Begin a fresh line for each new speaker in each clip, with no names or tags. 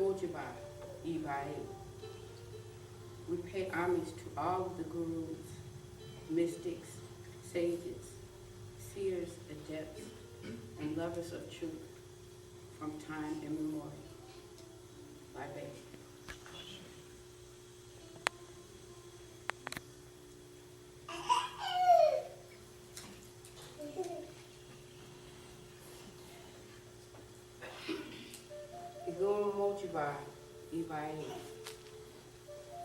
Mojiba, Ibai. We pay homage to all of the gurus, mystics, sages, seers, adepts, and lovers of truth from time immemorial. Libation.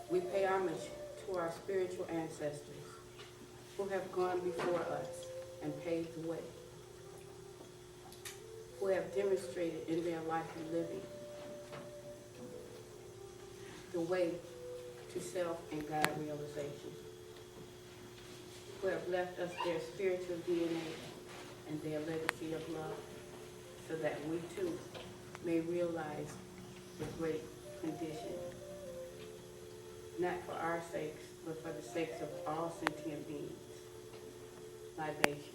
We pay homage to our spiritual ancestors who have gone before us and paved the way, who have demonstrated in their life of living the way to self and God realization, who have left us their spiritual DNA and their legacy of love so that we too may realize the great condition, not for our sakes, but for the sakes of all sentient beings. Libation.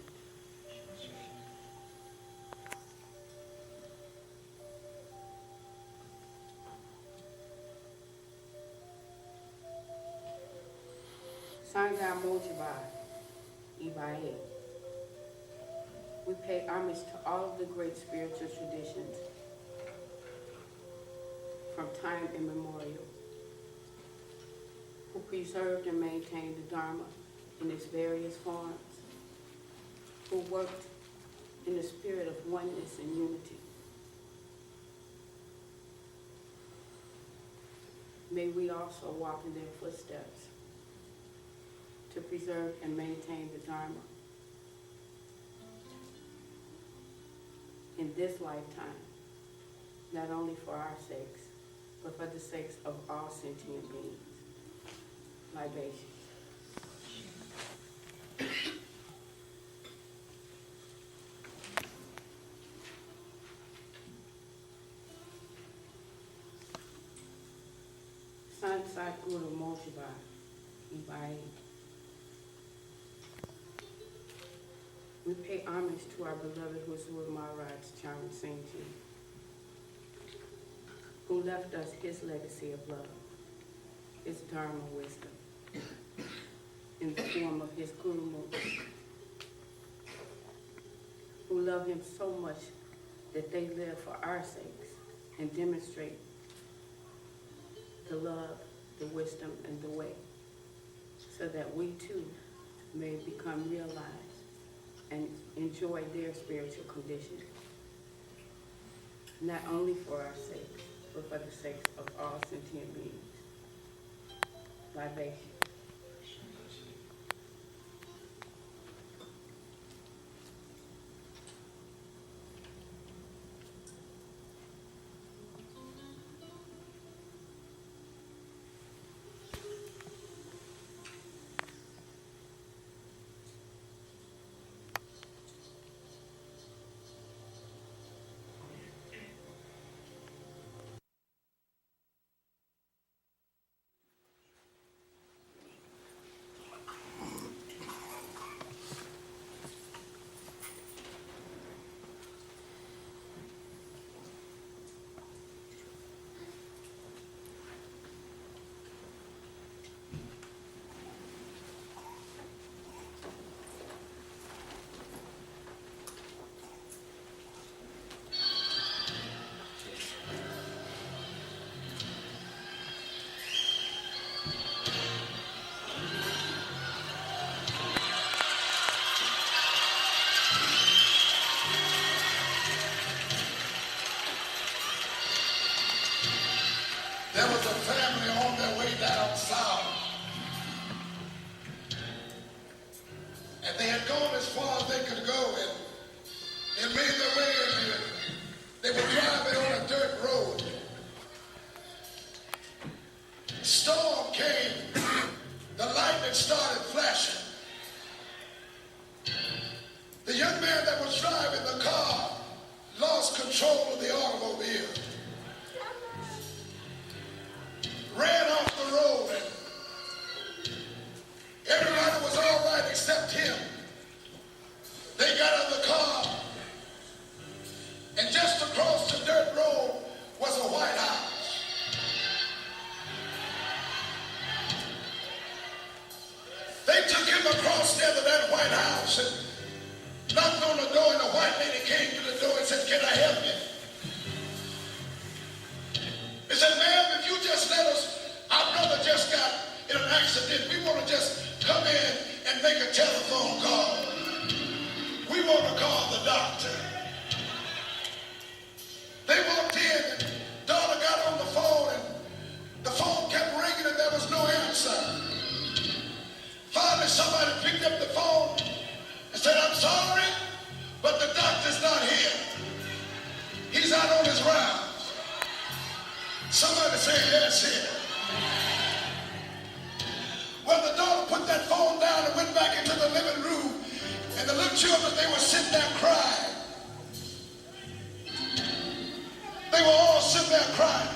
Sangha Mojiba, Ibae. We pay homage to all of the great spiritual traditions from time immemorial, who preserved and maintained the Dharma in its various forms, who worked in the spirit of oneness and unity. May we also walk in their footsteps to preserve and maintain the Dharma in this lifetime, not only for our sakes, but for the sakes of all sentient beings. Libation. Sansat Guru Moshiba, Ibai. We pay homage to our beloved Huzur Maharaj Charan Singh Ji, who left us his legacy of love, his Dharma wisdom, in the form of his Guru Mukh, who love him so much that they live for our sakes and demonstrate the love, the wisdom, and the way, so that we too may become realized and enjoy their spiritual condition, not only for our sakes, but for the sakes of all sentient beings. Libation.
There was a family on their way down south. And they had gone as far as they could go, and they made their way in here. They were driving on a dirt road. Storm came. The lightning started flashing. The young man that was driving the car lost control of the automobile. Ran off the road, and everybody was all right except him. They got out of the car, and just across the dirt road was a White House. They took him across there to that White House and knocked on the door, and the white lady came to the door and said, "Can I help you?" He said, "Ma'am, if you just let us, our brother just got in an accident. We want to just come in and make a telephone call. We want to call the doctor." They walked in, and daughter got on the phone, and the phone kept ringing, and there was no answer. Finally, somebody picked up the phone and said, "I'm sorry, but the doctor's not here. He's out on his rounds." Somebody say, "Yes, here." Well, the daughter put that phone down and went back into the living room, and the little children, they were sitting there crying. They were all sitting there crying.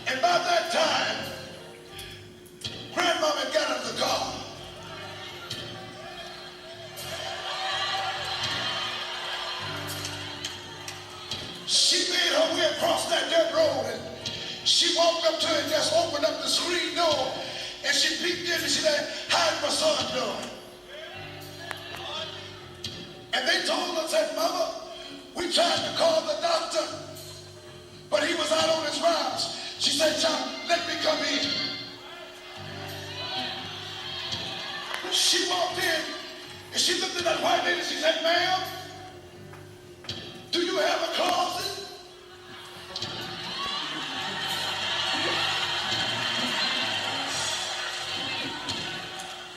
And by that time, Grandmama had got out of the car. She made her way across that dirt road, and she walked up to it and just opened up the screen door, and she peeked in and she said, "How's my son doing?" And they told her, said, "Mother, we tried to call the doctor, but he was out on his rounds." She said, "John, let me come in." She walked in and she looked at that white lady and she said, "Ma'am, do you have a closet?"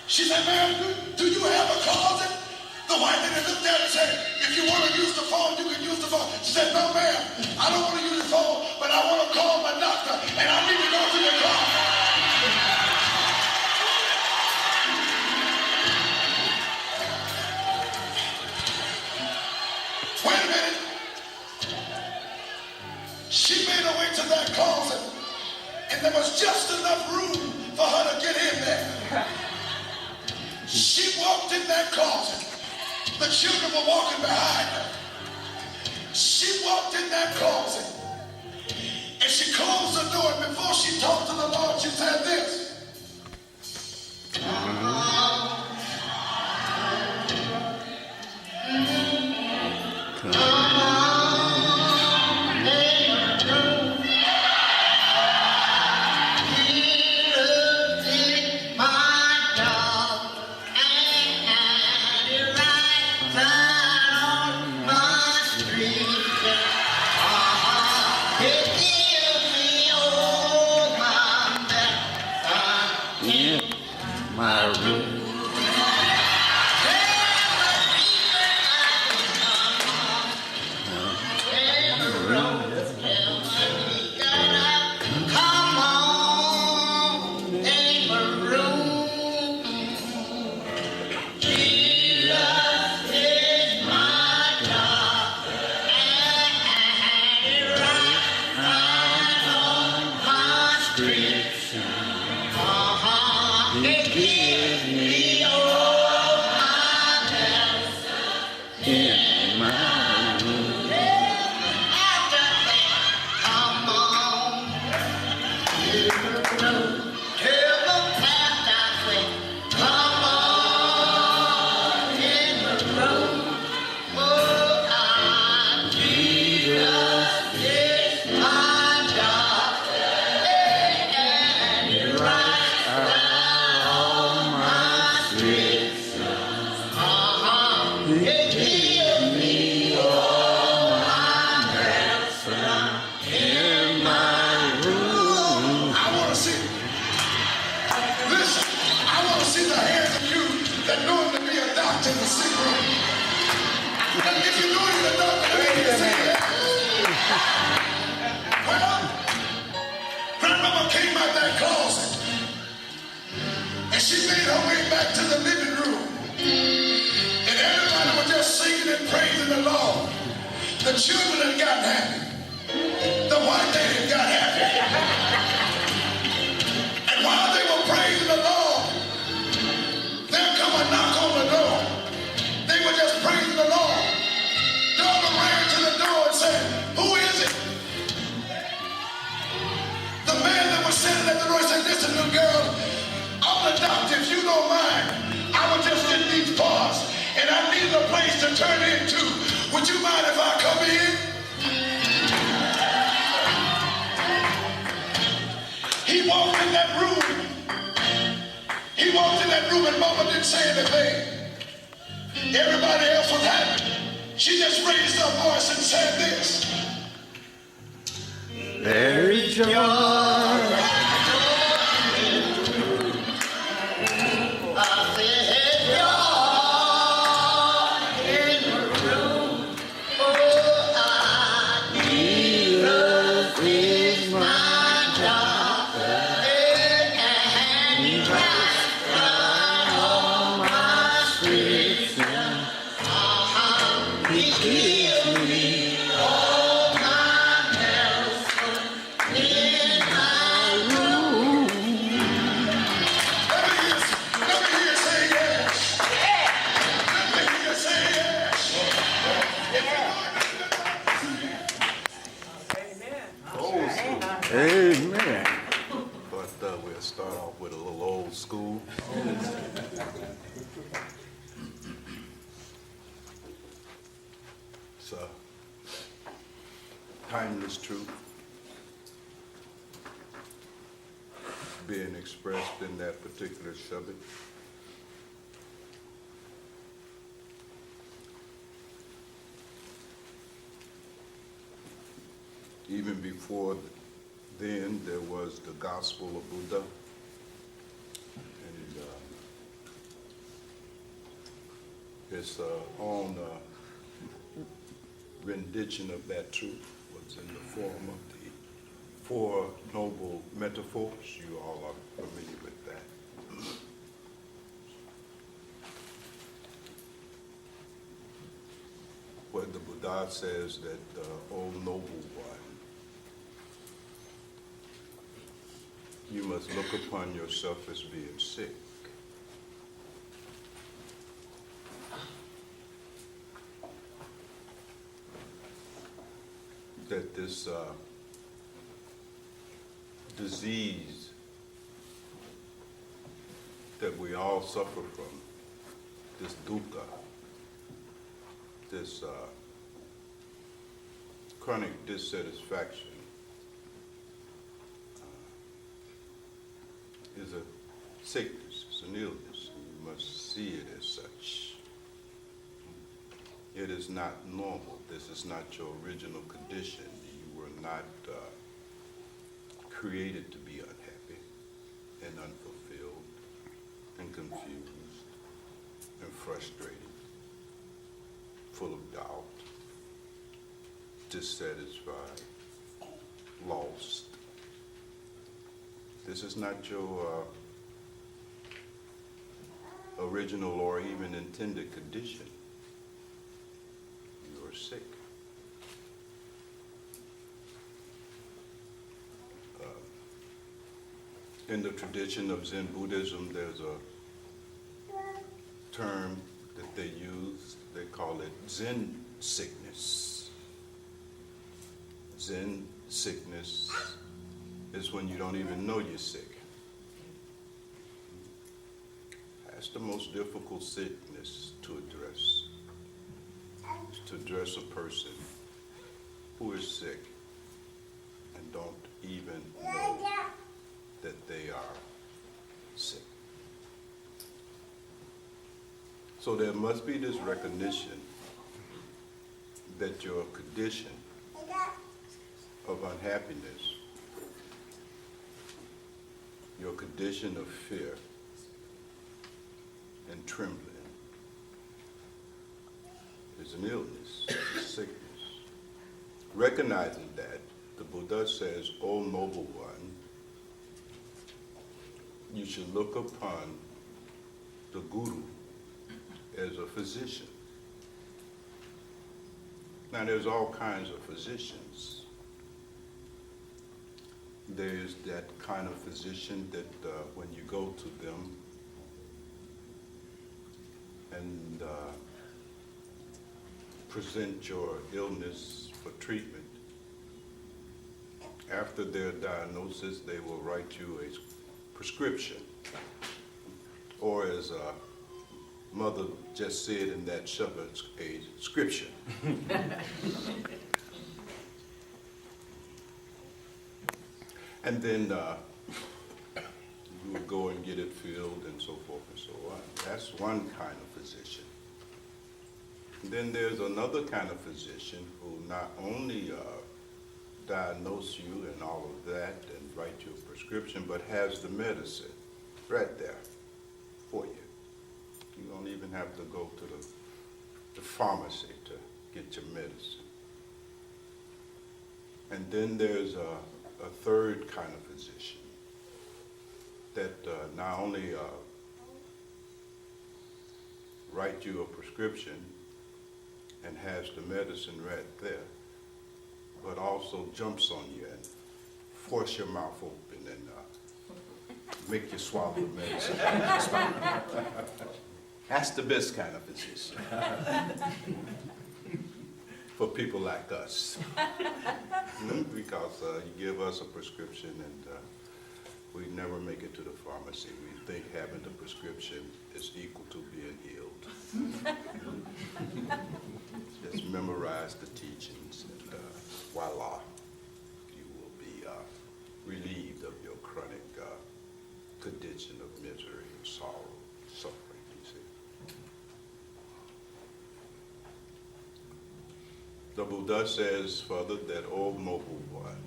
She said, "Ma'am, do you have a closet?" The white lady looked at her and said, "If you want to use the phone, you can use the phone." She said, "No, ma'am, I don't want to use the phone, but I want to call my doctor, and I need to go to the car." Wait a minute. She made her way to that closet, and there was just enough room for her to get in there. She walked in that closet. The children were walking behind her. She walked in that closet, and she closed the door, and before she talked to the Lord, she said this. Well, Grandmama came out that closet and she made her way back to the living room. And everybody was just singing and praising the Lord. The children had gotten happy. The white lady got happy. And while they were praising the Lord, there come a knock on the door. They were just praising the Lord. Daughter ran to the door and said, "Who is it?" The man that was sitting at the door said, "Listen, little girl, I'm the doctor. If you don't mind, I was just in these parts and I need a place to turn into. Would you mind if I come in?" He walked in that room. He walked in that room and Mama didn't say anything. Everybody else was happy. She just raised her voice and said this.
There is joy. Amen. But we'll start off with a little old school. It's a timeless truth being expressed in that particular subject. Even before then, there was the Gospel of Buddha, and his own rendition of that truth was in the form of the Four Noble Metaphors. You all are familiar with that. Where the Buddha says that, O noble one, you must look upon yourself as being sick. That this disease that we all suffer from, this dukkha, this chronic dissatisfaction, is a sickness, it's an illness. You must see it as such. It is not normal. This is not your original condition. You were not created to be unhappy and unfulfilled and confused and frustrated, full of doubt, dissatisfied, lost. This is not your original or even intended condition. You are sick. In the tradition of Zen Buddhism, there's a term that they use. They call it Zen sickness. Zen sickness is when you don't even know you're sick. That's the most difficult sickness to address. Is to address a person who is sick and don't even know that they are sick. So there must be this recognition that your condition of unhappiness, your condition of fear and trembling is an illness, a sickness. recognizing that, the Buddha says, O noble one, you should look upon the guru as a physician. Now, there's all kinds of physicians. There's that kind of physician that when you go to them and present your illness for treatment, after their diagnosis, they will write you a prescription. Or as Mother just said in that shepherd's a scripture. And then you will go and get it filled and so forth and so on. That's one kind of physician. And then there's another kind of physician who not only diagnose you and all of that and write you a prescription, but has the medicine right there for you. You don't even have to go to the pharmacy to get your medicine. And then there's a third kind of physician that not only write you a prescription and has the medicine right there, but also jumps on you and force your mouth open and make you swallow the medicine. That's the best kind of physician for people like us. Because you give us a prescription and we never make it to the pharmacy. We think having the prescription is equal to being healed. Just memorize the teachings and voila, you will be relieved of your chronic condition of misery and sorrow, suffering, you see. The Buddha says further that, O noble one,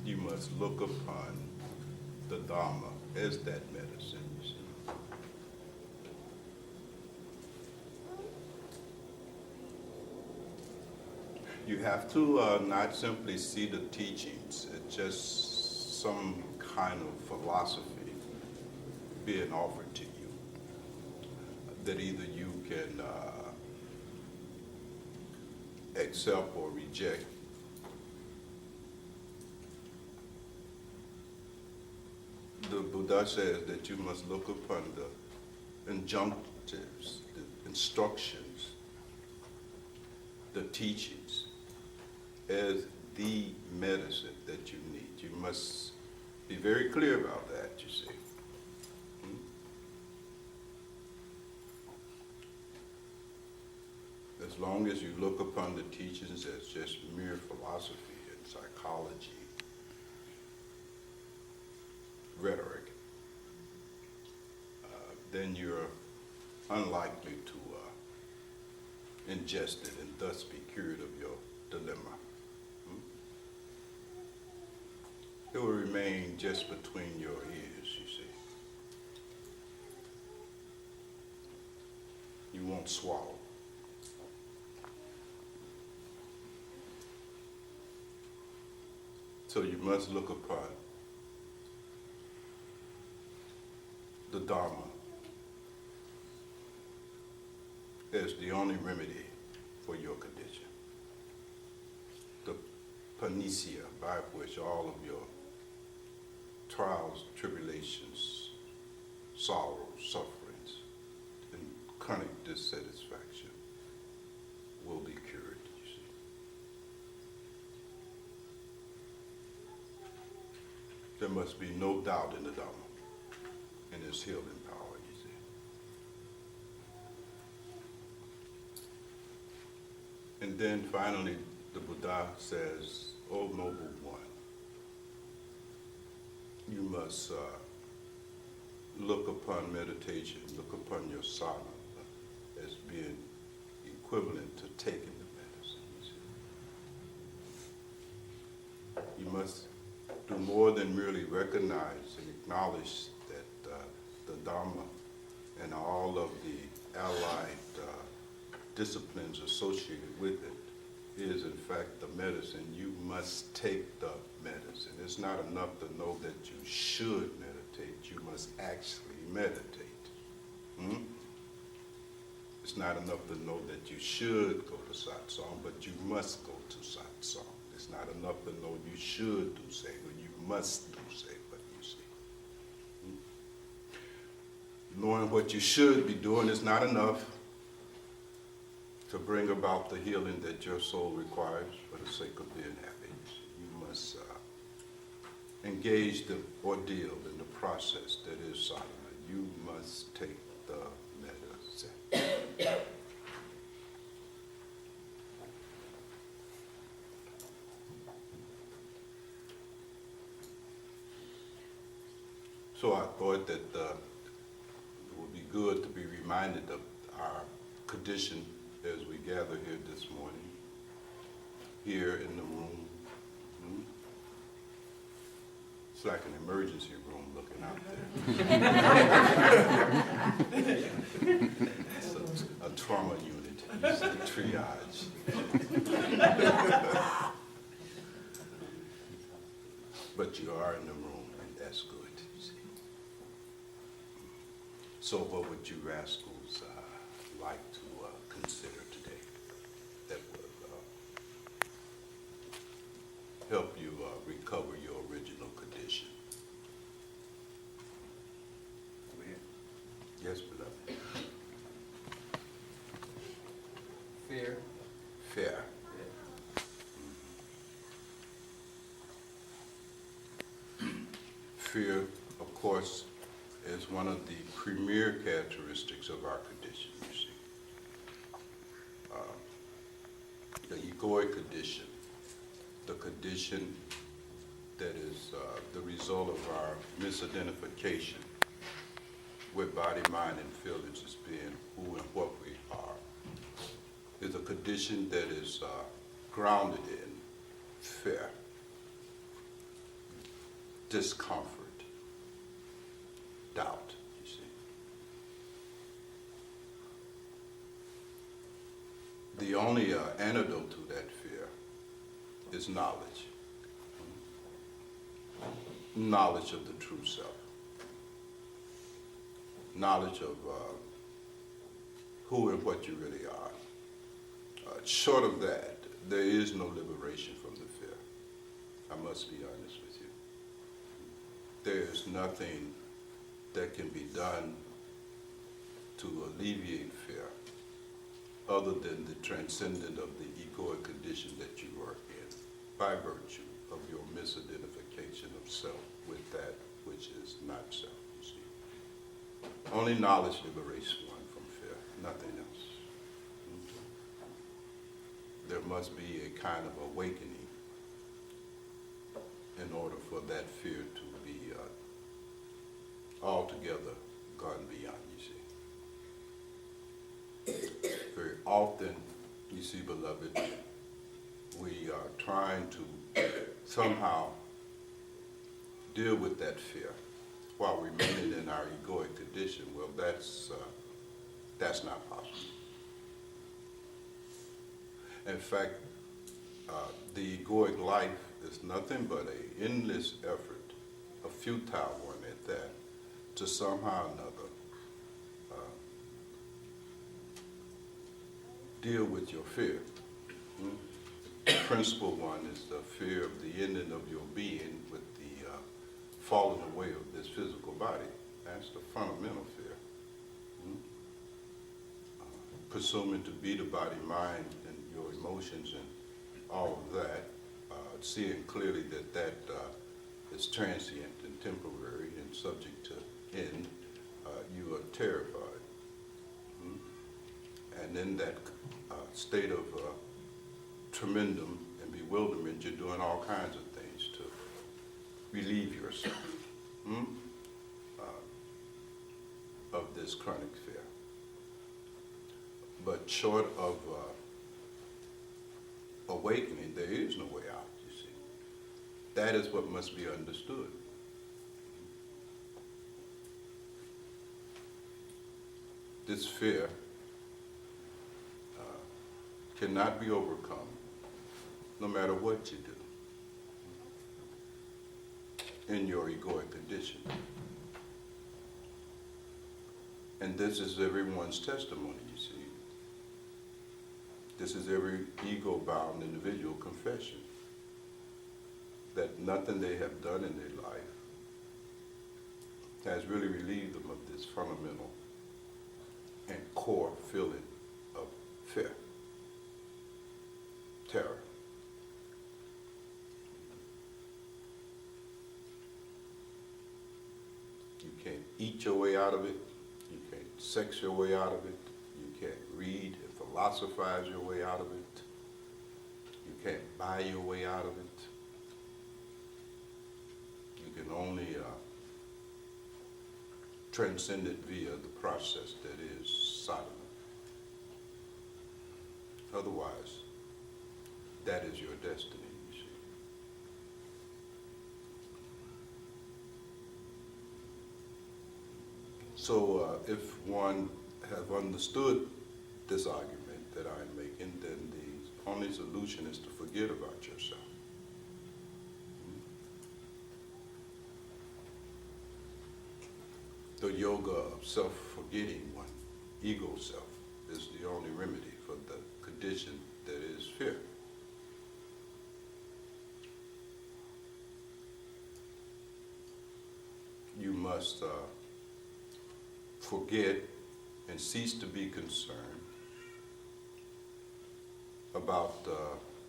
you must look upon the Dharma as that medicine, you see. You have to not simply see the teachings, it's just some kind of philosophy being offered to you that either you can accept or reject. The Buddha says that you must look upon the injunctives, the instructions, the teachings as the medicine that you need. You must be very clear about that, you see. As long as you look upon the teachings as just mere philosophy and psychology, rhetoric, then you're unlikely to ingest it and thus be cured of your dilemma. It will remain just between your ears, you see. You won't swallow. So you must look upon the Dharma as the only remedy for your condition. The panacea by which all of your trials, tribulations, sorrows, sufferings, and chronic dissatisfaction will be cured, you see. There must be no doubt in the Dharma and its healing power, you see. And then finally, the Buddha says, O noble one, you must look upon meditation, look upon your sadhana as being equivalent to taking the medicine, you see. You must do more than merely recognize and acknowledge that the Dharma and all of the allied disciplines associated with it is in fact the medicine. You must take the medicine. It's not enough to know that you should meditate. You must actually meditate. Hmm? It's not enough to know that you should go to satsang, but you must go to satsang. It's not enough to know you should do seva, you must do seva, you see. Knowing what you should be doing is not enough to bring about the healing that your soul requires for the sake of being happy. You must engage the ordeal in the process that is sadhana. You must take the medicine. So I thought that it would be good to be reminded of our condition as we gather here this morning, here in the room. It's like an emergency room looking out there. It's a trauma unit, it's a triage. But you are in the room, and that's good. You see. So what would you rascals like to consider today that would help you recover your original condition? Yes, beloved.
Fear.
Fear. Fear, of course, is one of the premier characteristics of our condition, you see. The egoic condition, the condition that is the result of our misidentification with body, mind, and feelings as being who and what we are, is a condition that is grounded in fear, discomfort, doubt, you see. The only antidote to that fear is knowledge. Knowledge of the true self. Knowledge of who and what you really are. Short of that, there is no liberation from the fear. I must be honest with you. There is nothing that can be done to alleviate fear other than the transcendent of the egoic condition that you are in by virtue of your misidentification of self with that which is not self, you see. Only knowledge liberates one from fear, nothing else. There must be a kind of awakening in order for that fear to be altogether gone beyond, you see. Very often, you see, beloved, we are trying to somehow deal with that fear while remaining in our egoic condition. Well, that's not possible. In fact, the egoic life is nothing but an endless effort, a futile one at that, to somehow or another deal with your fear. Principal one is the fear of the ending of your being with the falling away of this physical body. That's the fundamental fear. Presuming to be the body, mind, and your emotions and all of that, seeing clearly that that is transient and temporary and subject to end, you are terrified. And in that state of tremendum and bewilderment, you're doing all kinds of things to relieve yourself of this chronic fear. But short of awakening, there is no way out, you see. That is what must be understood. This fear cannot be overcome no matter what you do in your egoic condition. And this is everyone's testimony, you see. This is every ego-bound individual confession that nothing they have done in their life has really relieved them of this fundamental and core feeling of fear, terror. You can't eat your way out of it. You can't sex your way out of it. You can't read and philosophize your way out of it. You can't buy your way out of it. You can only transcend it via the process that is sadhana. Otherwise, that is your destiny, you see. So if one have understood this argument that I'm making, then the only solution is to forget about yourself. The yoga of self-forgetting one, ego self, is the only remedy for the condition that is fear. You must forget and cease to be concerned about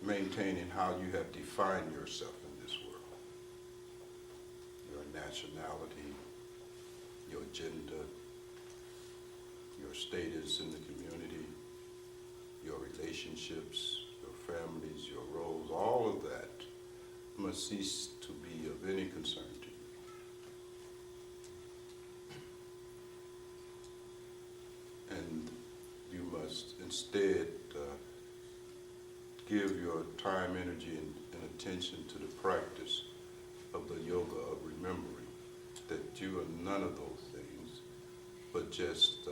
maintaining how you have defined yourself in this world. Your nationality, your gender, your status in the community, your relationships, your families, your roles, all of that must cease to be of any concern to you. And you must instead give your time, energy, and attention to the practice of the yoga of remembering that you are none of those things, but just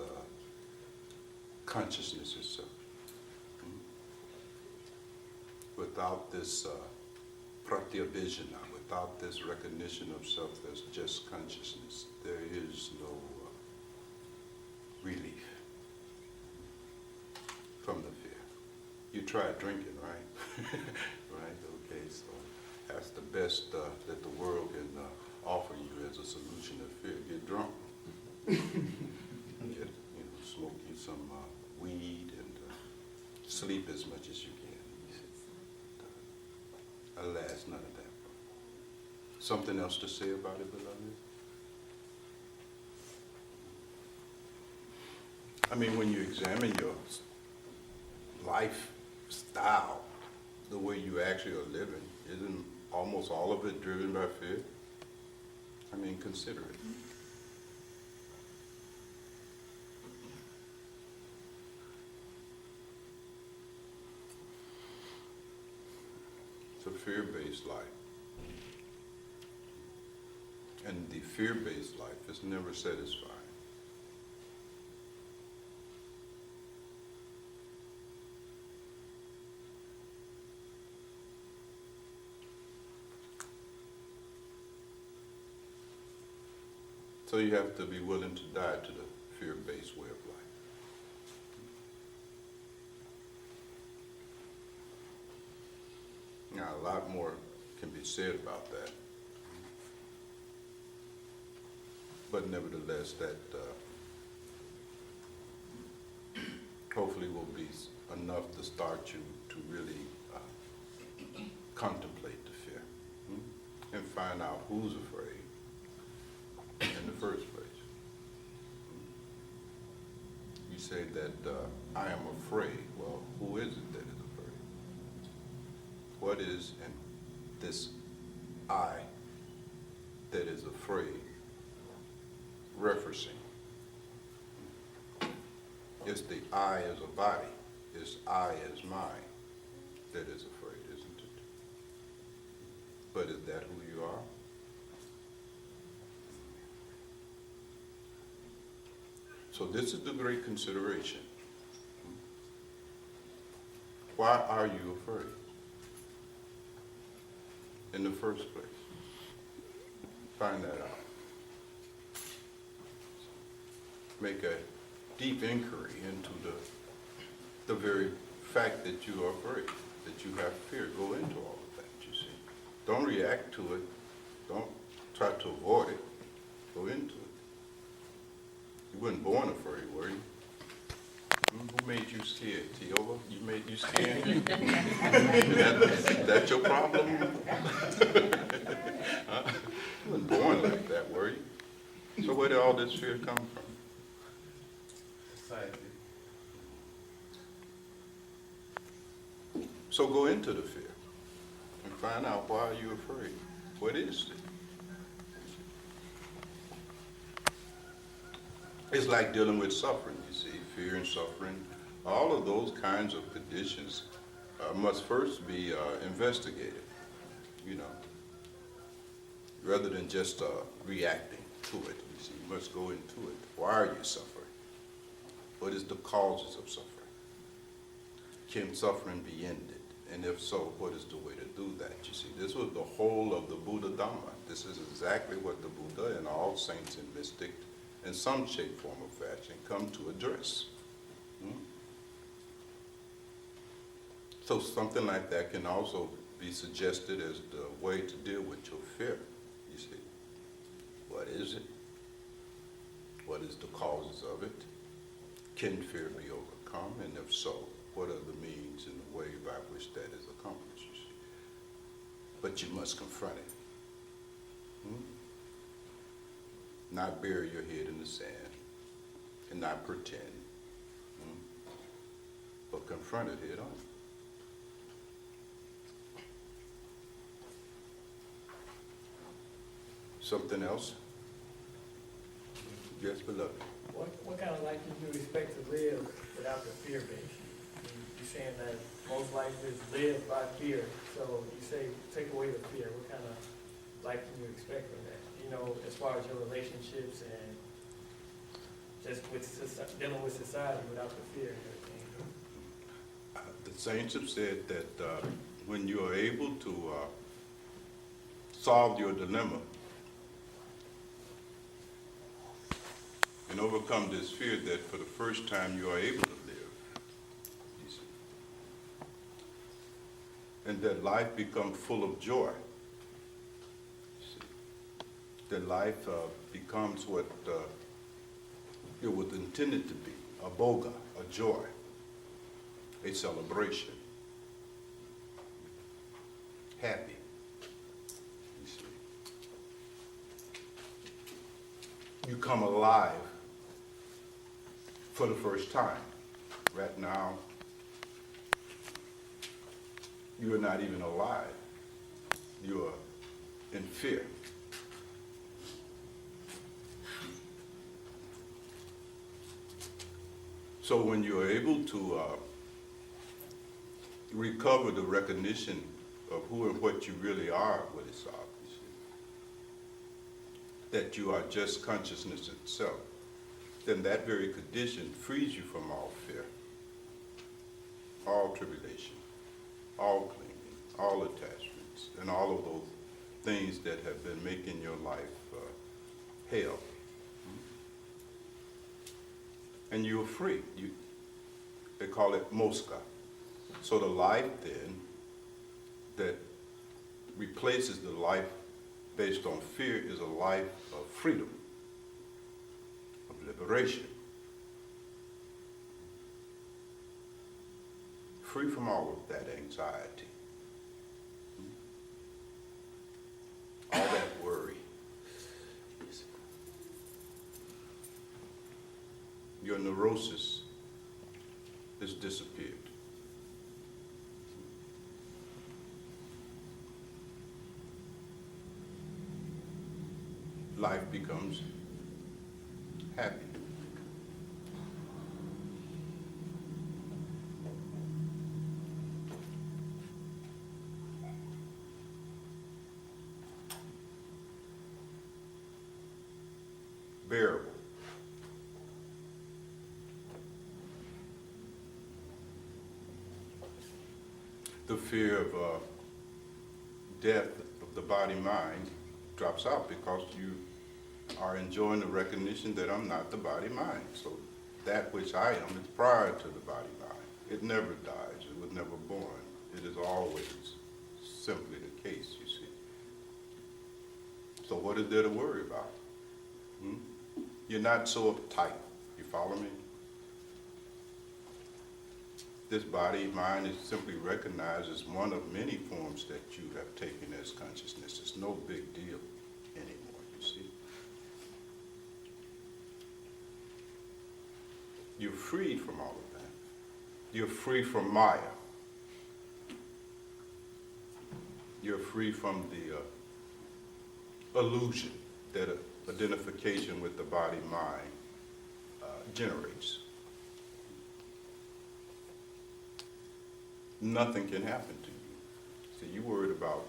consciousness itself. Without this pratyabhijana, without this recognition of self as just consciousness, there is no relief from the fear. You tried drinking, right? Right, okay, so that's the best that the world can offer you as a solution of fear. Get drunk. Get, smoke you some weed and sleep as much as you can. Alas, none of that. Something else to say about it, beloved? I mean, when you examine your lifestyle, the way you actually are living, isn't almost all of it driven by fear? I mean, consider it. It's a fear-based life. And the fear-based life is never satisfying. So you have to be willing to die to the fear-based way of life. Now, a lot more can be said about that. But nevertheless, that hopefully will be enough to start you to really contemplate the fear and find out who's afraid in the first place. You say that I am afraid. Well, who is it that is afraid? What is in this I that is afraid referencing? It's the I as a body. It's I as mind that is afraid, isn't it? But is that who you are? So this is the great consideration. Why are you afraid? in the first place? Find that out. Make a deep inquiry into the very fact that you are afraid, that you have fear. Go into all of that, you see. Don't react to it. Don't try to avoid it. Go into it. You weren't born afraid, were you? Who made you scared? Jehovah? You made you scared? That's your problem? Huh? You weren't born like that, were you? So where did all this fear come from?
Society.
So go into the fear and find out why are you afraid. What is it? It's like dealing with suffering, you see, fear and suffering. All of those kinds of conditions must first be investigated, you know, rather than just reacting to it. You see, you must go into it. Why are you suffering? What is the causes of suffering? Can suffering be ended? And if so, what is the way to do that? You see, this was the whole of the Buddha Dhamma. This is exactly what the Buddha and all saints and mystics in some shape, form, or fashion come to address. So something like that can also be suggested as the way to deal with your fear, you see. What is it? What is the causes of it? Can fear be overcome? And if so, what are the means and the way by which that is accomplished? You see? But you must confront it. Not bury your head in the sand and not pretend, but confront it head on. Something else? Yes, beloved.
What kind of life do you expect to live without the fear base? You're saying that most life is lived by fear. So you say take away the fear. What kind of life can you expect from that? You know, as far as your relationships and just with dealing with society without the fear and everything.
The saints have said that when you are able to solve your dilemma and overcome this fear, that for the first time you are able to live, you see, and that life becomes full of joy. You see, that life becomes what it was intended to be, a boga, a joy, a celebration, happy, you see. You come alive for the first time. Right now, you are not even alive. You are in fear. So when you're able to recover the recognition of who and what you really are, what is obvious, that you are just consciousness itself, then that very condition frees you from all fear, all tribulation, all clinging, all attachments, and all of those things that have been making your life hell. And you're free. They call it moska. So the life then that replaces the life based on fear is a life of freedom, of liberation. Free from all of that anxiety, all that worry. Your neurosis has disappeared. Life becomes happy. Bearable. The fear of death of the body-mind drops out because you are enjoying the recognition that I'm not the body-mind. So that which I am is prior to the body-mind. It never dies. It was never born. It is always simply the case, you see. So what is there to worry about? You're not so uptight. You follow me? This body, mind is simply recognized as one of many forms that you have taken as consciousness. It's no big deal anymore, you see. You're freed from all of that. You're free from Maya. You're free from the illusion that identification with the body-mind generates. Nothing can happen to you. See, you're worried about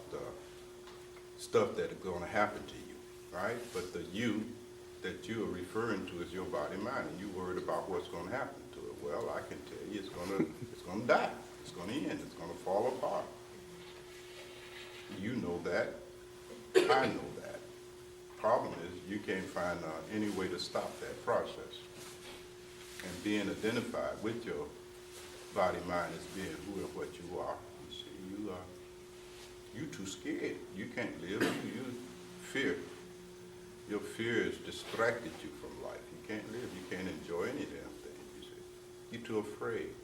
stuff that's going to happen to you, right? But the you that you are referring to is your body-mind, and you're worried about what's going to happen to it. Well, I can tell you it's going to die. It's going to end. It's going to fall apart. You know that. I know that. Problem is, you can't find any way to stop that process. And being identified with your body-mind as being who and what you are, you see, you too scared. You can't live. You fear. Your fear has distracted you from life. You can't live. You can't enjoy any damn thing, you see. You're too afraid.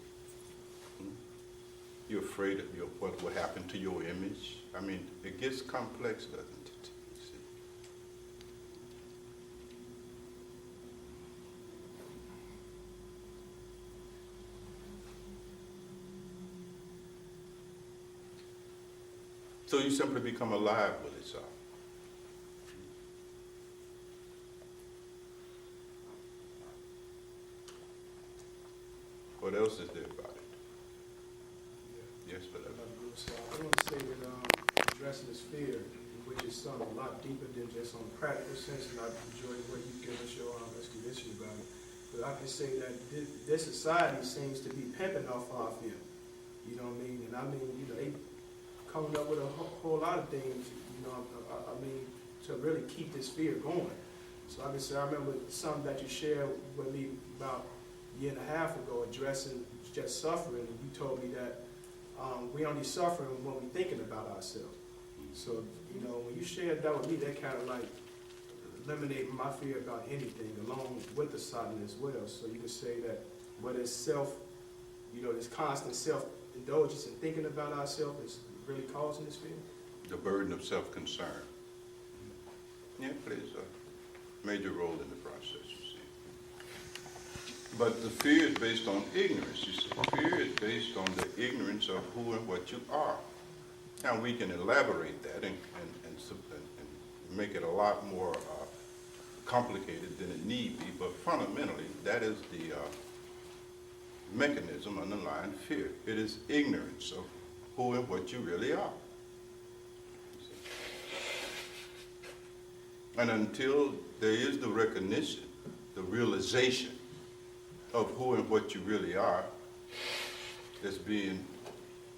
You're afraid of what will happen to your image. I mean, it gets complex, doesn't it? You see. So you simply become alive with itself. What else is there about it? Yes, but
So I want to say that addressing this fear, which is something a lot deeper than just on a practical sense, and I enjoy what you give us your explanation about it. But I can say that this society seems to be pimping off our fear. You know what I mean? And I mean, you know, they coming up with a whole lot of things, you know, I mean, to really keep this fear going. So I can say, I remember something that you shared with me about a year and a half ago, addressing just suffering, and you told me that we only suffering when we're thinking about ourselves. So, you know, when you shared that with me, that kind of like eliminated my fear about anything, along with the silence as well. So you could say that whether it's self, you know, this constant self-indulgence and thinking about ourselves is really causing this fear.
the burden of self-concern. Yeah, it plays a major role in the process, you see. But the fear is based on ignorance, you see. Fear is based on the ignorance of who and what you are. Now, we can elaborate that and make it a lot more complicated than it need be, but fundamentally, that is the mechanism underlying fear. It is ignorance of who and what you really are. And until there is the recognition, the realization of who and what you really are, as being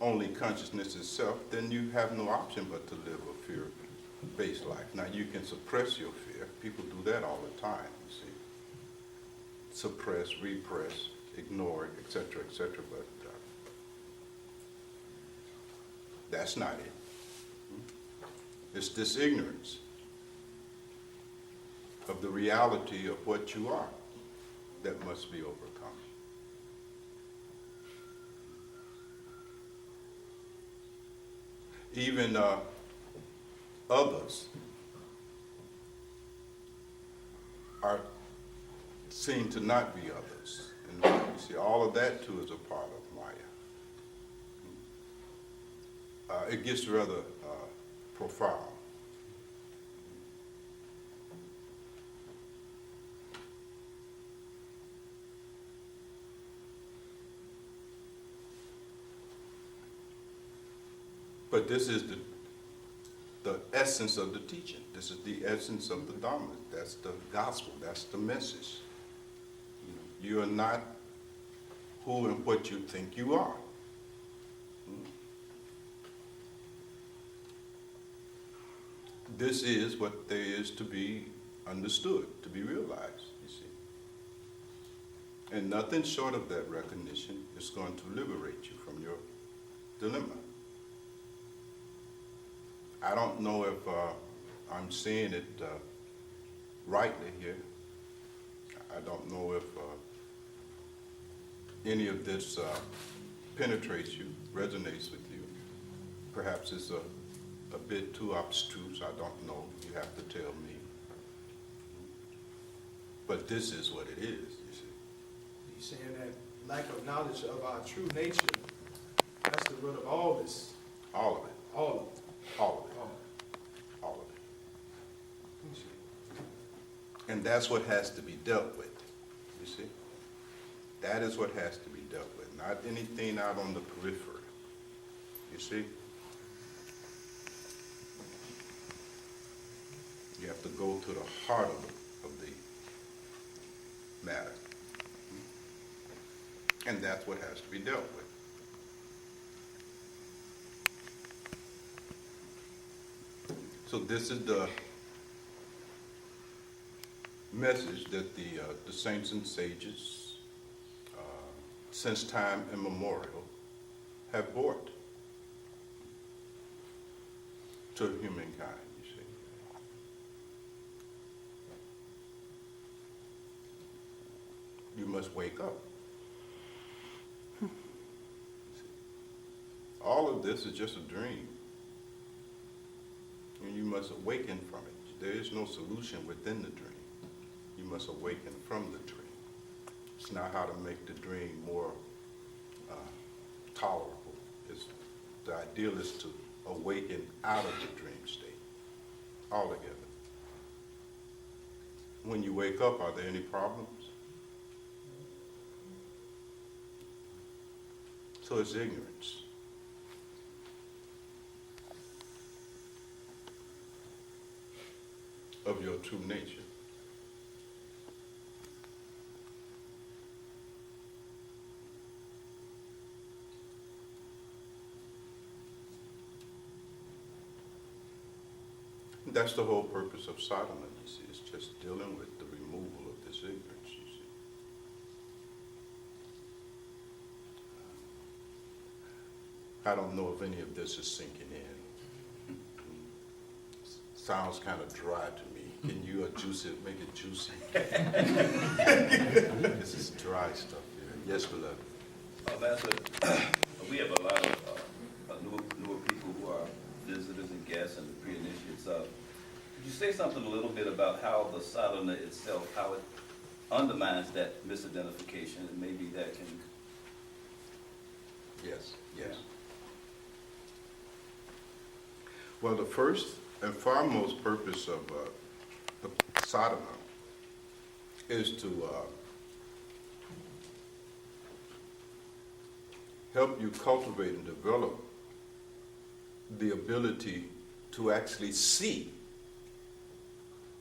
only consciousness itself, then you have no option but to live a fear-based life. Now, you can suppress your fear. People do that all the time, you see. Suppress, repress, ignore it, etc., but that's not it. It's this ignorance of the reality of what you are that must be overcome. Even others are seen to not be others. And you see, all of that too is a part of Maya. It gets rather profound. But this is the essence of the teaching. This is the essence of the Dharma. That's the gospel. That's the message. You are not who and what you think you are. this is what there is to be understood, to be realized, you see. And nothing short of that recognition is going to liberate you from your dilemma. I don't know if I'm saying it rightly here. I don't know if any of this penetrates you, resonates with you. Perhaps it's a bit too abstruse. I don't know. You have to tell me. But this is what it is, you see.
He's saying that lack of knowledge of our true nature, that's the root of all this.
All of it.
All of it.
All of it. All of it. And that's what has to be dealt with, you see. That is what has to be dealt with, not anything out on the periphery, you see. You have to go to the heart of the matter. And that's what has to be dealt with. So this is the message that the saints and sages, since time immemorial, have brought to humankind, you see. You must wake up. All of this is just a dream. And you must awaken from it. There is no solution within the dream. You must awaken from the dream. It's not how to make the dream more tolerable. The ideal is to awaken out of the dream state altogether. When you wake up, are there any problems? So it's ignorance. Of your true nature. That's the whole purpose of settlement, you see. It's just dealing with the removal of this ignorance, you see. I don't know if any of this is sinking in. Sounds kind of dry to me. Can you juice it, make it juicy? This is dry stuff here. Yes, beloved.
Master, we have a lot of newer people who are visitors and guests and pre-initiates. Could you say something a little bit about how the sadhana itself, how it undermines that misidentification, and maybe that can...
Yes, yes. Well, the first and foremost purpose of the sadhana is to help you cultivate and develop the ability to actually see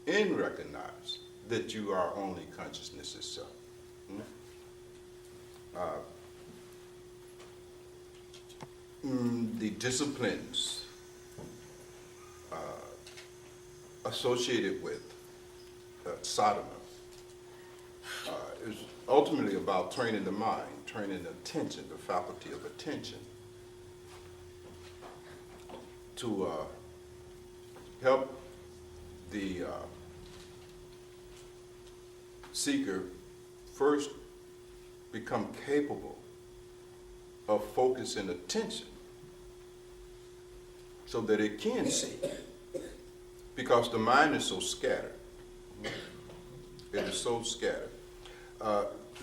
and recognize that you are only consciousness itself. The disciplines associated with sadhana is ultimately about training the mind, training the attention, the faculty of attention, to help the seeker first become capable of focusing attention so that it can see, because the mind is so scattered. It is so scattered.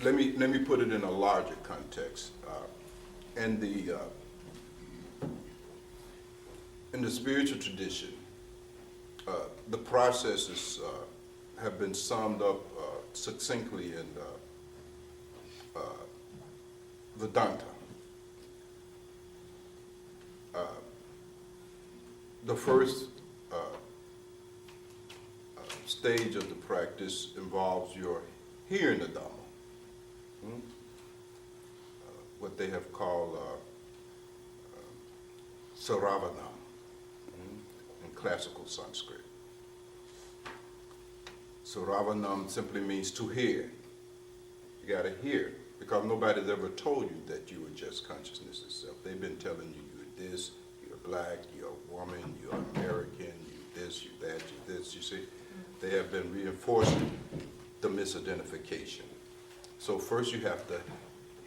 Let me put it in a larger context. In the spiritual tradition, the processes have been summed up succinctly in Vedanta. The first stage of the practice involves your hearing the Dhamma, what they have called Saravanam, and classical Sanskrit. So Ravanam simply means to hear. You got to hear, because nobody's ever told you that you were just consciousness itself. They've been telling you you're this, you're black, you're a woman, you're American, you this, you that, you this, you see. They have been reinforcing the misidentification. So first you have to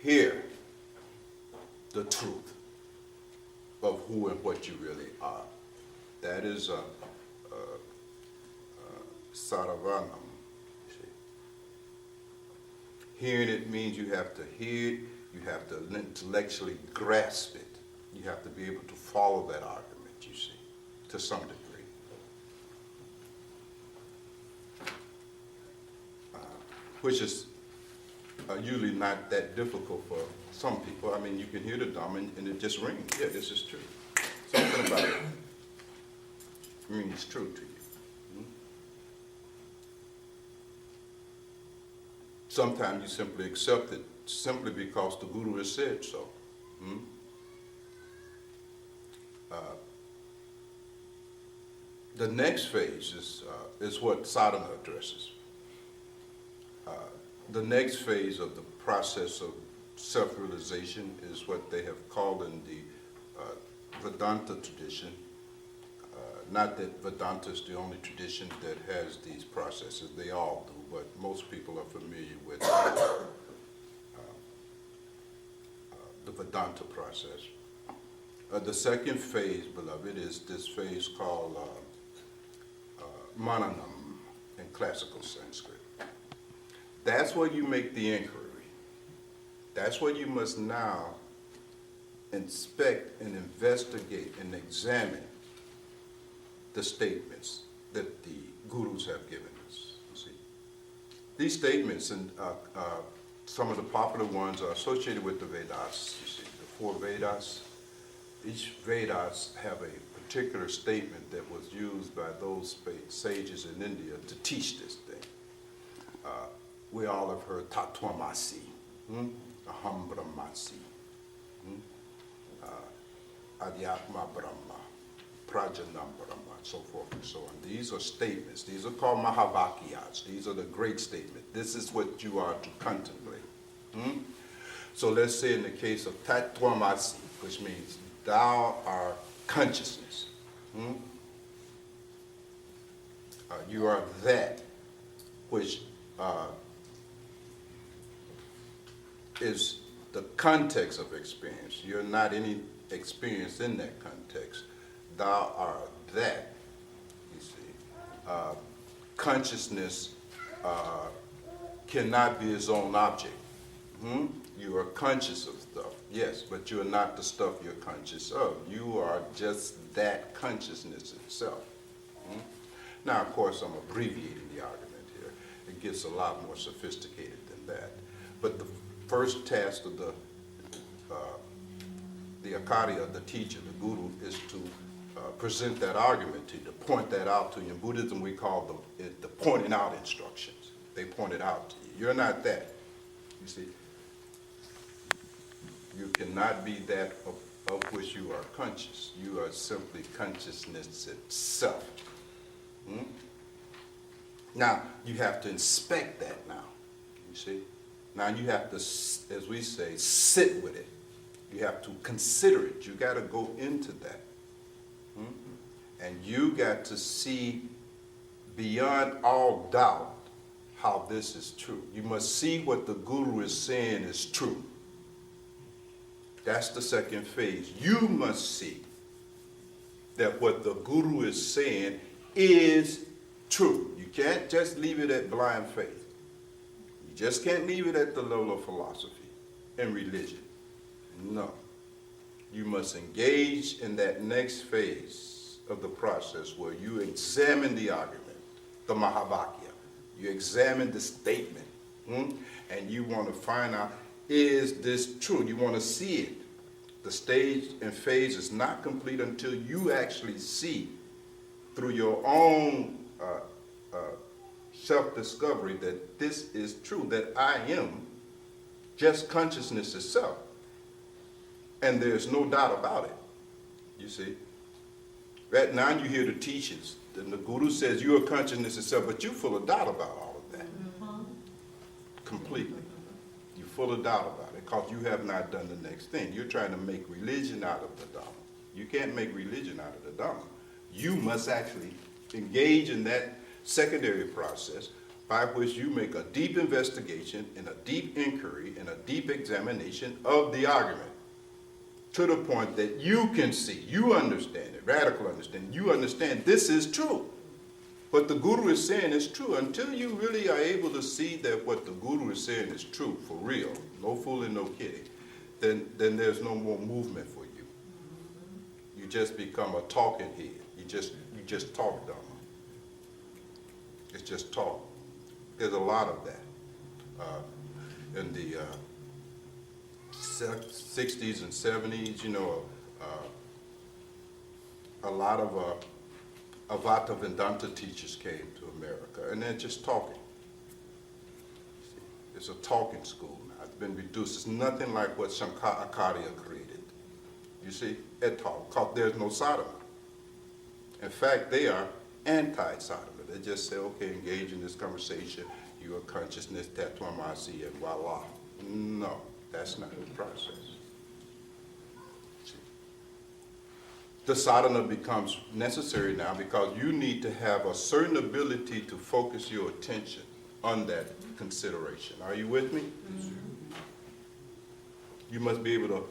hear the truth of who and what you really are. That is Saravanam. Hearing it means you have to hear it, you have to intellectually grasp it. You have to be able to follow that argument, you see, to some degree. Which is usually not that difficult for some people. I mean, you can hear the drum and it just rings. Yeah, this is true. Something about it rings true to you. Sometimes you simply accept it simply because the Guru has said so. The next phase is what sadhana addresses. The next phase of the process of self-realization is what they have called in the Vedanta tradition. Not that Vedanta is the only tradition that has these processes, they all do, but most people are familiar with the Vedanta process. The second phase, beloved, is this phase called Mananam in classical Sanskrit. That's where you make the inquiry. That's where you must now inspect and investigate and examine the statements that the gurus have given us. You see, these statements, and some of the popular ones, are associated with the Vedas. You see, the 4 Vedas. Each Vedas have a particular statement that was used by those sages in India to teach this thing. We all have heard Tatvamasi, Aham Brahmasi, Adhyatma Brahma, Prajanam Brahma, so forth and so on. These are statements. These are called Mahavakyas. These are the great statements. This is what you are to contemplate. So let's say in the case of Tatvamasi, which means thou art consciousness. You are that which is the context of experience. You're not any experience in that context. Thou art that, you see. Consciousness cannot be its own object. You are conscious of stuff, yes, but you are not the stuff you're conscious of. You are just that consciousness itself. Now, of course, I'm abbreviating the argument here. It gets a lot more sophisticated than that. But the first task of the Acharya, the teacher, the guru, is to present that argument to you, to point that out to you. In Buddhism, we call it the pointing out instructions. They point it out to you. You're not that. You see, you cannot be that of which you are conscious. You are simply consciousness itself. Now, you have to inspect that now, you see. Now you have to, as we say, sit with it. You have to consider it. You got to go into that. And you got to see beyond all doubt how this is true. You must see what the guru is saying is true. That's the second phase. You must see that what the guru is saying is true. You can't just leave it at blind faith. You just can't leave it at the level of philosophy and religion. No. You must engage in that next phase of the process where you examine the argument, the Mahavakya. You examine the statement, and you want to find out, is this true? You want to see it. The stage and phase is not complete until you actually see through your own self-discovery that this is true, that I am just consciousness itself. And there's no doubt about it, you see. Right now you hear the teachings, and the Guru says you are consciousness itself, but you're full of doubt about all of that. Completely. You're full of doubt about it because you have not done the next thing. You're trying to make religion out of the Dhamma. You can't make religion out of the Dhamma. You must actually engage in that secondary process by which you make a deep investigation and a deep inquiry and a deep examination of the argument to the point that you can see, you understand it, radical understanding, you understand this is true. What the Guru is saying is true. Until you really are able to see that what the Guru is saying is true, for real, no fooling, no kidding, then there's no more movement for you. You just become a talking head. You just talk Dhamma. It's just talk. There's a lot of that. In the 60s and 70s, you know, a lot of Avata Vedanta teachers came to America, and they're just talking. It's a talking school now. It's been reduced. It's nothing like what Shankaracharya created. You see, at all, because there's no sadhana. In fact, they are anti-sadhana. They just say, okay, engage in this conversation, you are consciousness, tatvamasi, and voila. No, that's not the process. The sadhana becomes necessary now because you need to have a certain ability to focus your attention on that consideration. Are you with me? Mm-hmm. You must be able to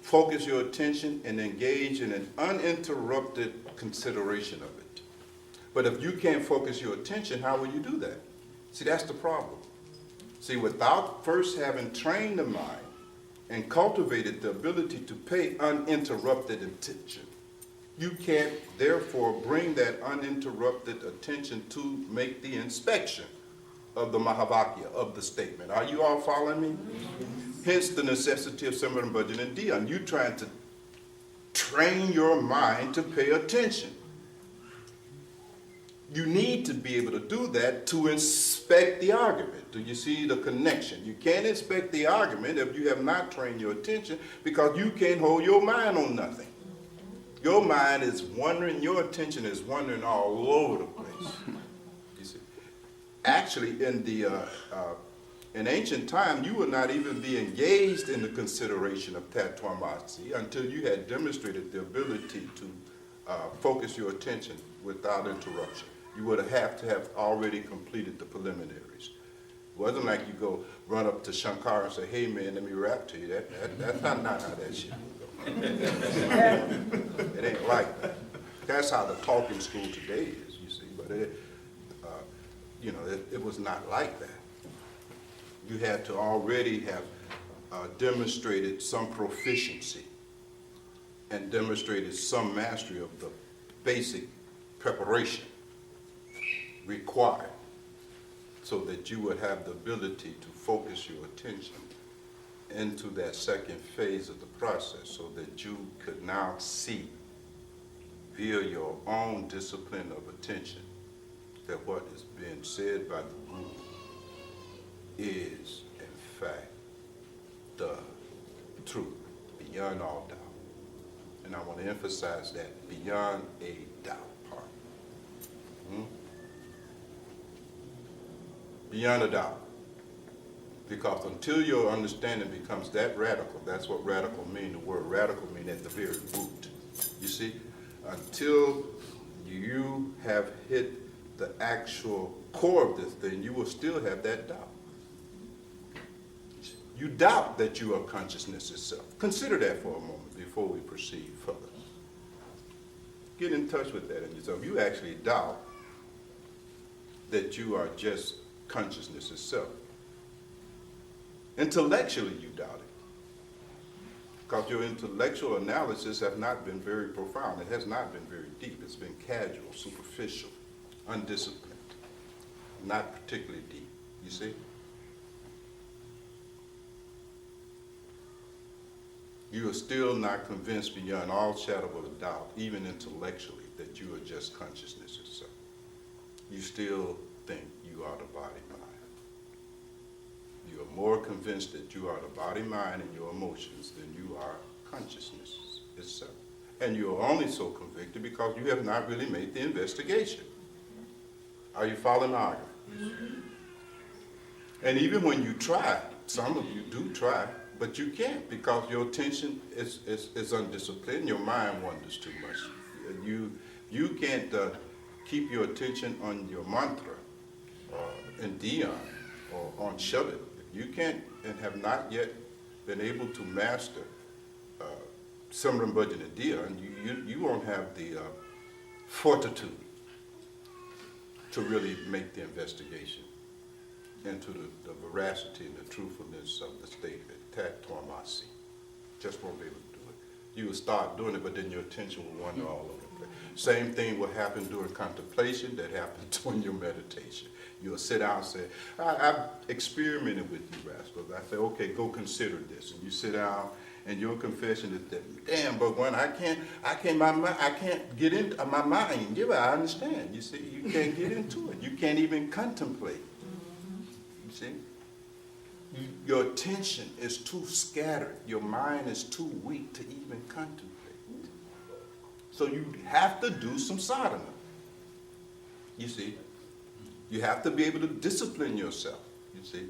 focus your attention and engage in an uninterrupted consideration of it. But if you can't focus your attention, how will you do that? See, that's the problem. See, without first having trained the mind and cultivated the ability to pay uninterrupted attention, you can't therefore bring that uninterrupted attention to make the inspection of the Mahavakya, of the statement. Are you all following me? Mm-hmm. Hence the necessity of Simran, Bhajan, and Dhyan. You're trying to train your mind to pay attention. You need to be able to do that to inspect the argument. Do you see the connection? You can't inspect the argument if you have not trained your attention because you can't hold your mind on nothing. Your mind is wandering, your attention is wandering all over the place. You see, actually, in ancient time, you would not even be engaged in the consideration of tatvamasi until you had demonstrated the ability to focus your attention without interruption. You would have to have already completed the preliminaries. It wasn't like you go run up to Shankar and say, hey man, let me rap to you. That's not how that shit goes. It ain't like that. That's how the talking school today is, you see. But it was not like that. You had to already have demonstrated some proficiency and demonstrated some mastery of the basic preparation required so that you would have the ability to focus your attention into that second phase of the process so that you could now see via your own discipline of attention that what is being said by the Guru is, in fact, the truth, beyond all doubt. And I want to emphasize that, beyond a doubt part. Beyond a doubt. Because until your understanding becomes that radical, that's what radical means. The word radical means at the very root. You see, until you have hit the actual core of this thing, you will still have that doubt. You doubt that you are consciousness itself. Consider that for a moment before we proceed further. Get in touch with that in yourself. You actually doubt that you are just consciousness itself. Intellectually, you doubt it. Because your intellectual analysis has not been very profound. It has not been very deep. It's been casual, superficial, undisciplined, not particularly deep. You see? You are still not convinced beyond all shadow of a doubt, even intellectually, that you are just consciousness itself. You still think you are the body-mind. You are more convinced that you are the body-mind and your emotions than you are consciousness itself. And you're only so convicted because you have not really made the investigation. Are you following the argument? And even when you try, some of you do try, but you can't because your attention is undisciplined. Your mind wanders too much. You can't keep your attention on your mantra in Dion or on Shabbat. You can't and have not yet been able to master Simran Bhajan and Dion. You won't have the fortitude to really make the investigation into the veracity and the truthfulness of the statement. Tat Tormasi. Just won't be able to do it. You will start doing it, but then your attention will wander all over the place. Same thing will happen during contemplation that happens during your meditation. You'll sit down and say, I've experimented with you, rascals. I say, okay, go consider this. And you sit down and your confession is that, damn, Bhagwan, I can't get into my mind. Yeah, I understand. You see, you can't get into it. You can't even contemplate. You see? Your attention is too scattered. Your mind is too weak to even contemplate. So you have to do some sadhana. You see? You have to be able to discipline yourself. You see?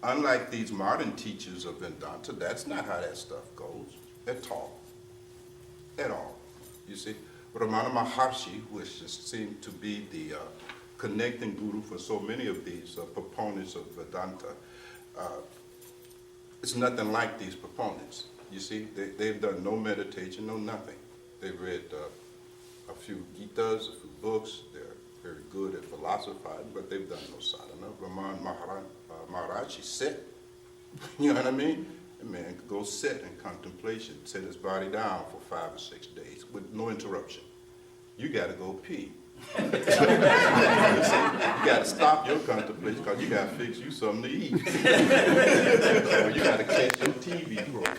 Unlike these modern teachers of Vedanta, that's not how that stuff goes at all. At all. You see? Ramana Maharshi, which seemed to be the connecting guru for so many of these proponents of Vedanta, it's nothing like these proponents. You see, they've done no meditation, no nothing. They've read a few Gitas, a few books. They're very good at philosophizing, but they've done no sadhana. Raman Maharaj, he sat. You know what I mean? A man could go sit in contemplation, set his body down for 5 or 6 days with no interruption. You got to go pee. You got to stop your contemplation because you got to fix you something to eat. Or you got to catch your TV program.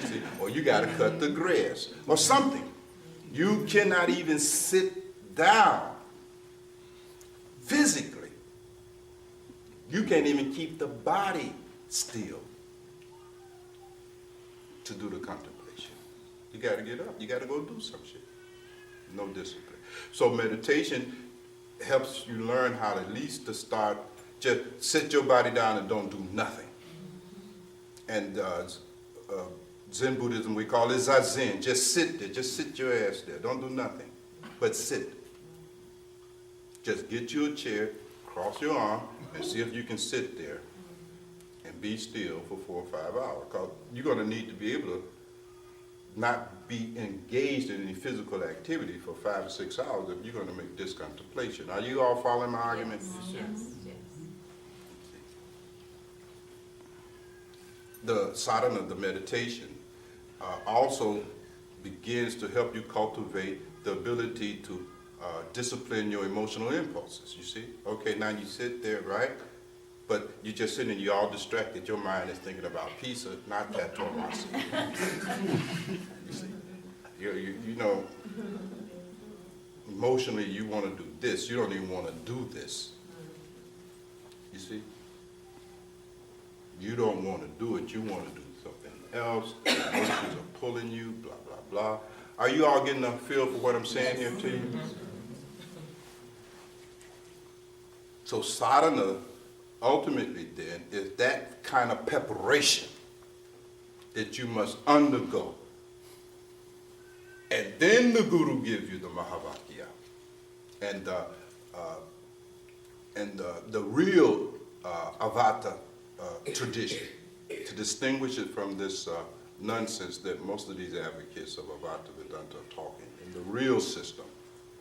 You see? Or you got to cut the grass or something. You cannot even sit down physically. You can't even keep the body still to do the contemplation. You got to get up. You got to go do some shit. No discipline. So meditation helps you learn how to, at least to start, just sit your body down and don't do nothing. And Zen Buddhism, we call it zazen. Just sit there. Just sit your ass there. Don't do nothing, but sit. Just get you a chair, cross your arm, and see if you can sit there and be still for 4 or 5 hours. Because you're going to need to be able to not be engaged in any physical activity for 5 or 6 hours if you're going to make this contemplation. Are you all following my argument?
Yes.
The sadhana, the meditation, also begins to help you cultivate the ability to discipline your emotional impulses, you see? Okay, now you sit there, right? But you're just sitting and you're all distracted. Your mind is thinking about pizza, not that tormasi. You see? You know, emotionally you want to do this. You don't even want to do this. You see? You don't want to do it. You want to do something else. The emotions are pulling you, blah, blah, blah. Are you all getting a feel for what I'm saying here to you? So sadhana, ultimately then, is that kind of preparation that you must undergo. And then the Guru gives you the Mahavakya. And the real Avata tradition, to distinguish it from this nonsense that most of these advocates of Avata Vedanta are talking. In the real system,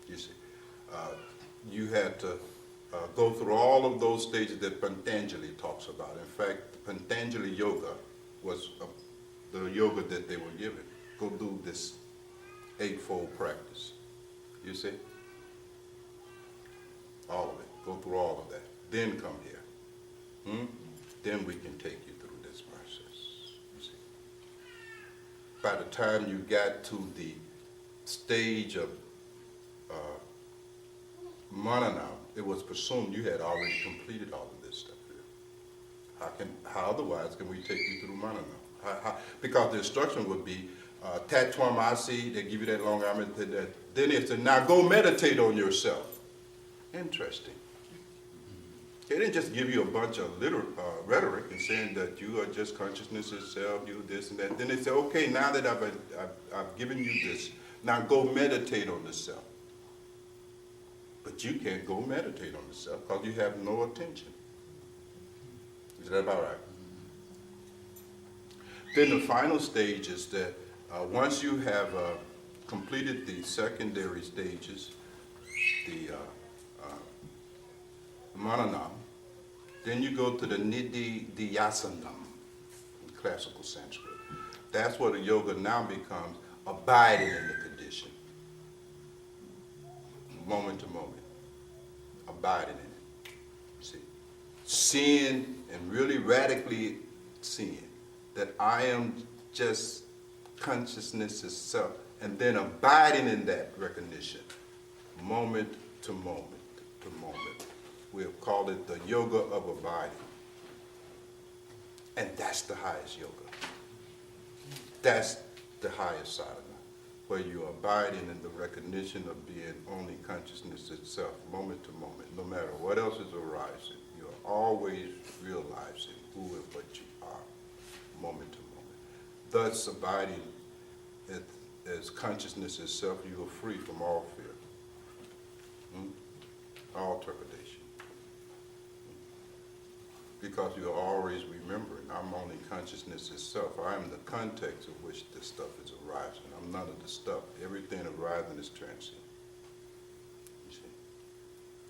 you see, you had to go through all of those stages that Patanjali talks about. In fact, Patanjali yoga was the yoga that they were given. Go do this 8-fold practice. You see? All of it. Go through all of that. Then come here. Then we can take you through this process. You see? By the time you got to the stage of manana, it was presumed you had already completed all of this stuff here. How otherwise can we take you through manana? Because the instruction would be Tatwamasi, they give you that long arm. Then it's now go meditate on yourself. Interesting. They didn't just give you a bunch of rhetoric and saying that you are just consciousness itself, you this and that. Then they say, okay, now that I've given you this, now go meditate on the self. But you can't go meditate on the self because you have no attention. Is that about right? Then the final stage is that once you have completed the secondary stages, the mananam, then you go to the nidhi dhyasanam in classical Sanskrit. That's where the yoga now becomes abiding in the condition, moment to moment, abiding in it. See, seeing and really radically seeing that I am just consciousness itself, and then abiding in that recognition, moment to moment to moment. We'll call it the yoga of abiding. And that's the highest yoga. That's the highest sadhana, where you're abiding in the recognition of being only consciousness itself, moment to moment, no matter what else is arising. You're always realizing who and what you are, moment to moment. Thus, abiding as consciousness itself, you are free from all fear, all trepidation. Because you're always remembering, I'm only consciousness itself. I am the context of which this stuff is arising. I'm none of the stuff. Everything arising is transient. You see?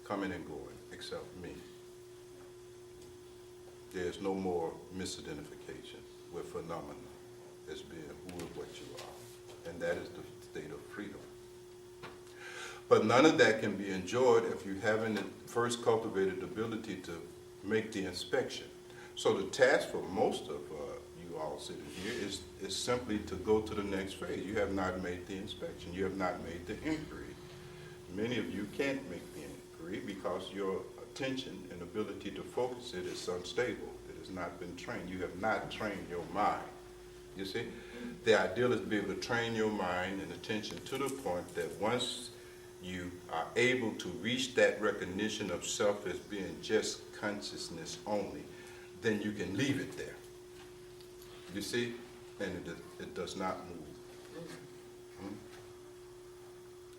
Coming and going, except me. There's no more misidentification with phenomena as being who and what you are. And that is the state of freedom. But none of that can be enjoyed if you haven't first cultivated the ability to make the inspection. So the task for most of you all sitting here is simply to go to the next phase. You have not made the inspection. You have not made the inquiry. Many of you can't make the inquiry because your attention and ability to focus it is unstable. It has not been trained. You have not trained your mind. You see? The ideal is to be able to train your mind and attention to the point that once you are able to reach that recognition of self as being just consciousness only, then you can leave it there. You see? And it does not move.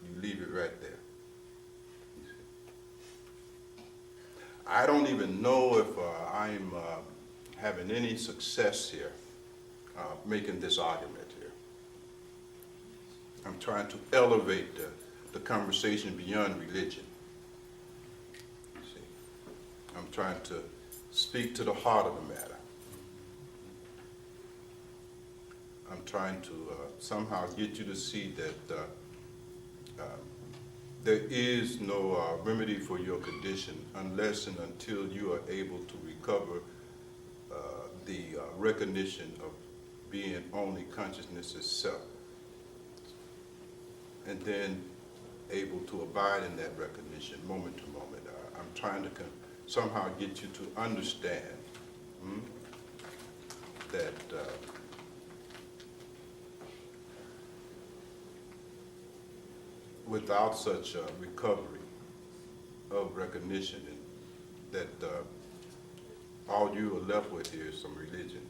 You leave it right there. You see? I don't even know if I'm having any success here making this argument here. I'm trying to elevate the conversation beyond religion. You see, I'm trying to speak to the heart of the matter. I'm trying to somehow get you to see that there is no remedy for your condition unless and until you are able to recover the recognition of being only consciousness itself, and then able to abide in that recognition moment to moment. I'm trying to somehow get you to understand that without such a recovery of recognition, that all you are left with here is some religion.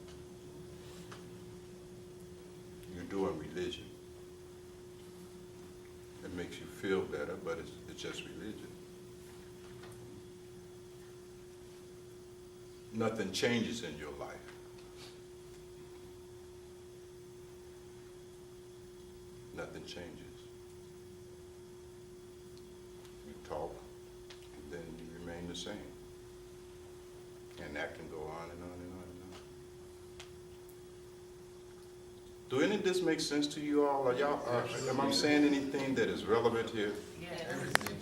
You're doing religion. It makes you feel better, but it's just religion. Nothing changes in your life. Nothing changes. You talk, and then you remain the same. And that can go on and on and on and on. Do any of this make sense to you all? Are y'all, am I saying anything that is relevant here?
Yes.
Everything.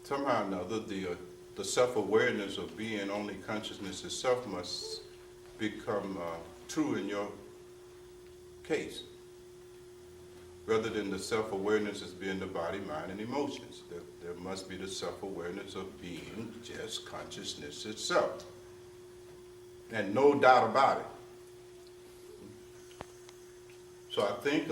Somehow or another, the self-awareness of being only consciousness itself must become true in your case. Rather than the self-awareness as being the body, mind, and emotions. There must be the self-awareness of being just consciousness itself. And no doubt about it. So I think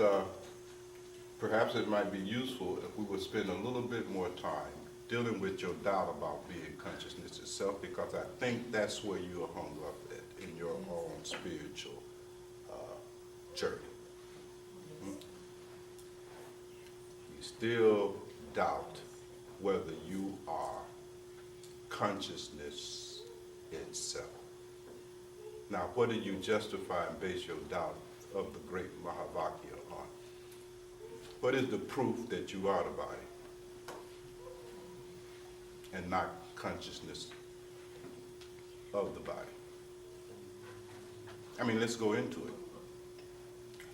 perhaps it might be useful if we would spend a little bit more time dealing with your doubt about being consciousness itself, because I think that's where you are hung up at in your own spiritual journey. You still doubt whether you are consciousness itself. Now, what do you justify and base your doubt of the great Mahavakya on? What is the proof that you are the body and not consciousness of the body? I mean, let's go into it.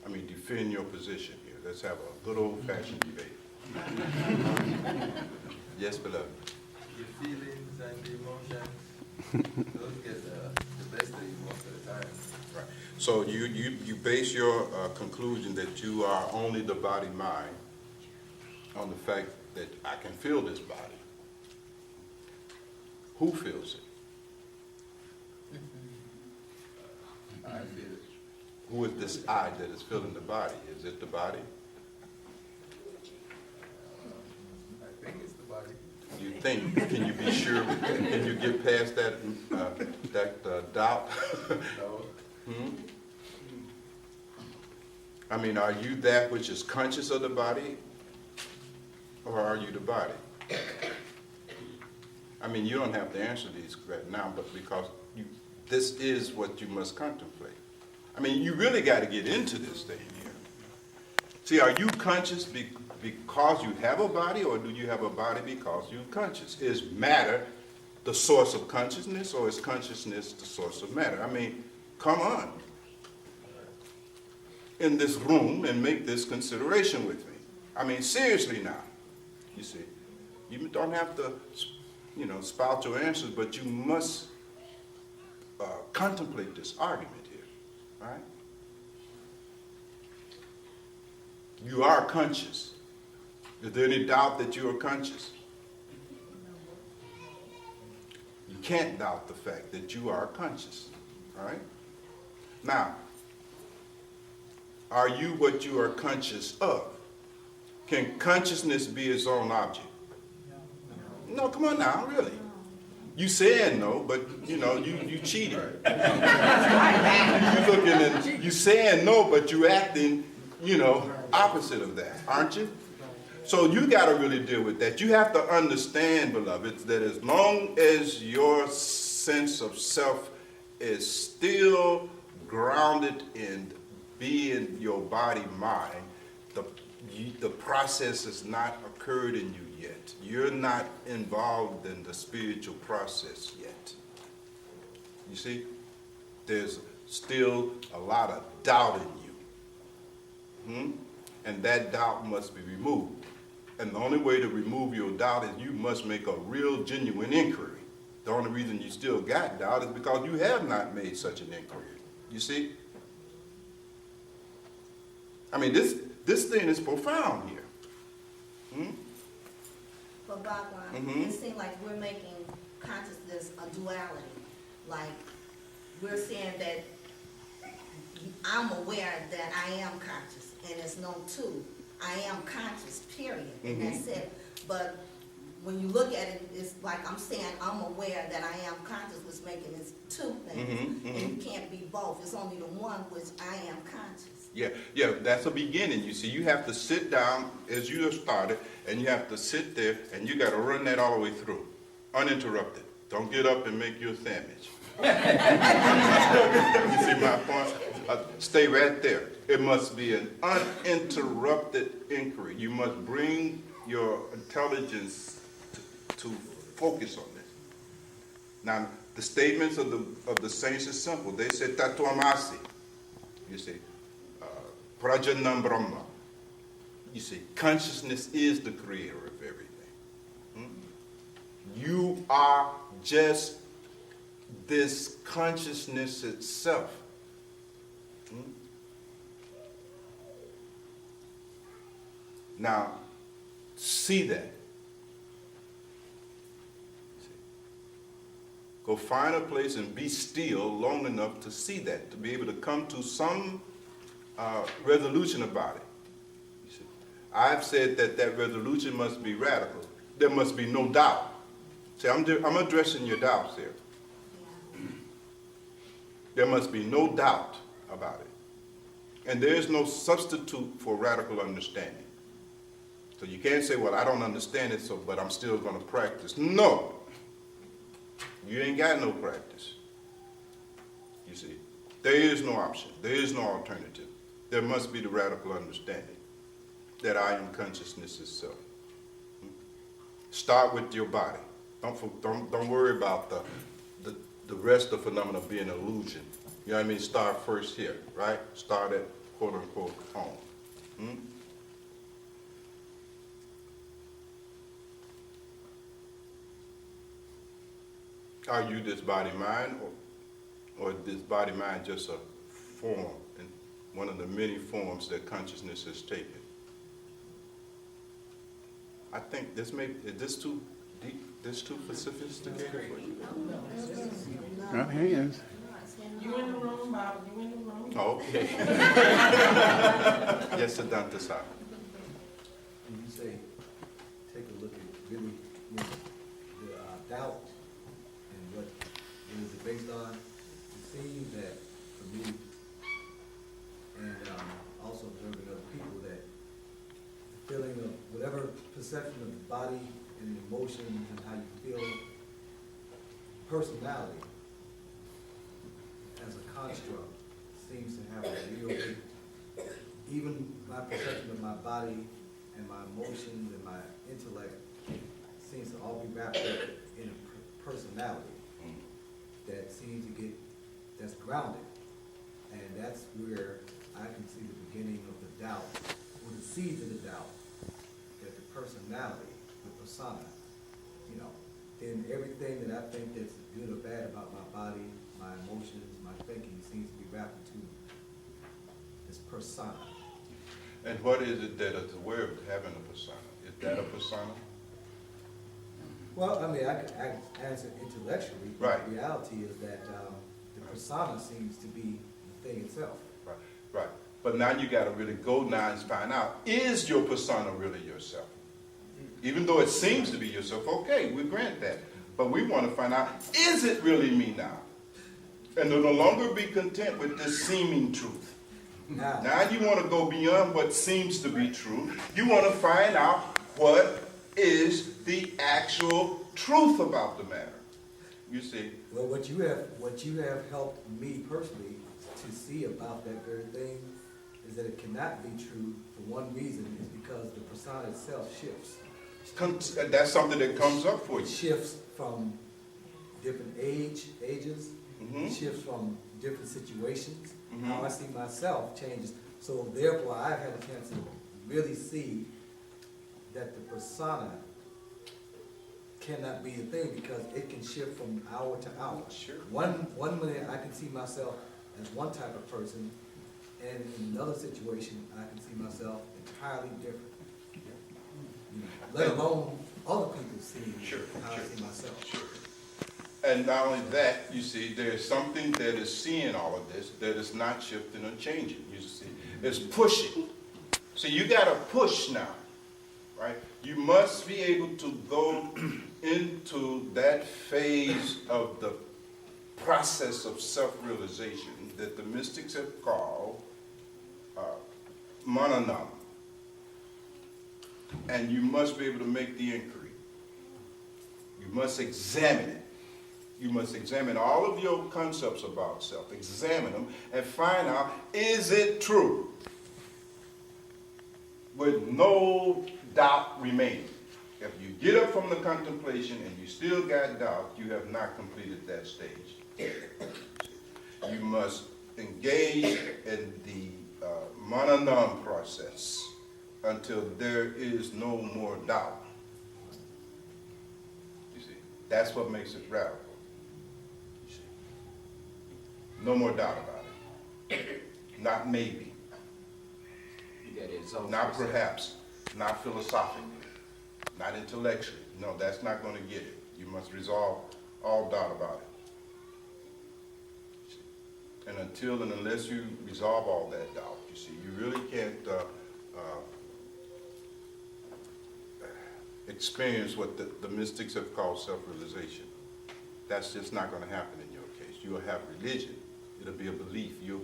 I mean, defend your position here. Let's have a good old-fashioned debate. Yes, beloved.
Your feelings and the emotions, those get the best of you most of the time.
Right. So you base your conclusion that you are only the body-mind on the fact that I can feel this body. Who feels it?
I feel it.
Who is this I that is feeling the body? Is it the body?
I think it's the body.
You think? Can you be sure? Can you get past that doubt?
No.
I mean, are you that which is conscious of the body, or are you the body? I mean, you don't have to answer these right now, but because this is what you must contemplate. I mean, you really got to get into this thing here. See, are you conscious because you have a body, or do you have a body because you're conscious? Is matter the source of consciousness, or is consciousness the source of matter? I mean, come on in this room and make this consideration with me. I mean, seriously now. You see, you don't have to, spout your answers, but you must contemplate this argument here, right? You are conscious. Is there any doubt that you are conscious? You can't doubt the fact that you are conscious, all right? Now, are you what you are conscious of? Can consciousness be its own object? No, come on now, really. You said no, but you cheated. You looking and you saying no, but you acting, opposite of that, aren't you? So you got to really deal with that. You have to understand, beloveds, that as long as your sense of self is still grounded in being your body mind, the process has not occurred in you yet. You're not involved in the spiritual process yet. You see, there's still a lot of doubt in you. And that doubt must be removed. And the only way to remove your doubt is you must make a real, genuine inquiry. The only reason you still got doubt is because you have not made such an inquiry. You see? I mean, this thing is profound here.
But Bhagwan, it seems like we're making consciousness a duality. Like, we're saying that I'm aware that I am conscious, and it's no two. I am conscious, period, and that's it. But when you look at it, it's like I'm saying I'm aware that I am conscious, which making this two things, and you can't be both. It's only the one which I am conscious.
Yeah, that's a beginning. You see, you have to sit down as you have started, and you have to sit there, and you got to run that all the way through, uninterrupted. Don't get up and make you a sandwich. You see my point? Stay right there. It must be an uninterrupted inquiry. You must bring your intelligence to focus on this. Now, the statements of the saints is simple. They said, Tatuamasi. You see, Prajanam Brahma. You see, consciousness is the creator of everything. You are just this consciousness itself. Now, see that. Go find a place and be still long enough to see that, to be able to come to some resolution about it. You see, I've said that that resolution must be radical. There must be no doubt. See, I'm addressing your doubts here. There must be no doubt about it. And there is no substitute for radical understanding. So you can't say, well, I don't understand it, but I'm still going to practice. No. You ain't got no practice. You see, there is no option. There is no alternative. There must be the radical understanding that I am consciousness itself. Start with your body. Don't worry about the rest of the phenomena being an illusion. You know what I mean? Start first here, right? Start at quote unquote home. Are you this body-mind, or this body-mind just a form, and one of the many forms that consciousness has taken? I think this is this too deep, this too sophisticated for you?
Well, he is.
You in the room, Bob, you in the room?
Oh, okay. Yes, Siddhanta Sir.
When you say, take a look at really, the doubt and what is it based on, it seems that for me, and also observing other people, that the feeling of whatever perception of the body and the emotions and how you feel, personality as a construct seems to have a real, even my perception of my body and my emotions and my intellect seems to all be wrapped up in a personality that seems to get, that's grounded. And that's where I can see the beginning of the doubt, or the seeds of the doubt, that the personality, the persona, then everything that I think that's good or bad about my body, my emotions, my thinking seems to be wrapped into this persona.
And what is it that is aware of having a persona? Is that a persona?
Well, I mean, I can answer intellectually, but
Right.
the reality is that the persona seems to be the thing itself.
Right. But now you got to really go now and find out, is your persona really yourself? Even though it seems to be yourself, okay, we grant that. But we want to find out, is it really me now? And to no longer be content with this seeming truth. Now you want to go beyond what seems to be true. You want to find out what is the actual truth about the matter. You see?
Well, what you have helped me personally to see about that very thing is that it cannot be true for one reason, is because the persona itself shifts.
That's something that comes up for you.
It shifts from different ages, it shifts from different situations. How I see myself changes. So therefore, I've had a chance to really see that the persona cannot be the thing, because it can shift from hour to hour.
Sure.
One minute I can see myself as one type of person, and in another situation I can see myself entirely different. Let alone other people see how I see myself.
Sure. And not only that, you see, there's something that is seeing all of this that is not shifting or changing. You see, it's pushing. So you got to push now, right? You must be able to go into that phase of the process of self-realization that the mystics have called mananam. And you must be able to make the inquiry. You must examine it. You must examine all of your concepts about self. Examine them and find out, is it true? With no doubt remaining. If you get up from the contemplation and you still got doubt, you have not completed that stage. You must engage in the mananam process until there is no more doubt. You see, that's what makes it radical. You see, no more doubt about it. Not maybe. Not perhaps. not philosophically, not intellectually. No, that's not going to get it. You must resolve all doubt about it. And until and unless you resolve all that doubt, you see, you really can't experience what the mystics have called self-realization. That's just not going to happen in your case. You'll have religion. It'll be a belief. You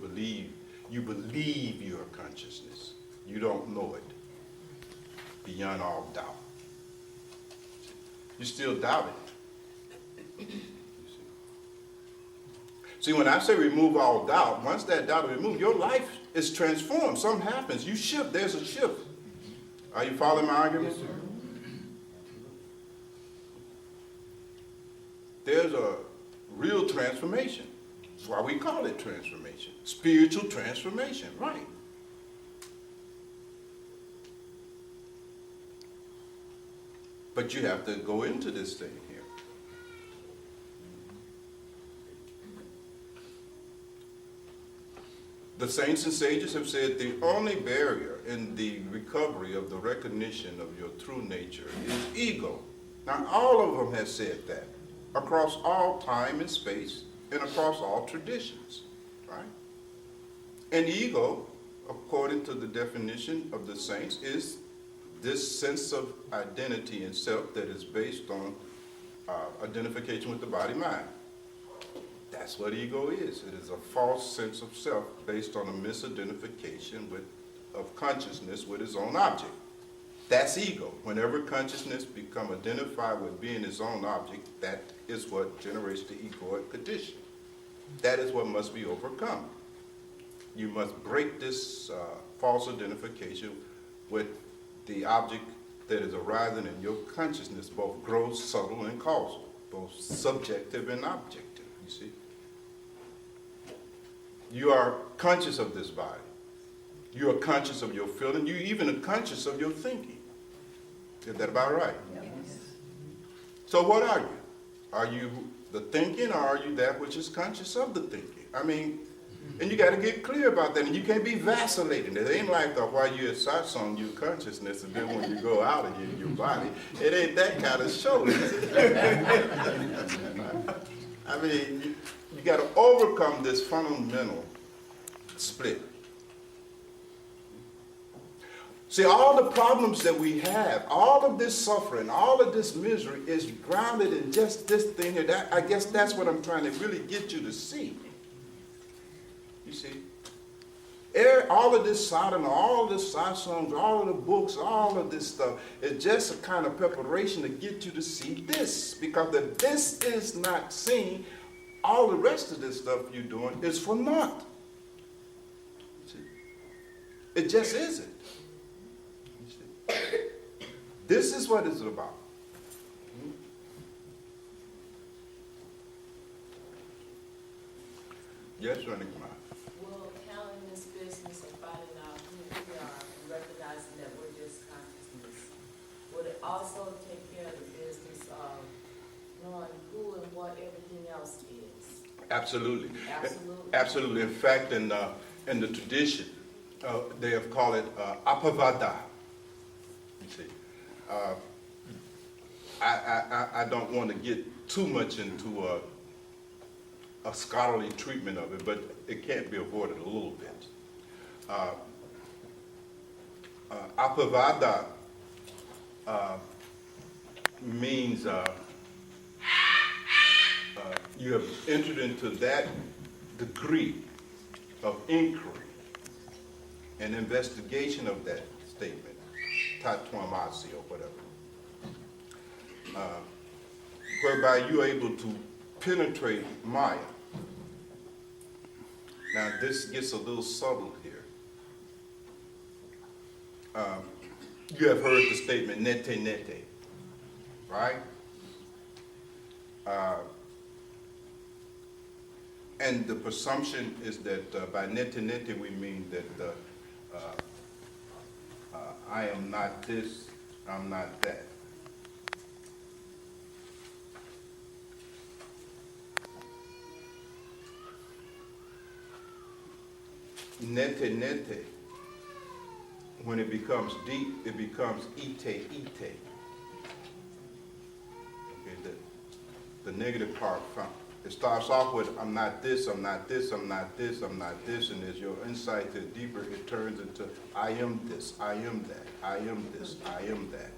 believe you're a consciousness. You don't know it beyond all doubt. You still doubt it. See, when I say remove all doubt, once that doubt is removed, your life is transformed. Something happens. You shift. There's a shift. Are you following my argument? Yes, sir. There's a real transformation. That's why we call it transformation. Spiritual transformation, right. But you have to go into this thing here. The saints and sages have said the only barrier in the recovery of the recognition of your true nature is ego. Now, all of them have said that across all time and space and across all traditions, right? And ego, according to the definition of the saints, is this sense of identity and self that is based on identification with the body-mind. That's what ego is. It is a false sense of self based on a misidentification of consciousness with its own object. That's ego. Whenever consciousness becomes identified with being its own object, that is what generates the egoic condition. That is what must be overcome. You must break this false identification with the object that is arising in your consciousness, both gross, subtle, and causal, both subjective and objective, you see. You are conscious of this body. You are conscious of your feeling. You even are conscious of your thinking. Is that about right? Yes. So what are you? Are you the thinking, or are you that which is conscious of the thinking? I mean, and you got to get clear about that, and you can't be vacillating. It ain't like while you're at satsang, your consciousness, and then when you go out of your body, it ain't that kind of show. I mean, you got to overcome this fundamental split. See, all the problems that we have, all of this suffering, all of this misery is grounded in just this thing here. I guess that's what I'm trying to really get you to see. You see? All of this sadhana, all of this satsangs, all of the books, all of this stuff is just a kind of preparation to get you to see this. Because if this is not seen, all the rest of this stuff you're doing is for naught. See? It just isn't. This is what it's about. Yes, Randy, come on.
Well, counting this business of finding out who we are and recognizing that we're just consciousness, would it also take care of the business of knowing who and what everything else is?
Absolutely.
Absolutely.
Absolutely. In fact, in the tradition, they have called it apavada. You see, I don't want to get too much into a scholarly treatment of it, but it can't be avoided a little bit. Apavada means you have entered into that degree of inquiry and investigation of that statement, Tatwamasi or whatever, whereby you're able to penetrate Maya. Now this gets a little subtle here. You have heard the statement nete nete, right? And the presumption is that by nete nete we mean that I am not this, I'm not that. Nete nete when it becomes deep, it becomes ite, ite. Okay, the negative part, it starts off with, I'm not this, I'm not this, I'm not this, I'm not this, and as your insight to deeper, it turns into, I am this, I am that, I am this, I am that.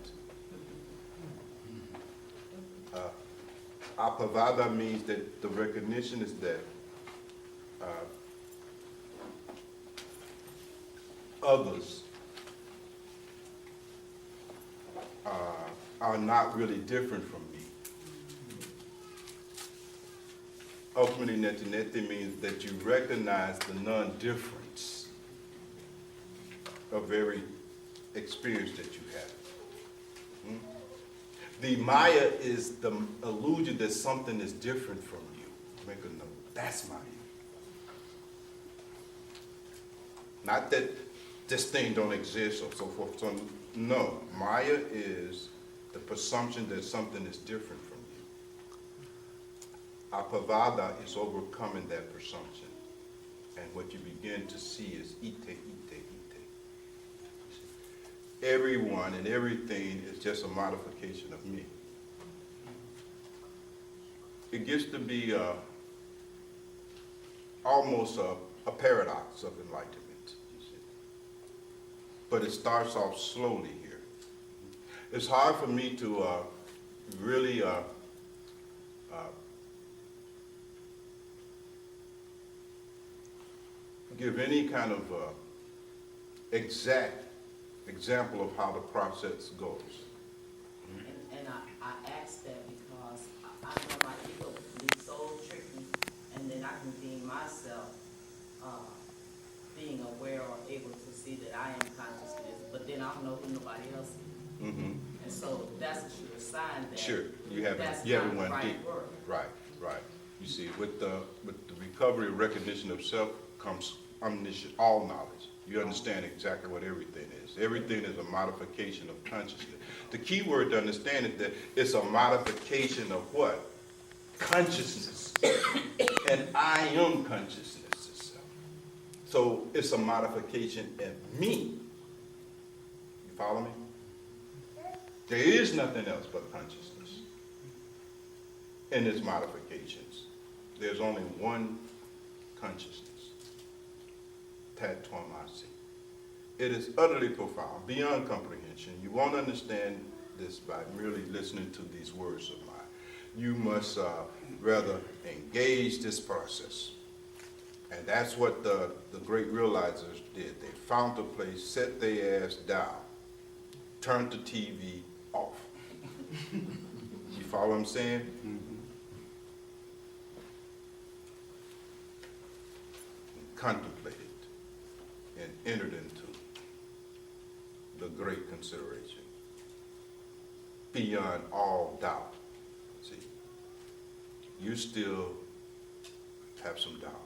Apavada means that the recognition is that others are not really different from me. Ultimately, netinete means that you recognize the non-difference of every experience that you have. The Maya is the illusion that something is different from you. Make a note. That's Maya. Not that this thing don't exist or so forth. So no, Maya is the presumption that something is different from you. Apavada is overcoming that presumption. And what you begin to see is ite, ite, ite. Everyone and everything is just a modification of me. It gets to be almost a paradox of enlightenment, you see. But it starts off slowly here. It's hard for me to really give any kind of exact example of how the process goes.
And I ask that because I know my ego can be so tricky, and then I can deem myself being aware or able to see that I am consciousness, but then I don't know who nobody else is.
Mm-hmm.
And so that's a sure sign that
Sure, you haven't
that's
went
not the right
deep.
work.
Right. You see, with the recovery and recognition of self comes omniscient, all knowledge. You understand exactly what everything is. Everything is a modification of consciousness. The key word to understand is that it's a modification of what? Consciousness. And I am consciousness itself. So it's a modification in me. You follow me? There is nothing else but consciousness in its modifications. There's only one consciousness. Tat Twamasi. It is utterly profound, beyond comprehension. You won't understand this by merely listening to these words of mine. You must rather engage this process. And that's what the great realizers did. They found a place, set their ass down, turned the TV off. You follow what I'm saying? Mm-hmm. Contemplated and entered into the great consideration beyond all doubt. See, you still have some doubt.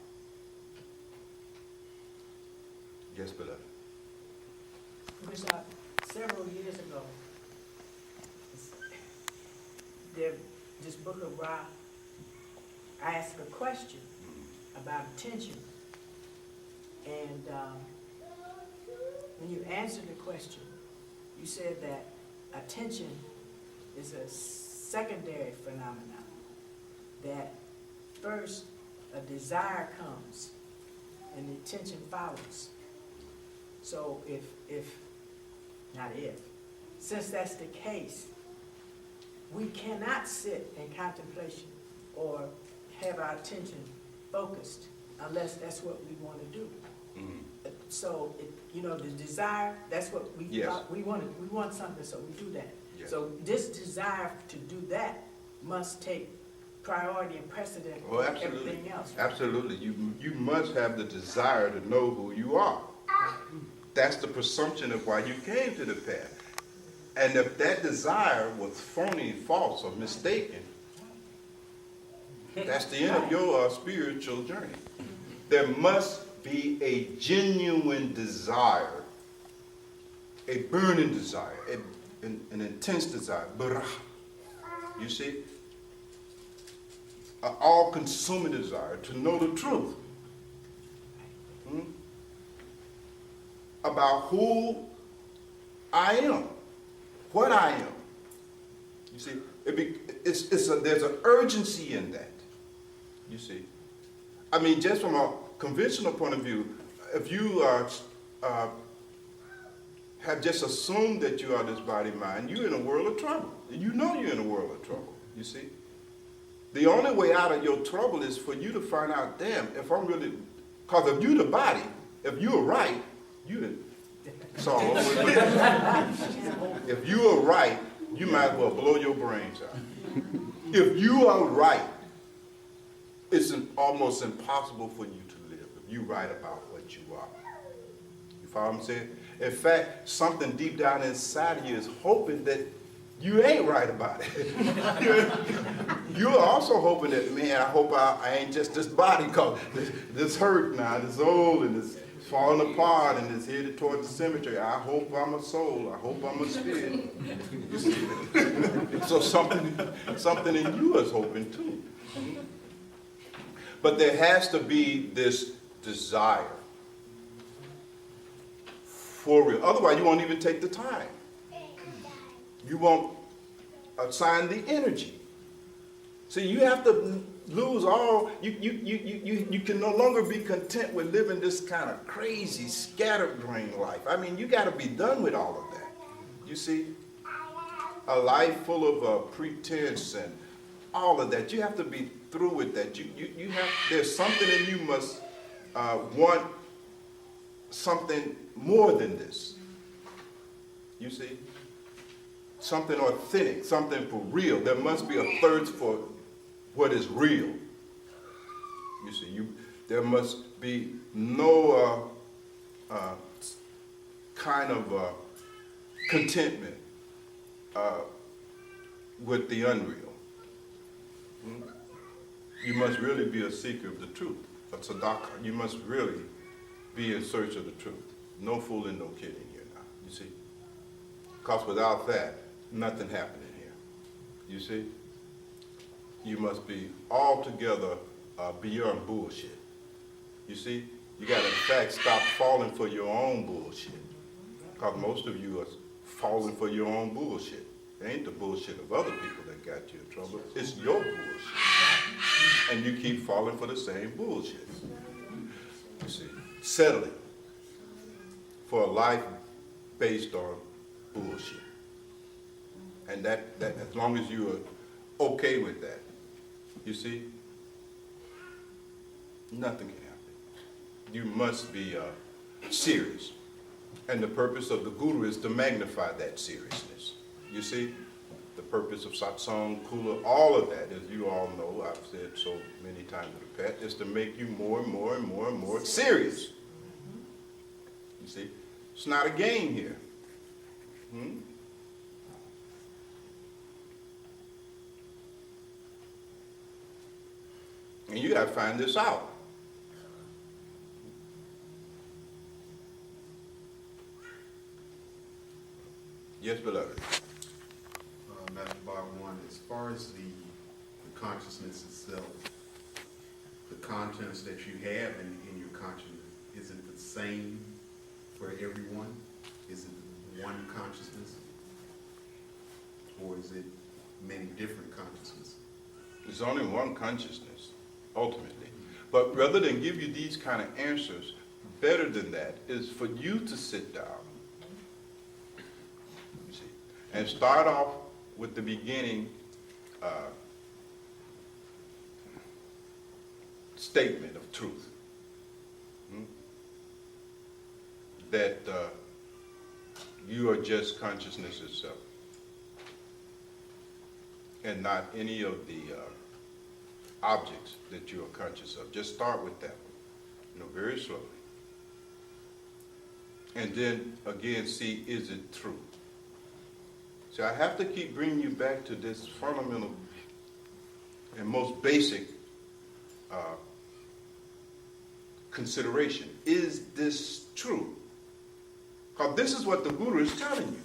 Yes, beloved.
Bishop, several years ago, this book of Ra asked a question about attention. And when you answered the question, you said that attention is a secondary phenomenon, that first a desire comes and the attention follows. So since that's the case, we cannot sit in contemplation or have our attention focused unless that's what we want to do. Mm-hmm. So, the desire, that's what we we want something, so we do that. Yes. So this desire to do that must take priority and precedent over everything else. Right?
Absolutely. You must have the desire to know who you are. That's the presumption of why you came to the path. And if that desire was phony, false, or mistaken, that's the end of your spiritual journey. There must be a genuine desire, a burning desire, an intense desire, you see, an all-consuming desire to know the truth about who I am, what I am. You see, there's an urgency in that. You see, I mean, just from a conventional point of view, if you have just assumed that you are this body mind, you're in a world of trouble. You know you're in a world of trouble. You see, the only way out of your trouble is for you to find out, damn, if I'm really, because if you're the body, if you're right, it's all over. If you are right, you might as well blow your brains out. If you are right, it's almost impossible for you to live if you're right about what you are. You follow what I'm saying? In fact, something deep down inside of you is hoping that you ain't right about it. You're also hoping that, man, I hope I ain't just this body, because this hurt now, this old, and it's falling apart, and it's headed toward the cemetery. I hope I'm a soul. I hope I'm a spirit. You see? So something in you is hoping too. But there has to be this desire for real. Otherwise, you won't even take the time. You won't assign the energy. See, you have to lose all, you can no longer be content with living this kind of crazy, scatterbrain life. I mean, you got to be done with all of that. You see, a life full of pretense and all of that. You have to be through with that. You have, there's something in you must want something more than this. You see? Something authentic, something for real. There must be a thirst for what is real. You see, there must be no kind of contentment with the unreal. You must really be a seeker of the truth, a tzedakah. You must really be in search of the truth. No fooling, no kidding here now, you see. Because without that, nothing happening here. You see? You must be altogether beyond bullshit. You see? You got to, in fact, stop falling for your own bullshit. Because most of you are falling for your own bullshit. It ain't the bullshit of other people that got you in trouble. It's your bullshit. And you keep falling for the same bullshit. You see? Settling for a life based on bullshit. And that as long as you are okay with that, you see, nothing can happen. You must be serious. And the purpose of the guru is to magnify that seriousness. You see, the purpose of satsang, kula, all of that, as you all know, I've said so many times in the past, is to make you more and more and more and more serious. You see, it's not a game here. And you got to find this out. Yes, beloved.
Master Bhagwan, as far as the consciousness itself, the contents that you have in your consciousness, is it the same for everyone? Is it one consciousness? Or is it many different consciousnesses?
There's only one consciousness, ultimately. But rather than give you these kind of answers, better than that is for you to sit down, you see, and start off with the beginning statement of truth. That you are just consciousness itself, and not any of the objects that you are conscious of. Just start with that, very slowly. And then again, see, is it true? So I have to keep bringing you back to this fundamental and most basic consideration. Is this true? Because this is what the Guru is telling you.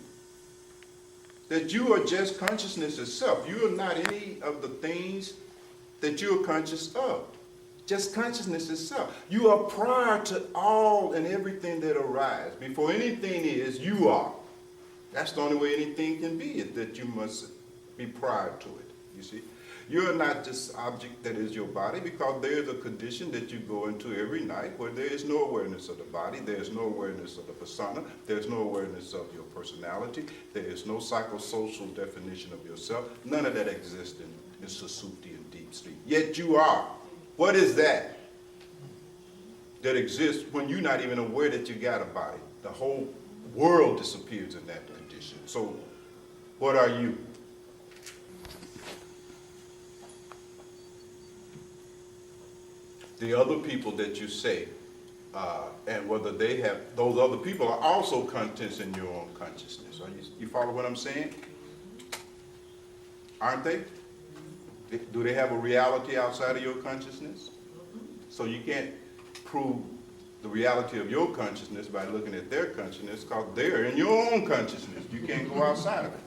That you are just consciousness itself. You are not any of the things that you are conscious of. Just consciousness itself. You are prior to all and everything that arises. Before anything is, you are. That's the only way anything can be, is that you must be prior to it, you see. You're not this object that is your body, because there is a condition that you go into every night where there is no awareness of the body, there is no awareness of the persona, there is no awareness of your personality, there is no psychosocial definition of yourself. None of that exists in Susupti and deep sleep. Yet you are. What is that exists when you're not even aware that you got a body? The whole world disappears in that condition. So what are you? The other people that you say, and whether they have, those other people are also contents in your own consciousness. You follow what I'm saying? Aren't they? Do they have a reality outside of your consciousness? So you can't prove the reality of your consciousness by looking at their consciousness, because they're in your own consciousness. You can't go outside of it.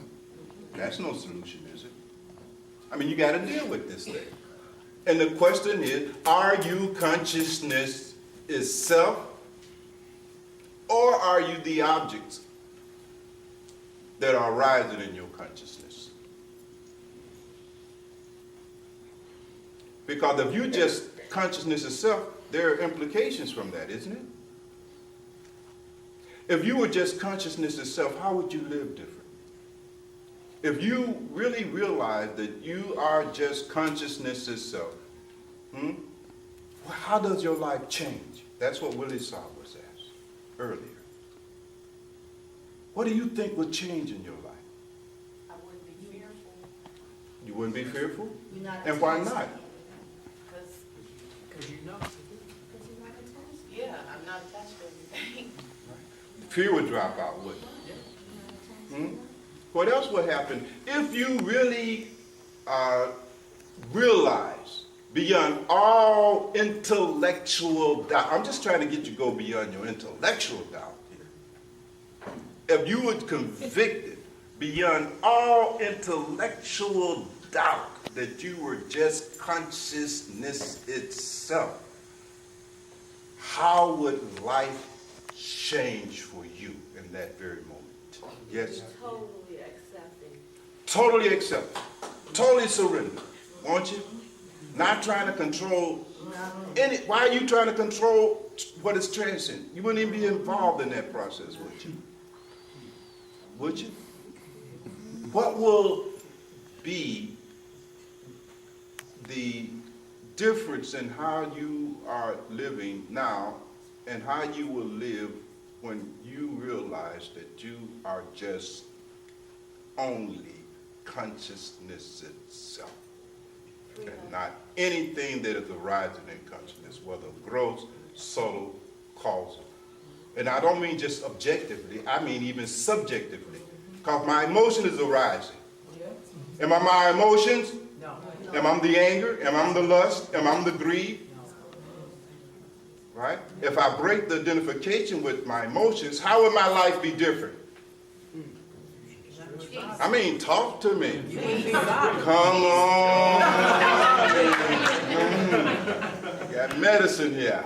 That's no solution, is it? I mean, you got to deal with this thing. And the question is, are you consciousness itself, or are you the objects that are arising in your consciousness? Because if you just consciousness itself, there are implications from that, isn't it? If you were just consciousness itself, how would you live different? If you really realize that you are just consciousness itself, how does your life change? That's what Willie Saw was asked earlier. What do you think would change in your life?
I wouldn't be fearful.
You wouldn't be fearful?
You're not
And why
attached.
not?
Because you know.
Because you're not attached. Yeah, I'm not attached to anything.
Fear would drop out, wouldn't it? What else would happen if you really realize beyond all intellectual doubt? I'm just trying to get you to go beyond your intellectual doubt here. If you were convicted beyond all intellectual doubt that you were just consciousness itself, how would life change for you in that very moment? Yes?
Totally accepting.
Totally accept. Totally surrender. Won't you? Not trying to control any. Why are you trying to control what is transcendent? You wouldn't even be involved in that process, would you? Would you? What will be the difference in how you are living now and how you will live when you realize that you are just only consciousness itself and not anything that is arising in consciousness, whether gross, subtle, causal. And I don't mean just objectively, I mean even subjectively, because my emotion is arising. Am I my emotions?
No.
Am I the anger? Am I the lust? Am I the greed? Right? If I break the identification with my emotions, how would my life be different? I mean, talk to me. Come on. Got medicine here.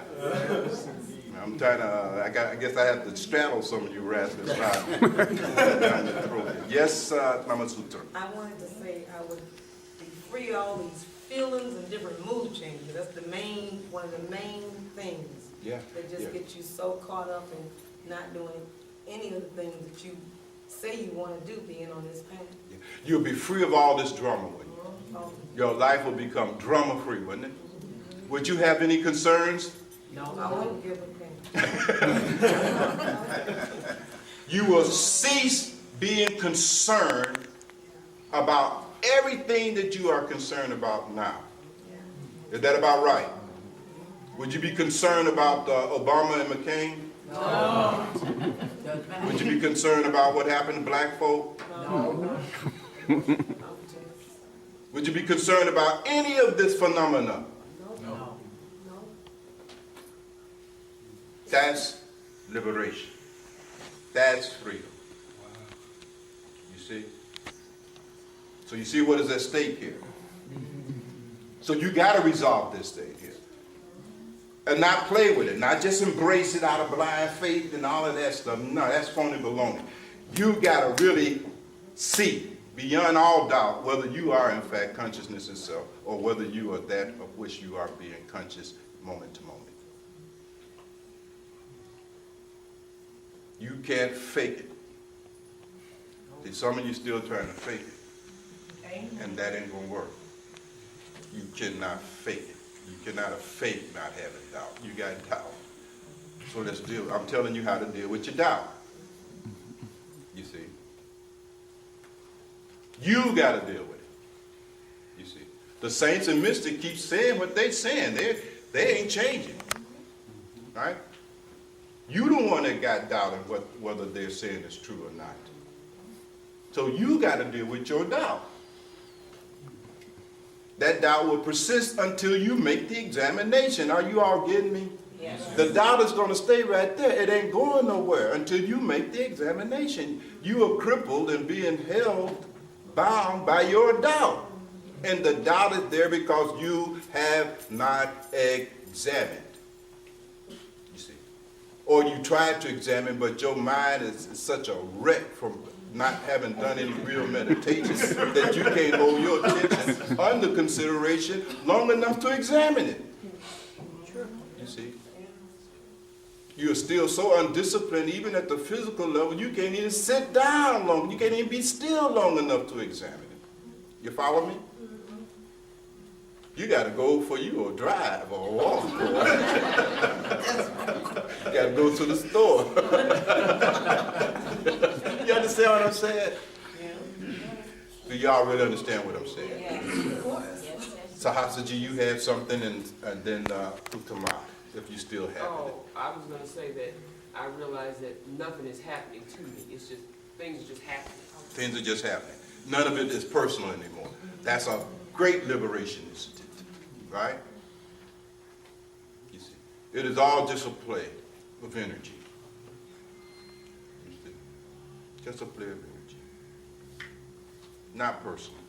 I'm trying to, I guess I have to straddle some of you rascals. Yes, Mama Sutra.
I wanted to say I would be free of all these feelings and different mood changes. That's one of the main things.
Yeah.
That just get you so caught up in not doing any of the things that you say you want to do being on this path.
Yeah. You'll be free of all this drama, wouldn't you? Your life will become drama-free, wouldn't it? Would you have any concerns?
No, I wouldn't give a damn.
You will cease being concerned about everything that you are concerned about now. Is that about right? Would you be concerned about Obama and McCain?
No.
Would you be concerned about what happened to black folk?
No.
Would you be concerned about any of this phenomena?
No.
That's liberation. That's freedom. You see? So you see what is at stake here. So you got to resolve this thing here. And not play with it. Not just embrace it out of blind faith and all of that stuff. No, that's phony baloney. You got to really see beyond all doubt whether you are in fact consciousness itself or whether you are that of which you are being conscious moment to moment. You can't fake it. See, some of you still trying to fake it, and that ain't gonna work. You cannot fake it. You cannot fake not having doubt. You got doubt. So let's deal. I'm telling you how to deal with your doubt. You see. You got to deal with it. You see. The saints and mystics keep saying what they saying. They ain't changing. Right? You the one that got doubting whether they're saying it's true or not. So you got to deal with your doubt. That doubt will persist until you make the examination. Are you all getting me? Yes. The doubt is going to stay right there. It ain't going nowhere until you make the examination. You are crippled and being held bound by your doubt. And the doubt is there because you have not examined. You see. Or you tried to examine, but your mind is such a wreck from not having done any real meditation that you can't hold your attention under consideration long enough to examine it. You see? You're still so undisciplined, even at the physical level, you can't even sit down long. You can't even be still long enough to examine it. You follow me? You got to go for you a drive or a walk. You got to go to the store. You understand what I'm saying? Do y'all really understand what I'm saying?
Yes.
Sahasaji, you had something, and then Uttama, if you still have it.
Oh, I was going to say that I realize that nothing is happening to me. It's just, things are just happening.
Things are just happening. None of it is personal anymore. That's a great liberation, isn't it? Right? You see, it is all just a play of energy. You see? Just a play of energy. Not personal.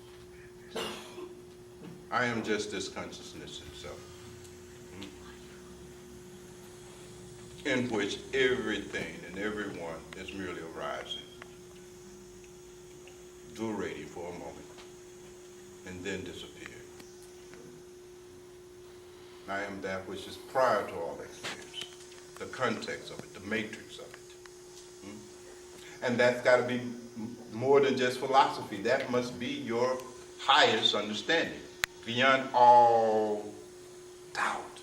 I am just this consciousness itself, in which everything and everyone is merely arising, durating for a moment, and then disappearing. I am that which is prior to all experience, the context of it, the matrix of it. And that's got to be more than just philosophy. That must be your highest understanding, beyond all doubt.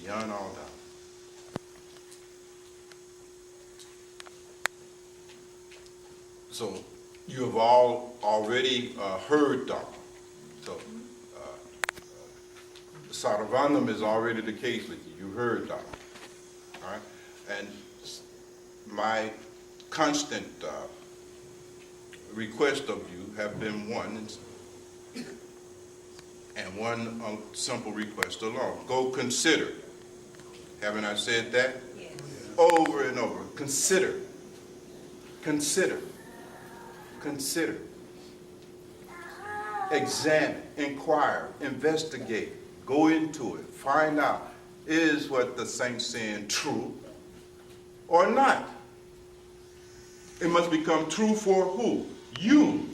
Beyond all doubt. So you have all already heard Dharma. So Sarvanam is already the case with you. You heard Dharma. All right? And my constant request of you have been one, and one simple request alone. Go consider. Haven't I said that? Yes. Over and over. Consider. Consider. Consider. Examine, inquire, investigate, go into it, find out, is what the saint's saying true or not? It must become true for who? You.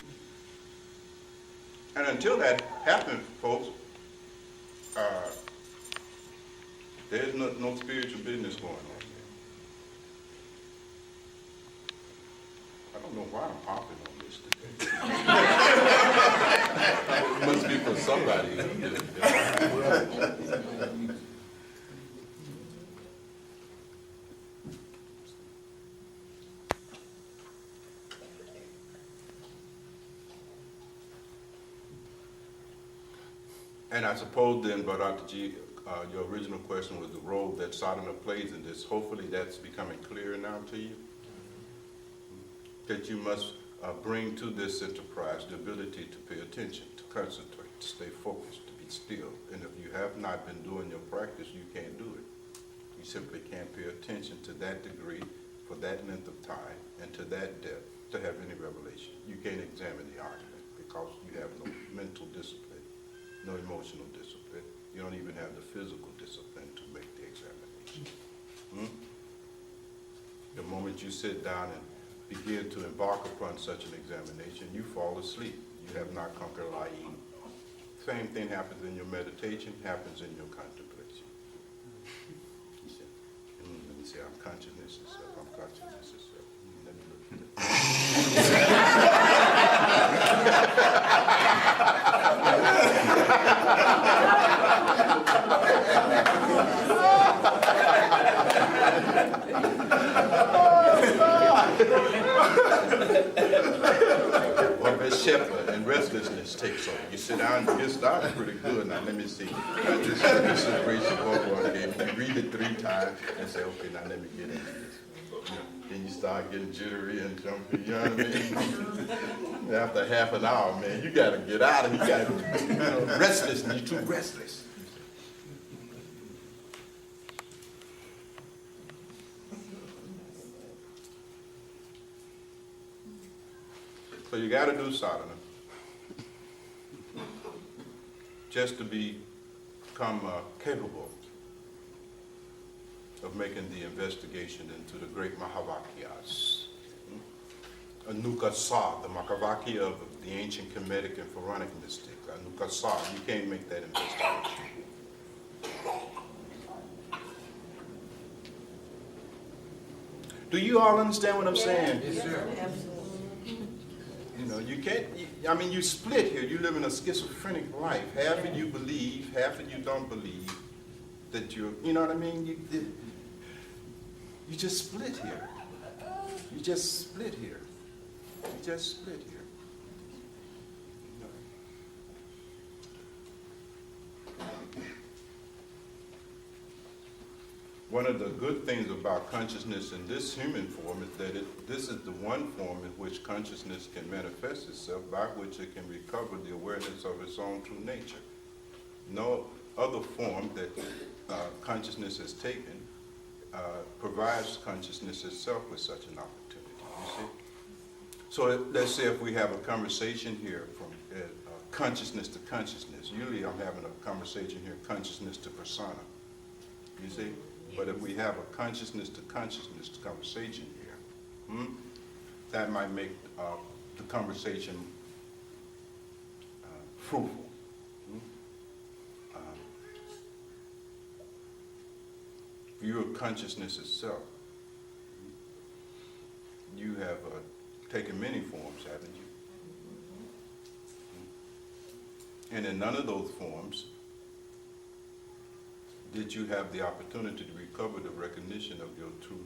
And until that happens, folks, there's no spiritual business going on here. I don't know why I'm popping on this today. It must be for somebody. And I suppose then, Bharataji, your original question was the role that sadhana plays in this. Hopefully that's becoming clearer now to you. That you must bring to this enterprise the ability to pay attention, to concentrate, to stay focused, to be still. And if you have not been doing your practice, you can't do it. You simply can't pay attention to that degree for that length of time and to that depth to have any revelation. You can't examine the argument because you have no mental discipline, no emotional discipline. You don't even have the physical discipline to make the examination. Hmm? The moment you sit down and begin to embark upon such an examination, you fall asleep. You have not conquered lying. Same thing happens in your meditation, happens in your contemplation. You see, let me see, I'm consciousness itself, I'm consciousness itself. Let me look at it. Well, Miss Shepherd and restlessness takes over. You sit down, you get started pretty good. Now let me see. This is grace of Bhagwan gave me. You read it 3 times and say, okay, now let me get into this. You know, then you start getting jittery and jumpy, you know what I mean? After half an hour, man, you gotta get out of it. You gotta, restless, and you're too restless. So you got to do sadhana just to become capable of making the investigation into the great Mahavakyas. Anukasa, the Mahavakya of the ancient Kemetic and Puranic mystic. Anukasa, you can't make that investigation. Do you all understand what I'm saying?
Yes, sir.
Absolutely.
You know, you can't, I mean, you split here. You live in a schizophrenic life. Half of you believe, half of you don't believe that you're, you know what I mean? You just split here. You just split here. You just split here. One of the good things about consciousness in this human form is that this is the one form in which consciousness can manifest itself, by which it can recover the awareness of its own true nature. No other form that consciousness has taken provides consciousness itself with such an opportunity, you see? So let's say if we have a conversation here from consciousness to consciousness. Usually I'm having a conversation here, consciousness to persona, you see? But if we have a consciousness to consciousness conversation here, that might make the conversation fruitful. Your consciousness itself, you have taken many forms, haven't you? And in none of those forms did you have the opportunity to recover the recognition of your true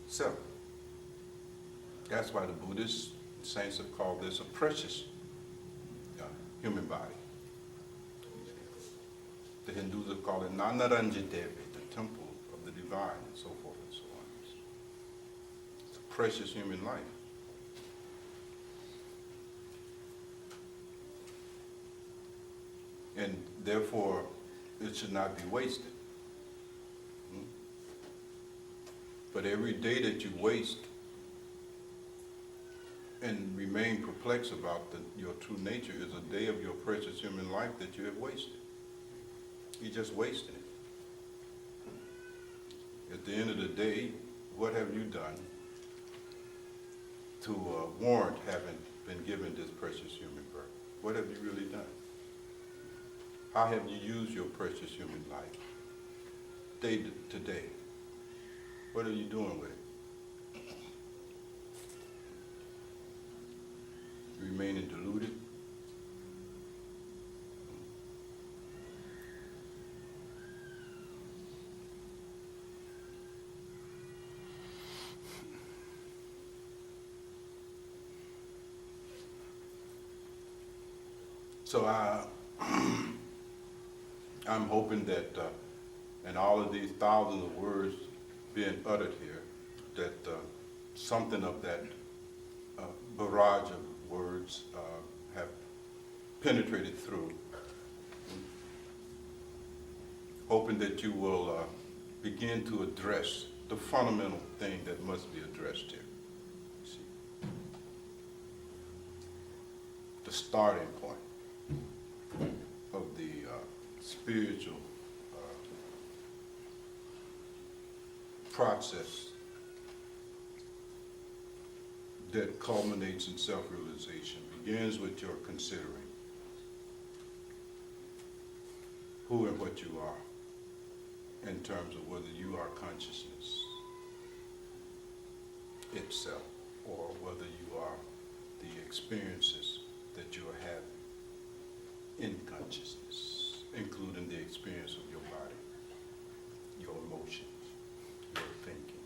self. That's why the Buddhist saints have called this a precious human body. The Hindus have called it Nanaranji Devi, the temple of the divine, and so forth and so on. It's a precious human life. And therefore, it should not be wasted. But every day that you waste and remain perplexed about your true nature is a day of your precious human life that you have wasted. You're just wasting it. At the end of the day, what have you done to warrant having been given this precious human birth? What have you really done? How have you used your precious human life day to day? What are you doing with it? Remaining deluded? So I'm hoping that in all of these thousands of words being uttered here, that something of that barrage of words have penetrated through. Hoping that you will begin to address the fundamental thing that must be addressed here. See? The starting point of the spiritual process that culminates in self-realization begins with your considering who and what you are in terms of whether you are consciousness itself or whether you are the experiences that you are having in consciousness, including the experience of your body, your emotions, your thinking,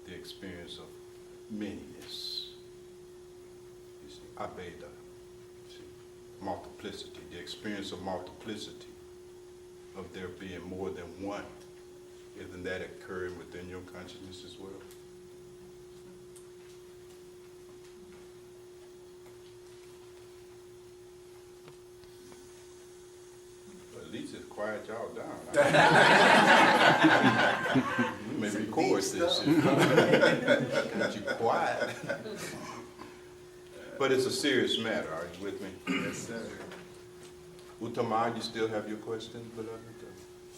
the experience of manyness, you see, abeda, see, multiplicity, the experience of multiplicity, of there being more than one. Isn't that occurring within your consciousness as well? Well, at least it's quiet y'all down. You may record this. Got you quiet. But it's a serious matter. Are you with me?
Yes, sir.
Utama, you still have your question, beloved?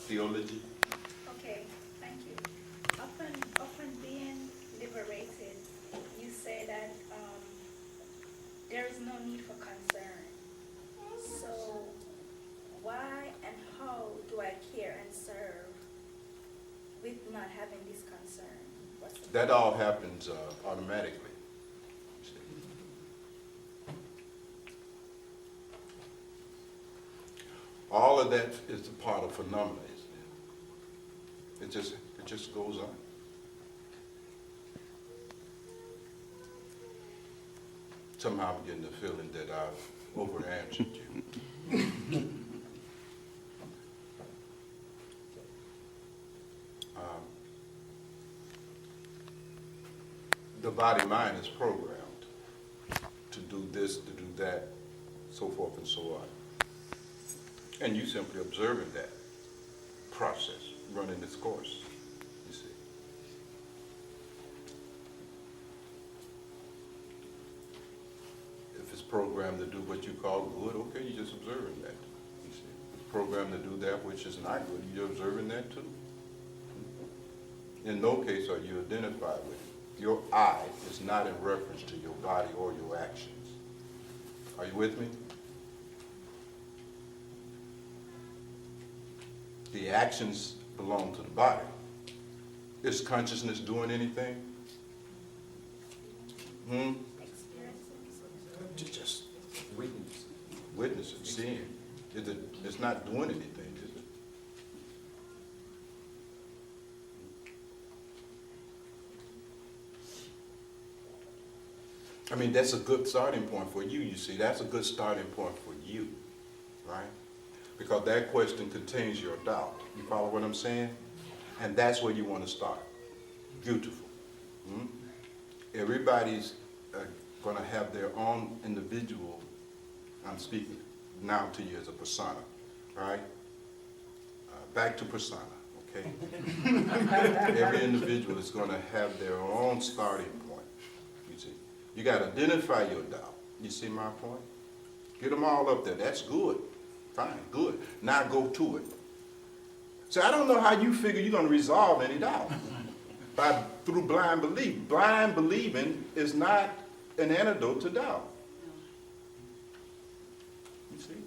Theology?
Okay, thank you. Upon being liberated, you say that there is no need for concern. So why and how do I care and serve with not having this concern?
That all happens automatically. All of that is a part of phenomena, isn't it? It just goes on. Somehow I'm getting the feeling that I've over-answered you. The body-mind is programmed to do this, to do that, so forth and so on. And you simply observing that process, running its course, you see. If it's programmed to do what you call good, okay, you're just observing that, you see. If it's programmed to do that which is not good, you're observing that too. In no case are you identified with it. Your I is not in reference to your body or your actions. Are you with me? The actions belong to the body. Is consciousness doing anything? Just witnessing, seeing. It's not doing anything, is it? I mean, that's a good starting point for you, you see. That's a good starting point for you, right? Because that question contains your doubt. You follow what I'm saying? And that's where you want to start. Beautiful. Everybody's going to have their own individual, I'm speaking now to you as a persona, right? Back to persona, okay? Every individual is going to have their own starting point, you see. You got to identify your doubt. You see my point? Get them all up there. That's good. Fine, good. Now go to it. So I don't know how you figure you're going to resolve any doubt through blind belief. Blind believing is not an antidote to doubt. You see?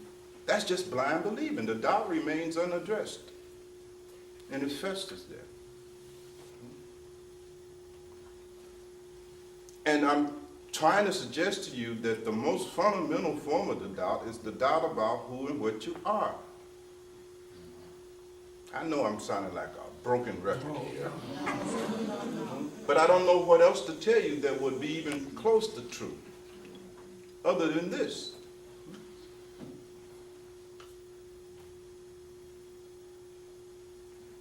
That's just blind believing. The doubt remains unaddressed. And it festers there. And I'm trying to suggest to you that the most fundamental form of the doubt is the doubt about who and what you are. I know I'm sounding like a broken record here. But I don't know what else to tell you that would be even close to true, other than this.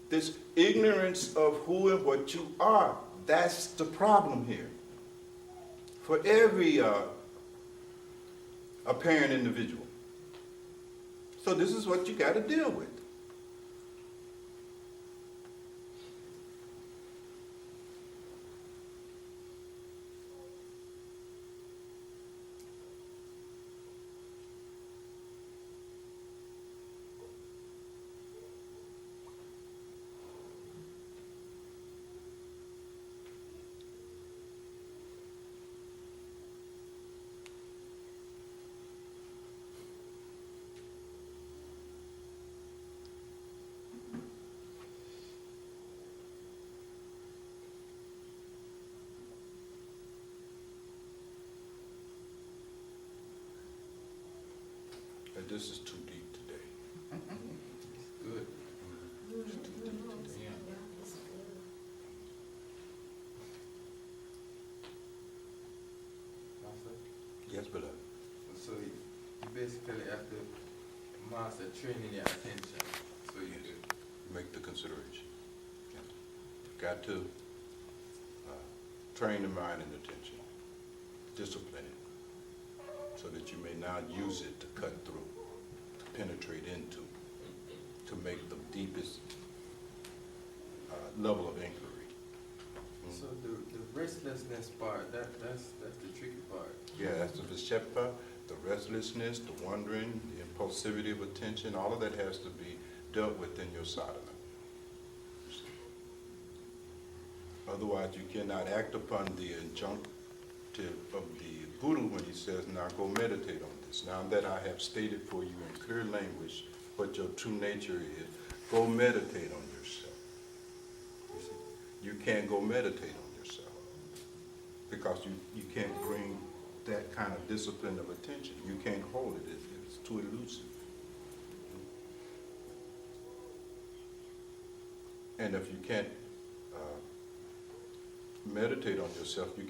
This ignorance of who and what you are, that's the problem here. For every apparent individual. So this is what you got to deal with. this is too deep today.
Good.
Yes, beloved.
So you basically have to master training your attention. So you do.
Make the consideration. Got to train the mind and attention, discipline it, so that you may now use it to cut through, to penetrate into, to make the deepest level of inquiry.
So the restlessness part, that's the tricky part.
Yeah, that's the vishepa, the restlessness, the wandering, the impulsivity of attention, all of that has to be dealt with in your sadhana. Otherwise, you cannot act upon the injunctive of the Guru when he says, now go meditate on this. Now that I have stated for you in clear language what your true nature is, go meditate on yourself. You see, you can't go meditate on yourself because you can't bring that kind of discipline of attention. You can't hold it. It's too elusive. And if you can't meditate on yourself, you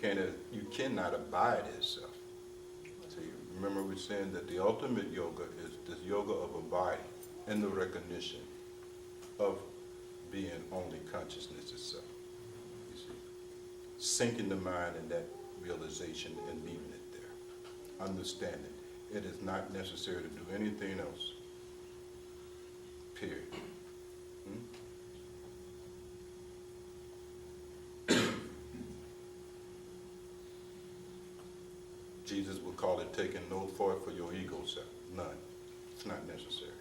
cannot abide as self. See, remember we're saying that the ultimate yoga is this yoga of abiding and the recognition of being only consciousness itself. You see, sinking the mind in that realization and leaving it there, understanding it is not necessary to do anything else. Period. Jesus would call it taking no thought for your ego self. None. It's not necessary.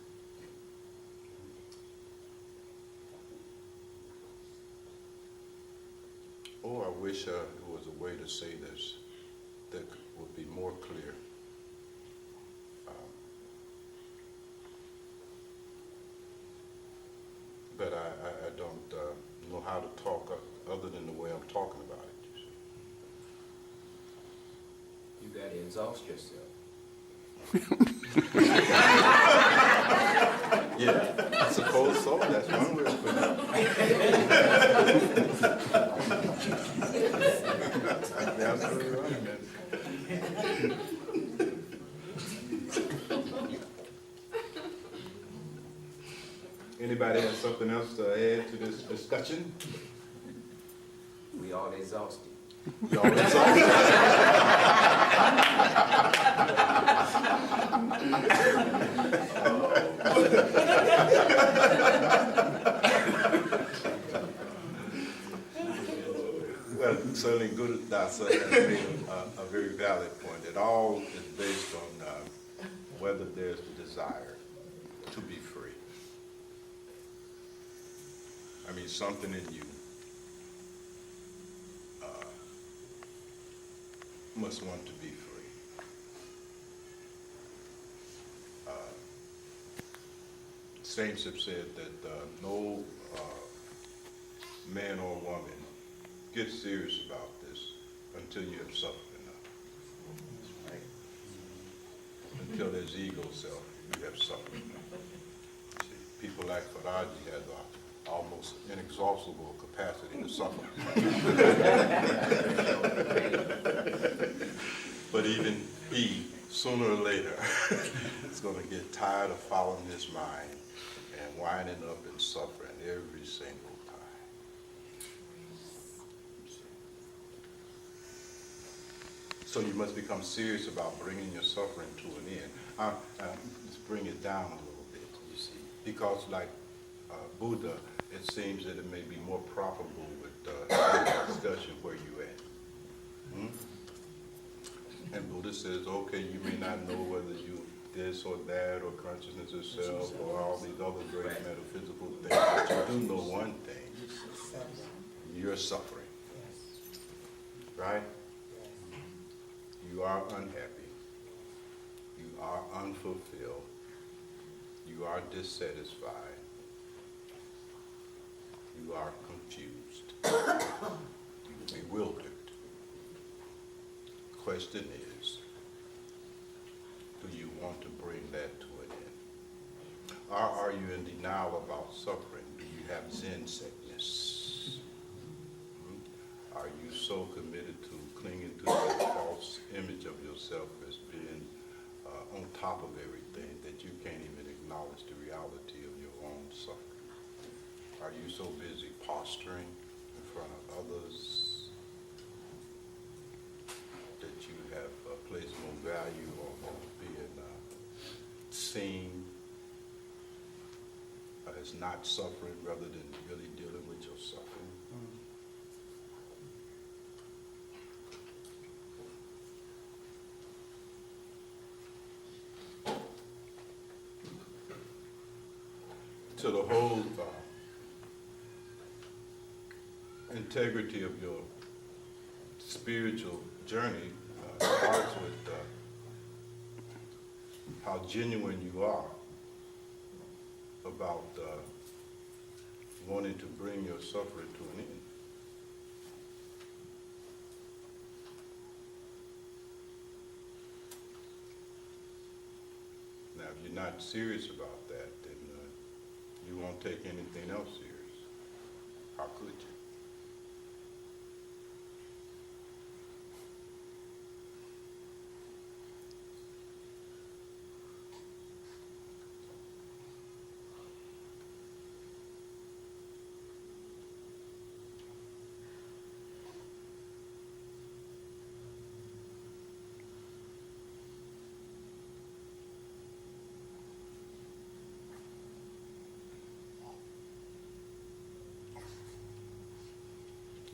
Oh, I wish there was a way to say this that would be more clear. But I don't know how to talk other than the way I'm talking about it.
You got to exhaust yourself.
Yeah, I suppose so. That's one way of putting it. You're absolutely right, man. Anybody have something else to add to this discussion?
We all exhausted.
You all exhausted? Well, certainly Guru Dasa has made a very valid point. It all is based on whether there's the desire to be free. I mean, something in you must want to be free. Saints have said that no man or woman gets serious about this until you have suffered enough. Right? Until there's ego self, you have suffered enough. See, people like Faraji have almost inexhaustible capacity to suffer. But even he, sooner or later, is going to get tired of following his mind and winding up and suffering every single time. So you must become serious about bringing your suffering to an end. Let's bring it down a little bit, you see. Because like Buddha, it seems that it may be more profitable with discussion where you at. And Buddha says, okay, you may not know whether you this or that or consciousness itself or all these other great metaphysical things, but you do know one thing. You're suffering. Right? You are unhappy. You are unfulfilled. You are dissatisfied. You are confused. You're bewildered. Question is, do you want to bring that to an are you in denial about suffering? Do you have Zen sickness? Are you so committed to clinging to the false image of yourself as being on top of everything that you can't even acknowledge the reality of your own suffering? Are you so busy posturing in front of others that you have placed more value on being seen as not suffering rather than really dealing with your suffering? So the whole integrity of your spiritual journey starts with how genuine you are about wanting to bring your suffering to an end. Now, if you're not serious about that, then you won't take anything else serious. How could you?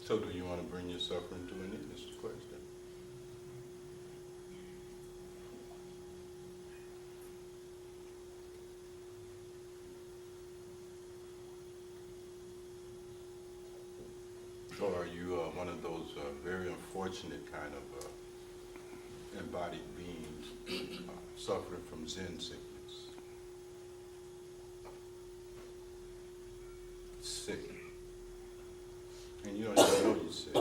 So do you want to bring your suffering to an end? This is the question. Or are you one of those very unfortunate kind of embodied beings suffering from Zen sickness? Sick. And you don't even know you're sick.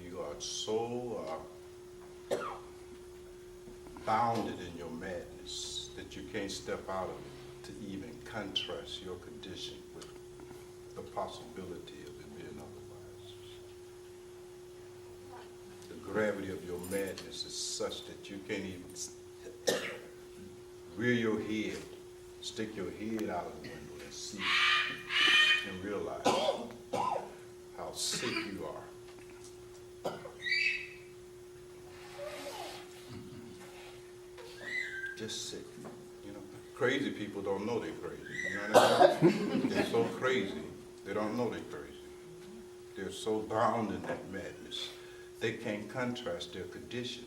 You are so bounded in your madness that you can't step out of it to even contrast your condition with the possibility of it being otherwise. The gravity of your madness is such that you can't even rear your head, stick your head out of the window and see and realize how sick you are. Just sick. You know, crazy people don't know they're crazy. You know what I mean? They're so crazy, they don't know they're crazy. They're so bound in that madness, they can't contrast their condition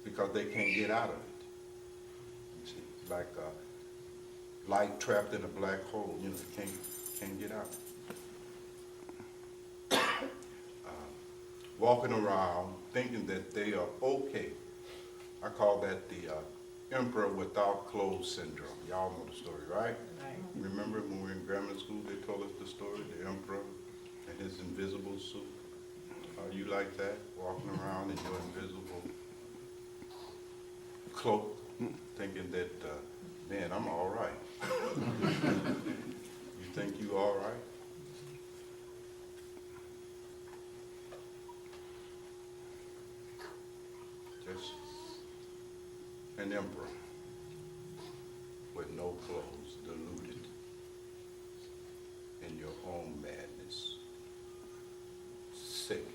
because they can't get out of it. You see, like light trapped in a black hole, you know, can't get out. Walking around thinking that they are okay. I call that the emperor without clothes syndrome. Y'all know the story, right? Right. Remember when we were in grammar school, they told us the story, the emperor and his invisible suit? Are you like that, walking around in your invisible cloak, thinking that, man, I'm all right? You think you all right? Just an emperor with no clothes, deluded in your own madness, sick,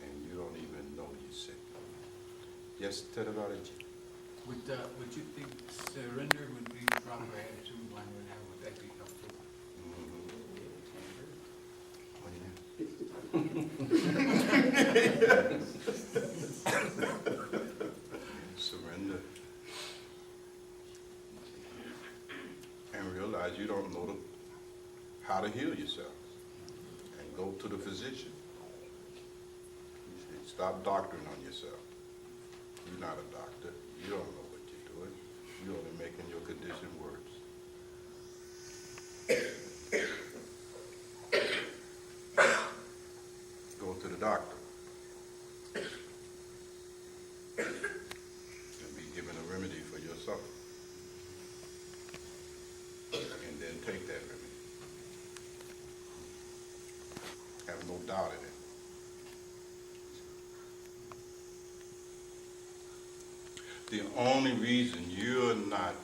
and you don't even know you're sick. Yes, Tedavaraji.
Would you think surrender would be the proper attitude when we're now? Would that be helpful?
Surrender. And realize you don't know how to heal yourself. And go to the physician. You stop doctoring on yourself. You're not a doctor. You don't know what you're doing. You're only making your condition worse. Go to the doctor and be given a remedy for your suffering. no doubt in it. The only reason you're not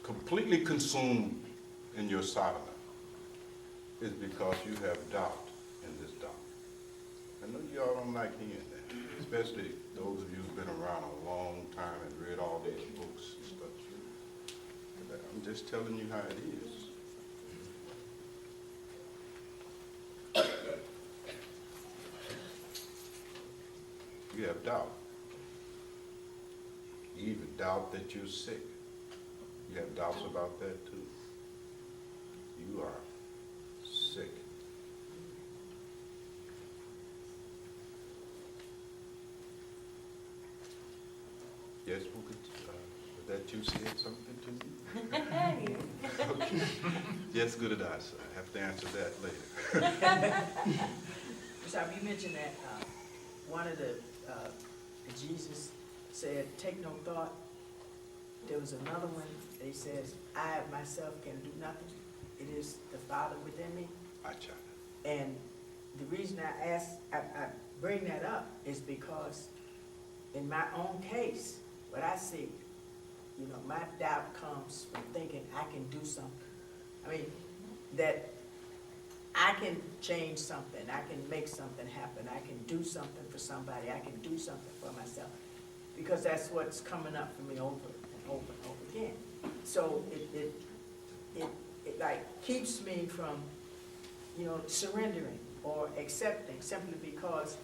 completely consumed in your sadhana is because you have doubt in this doubt. I know y'all don't like hearing that, especially those of you who've been around a long time and read all these books and stuff. But I'm just telling you how it is. You have doubt. You even doubt that you're sick. You have doubts about that too. You are sick. Yes, who could, that you said something to me? Okay. Yes, good at us. I have to answer that later.
So you mentioned that one of the Jesus said, "Take no thought." There was another one that he says, "I myself can do nothing. It is the Father within me."
Acha.
And the reason I bring that up is because in my own case, what I see, you know, my doubt comes from thinking I can do something. I mean, that I can change something, I can make something happen, I can do something for somebody, I can do something for myself. Because that's what's coming up for me over and over and over again. So it like keeps me from, you know, surrendering or accepting simply because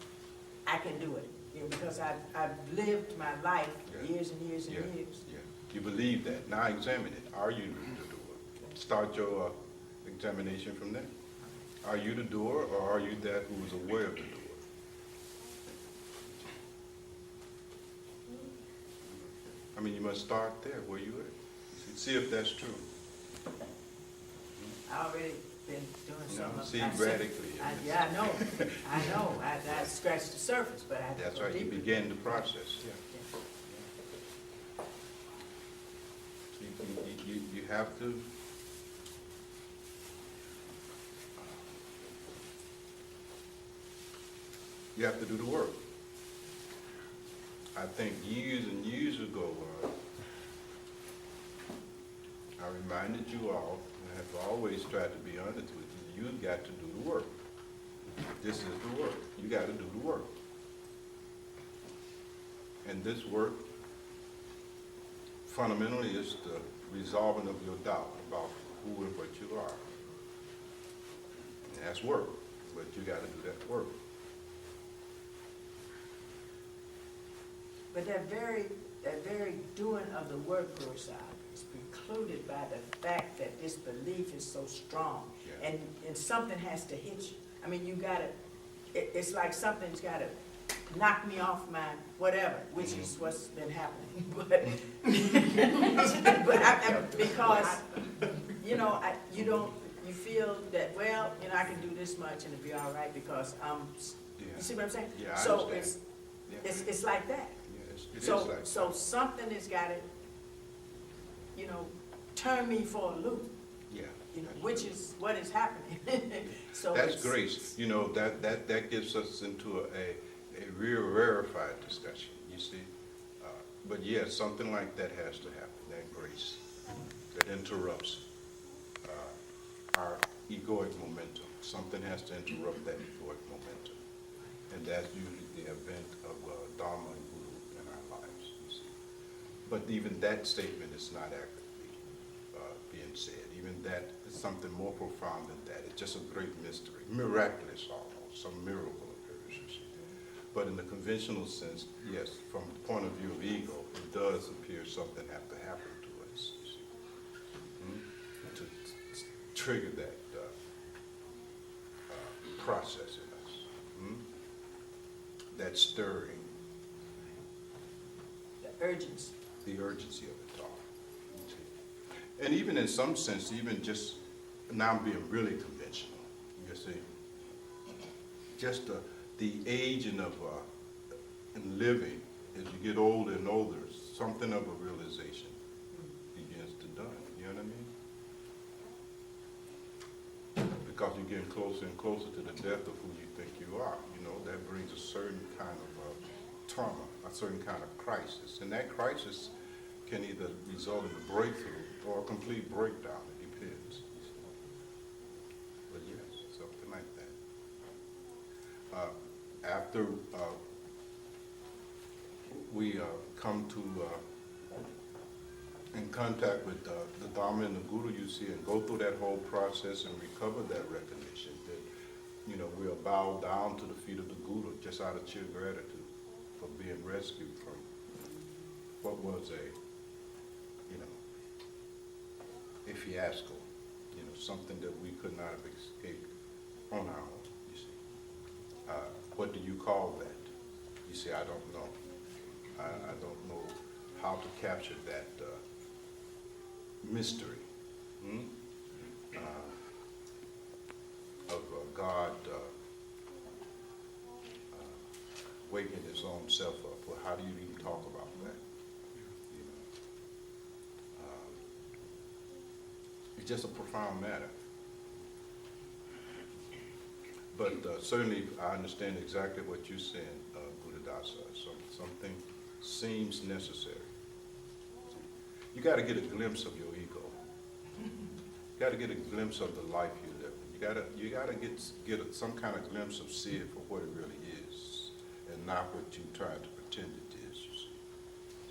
I can do it. You know, because I've lived my life years and years and years.
Yeah. You believe that. Now examine it. Are you the doer? Start your examination from there. Are you the doer, or are you that who is aware of the doer? I mean, you must start there where you at. See if that's true.
I already been doing something.
See, radically.
Yeah, I know. I scratched the surface, but I have to
That's
go
right. You
deeper.
begin the process. Yeah. You have to. You have to do the work. I think years and years ago, I reminded you all, and I've always tried to be honest with you, you've got to do the work. This is the work. You got to do the work. And this work, fundamentally, is the resolving of your doubt about who and what you are. And that's work, but you got to do that work.
But that very doing of the work, Rosal, is precluded by the fact that this belief is so strong. Yeah. And something has to hit you. I mean, you gotta, it's like something's gotta knock me off my whatever, which is what's been happening. But because, you know, you feel that, well, you know, I can do this much and it'll be all right because you see what I'm saying?
Yeah,
so
I
it's like that. So something has got to, you know, turn me for a loop.
Yeah.
You know, which is what is happening. So
that's grace. You know, that gets us into a real rarefied discussion, you see. But yes, something like that has to happen, that grace that interrupts our egoic momentum. Something has to interrupt that egoic momentum. And that's usually the event of Dharma and Guru in our lives, you see. But even that statement is not accurately being said. Even that is something more profound than that. It's just a great mystery, miraculous almost, some miracle occurs, you see. But in the conventional sense, yes, from the point of view of ego, it does appear something has to happen to us, you see, to trigger that process in us, that stirring.
The urgency.
The urgency of it all. You see. And even in some sense, even just, now I'm being really conventional, you see, just the aging of and living, as you get older and older, something of a realization begins to dawn, you know what I mean? because you're getting closer and closer to the death of who you think you are. You know, that brings a certain kind of trauma, a certain kind of crisis. And that crisis can either result in a breakthrough or a complete breakdown. It depends. But yes, something like that. After we come to in contact with the Dharma and the Guru, you see, and go through that whole process and recover that recognition, that, you know, we'll bow down to the feet of the Guru just out of sheer gratitude for being rescued from what was a fiasco, you know, something that we could not have escaped on our own, you see. What do you call that? You see, I don't know. I don't know how to capture that mystery of God waking his own self up. Well, how do you even talk about that? You know, it's just a profound matter. But certainly, I understand exactly what you're saying, Buddhadasa. Something seems necessary. You got to get a glimpse of your ego. You got to get a glimpse of the life you live. You got to get some kind of glimpse of see it for what it really is, and not what you try to pretend it is. You see,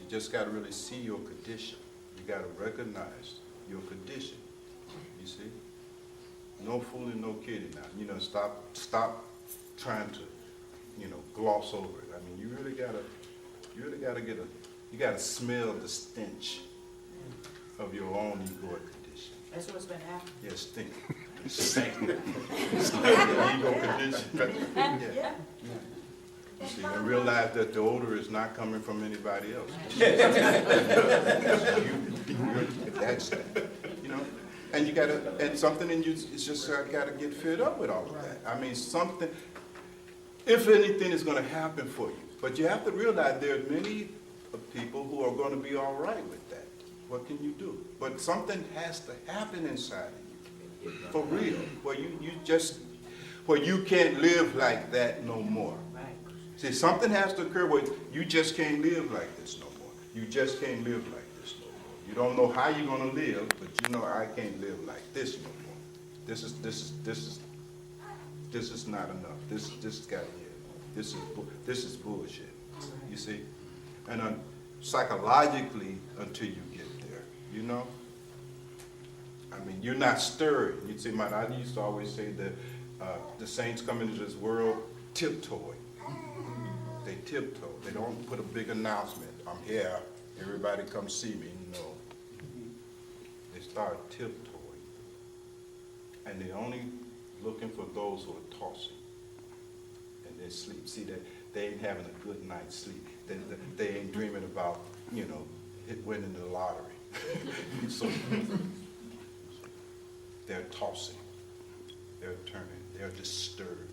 you just got to really see your condition. You got to recognize your condition. You see, no fooling, no kidding. Now, you know, stop trying to, you know, gloss over it. I mean, you really gotta you gotta smell the stench of your own egoic condition.
That's what's been happening.
Yes, stink. Stink your ego condition. Yeah. You see, and realize that the odor is not coming from anybody else. That's that, you know. And you gotta, and something in you, it's just gotta get fed up with all of that. I mean, something, if anything is gonna happen for you. But you have to realize there are many people who are gonna be all right with that. What can you do? But something has to happen inside of you, for real, where where you can't live like that no more. See, something has to occur where you just can't live like this no more. You just can't live like this no more. You don't know how you're gonna live, but you know I can't live like this no more. This is not enough. This got here. This is bullshit. You see, and psychologically, until you get there, you know. I mean, you're not stirred. You see, I used to always say that the saints come into this world tiptoeing. They tiptoe. They don't put a big announcement. I'm here. Everybody come see me. No. They start tiptoeing. And they're only looking for those who are tossing. And they sleep. See, they ain't having a good night's sleep. They ain't dreaming about, you know, winning the lottery. So they're tossing. They're turning. They're disturbed.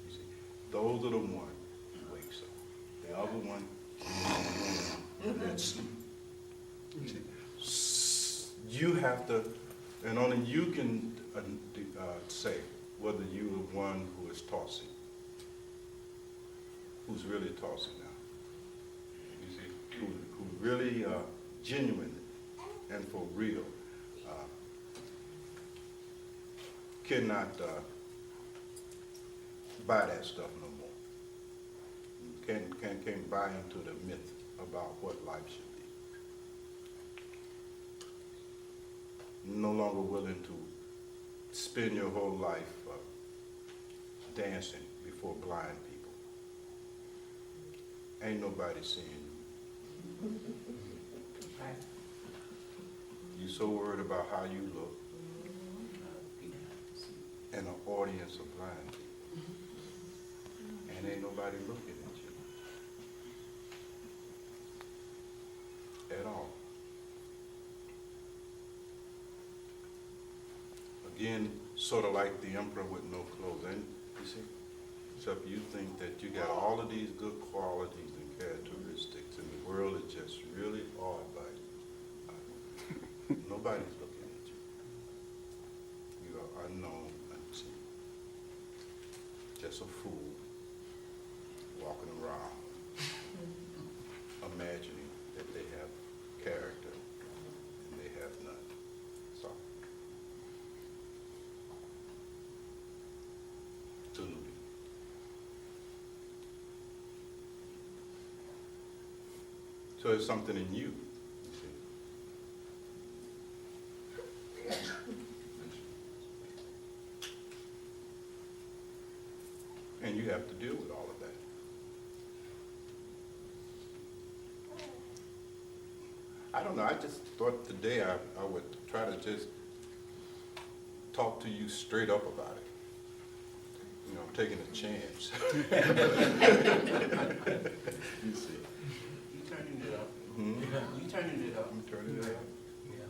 You see, those are the ones who wakes up. The other one, they're asleep. You have to, and only you can say whether you are one who is tossing, who's really tossing now. You see, who really genuinely and for real cannot buy that stuff no more. Can't buy into the myth about what life should be. No longer willing to spend your whole life dancing before blind people. Ain't nobody seeing you. You so worried about how you look in an audience of blind people. And ain't nobody looking at you. At all. Again, sort of like the emperor with no clothes. And you see, except you think that you got all of these good qualities and characteristics, and the world is just really awed by you. Nobody's looking at you. You are unknown, just a fool walking around imagining that they have character and they have none. So, Tulu. So there's something in you, you see. And you have to deal with all of that. I don't know, I just thought today I would try to just talk to you straight up about it. You know, I'm taking a chance. You see.
You turning it up.
Hmm?
You turning it up.
I'm turning it up.
Yeah.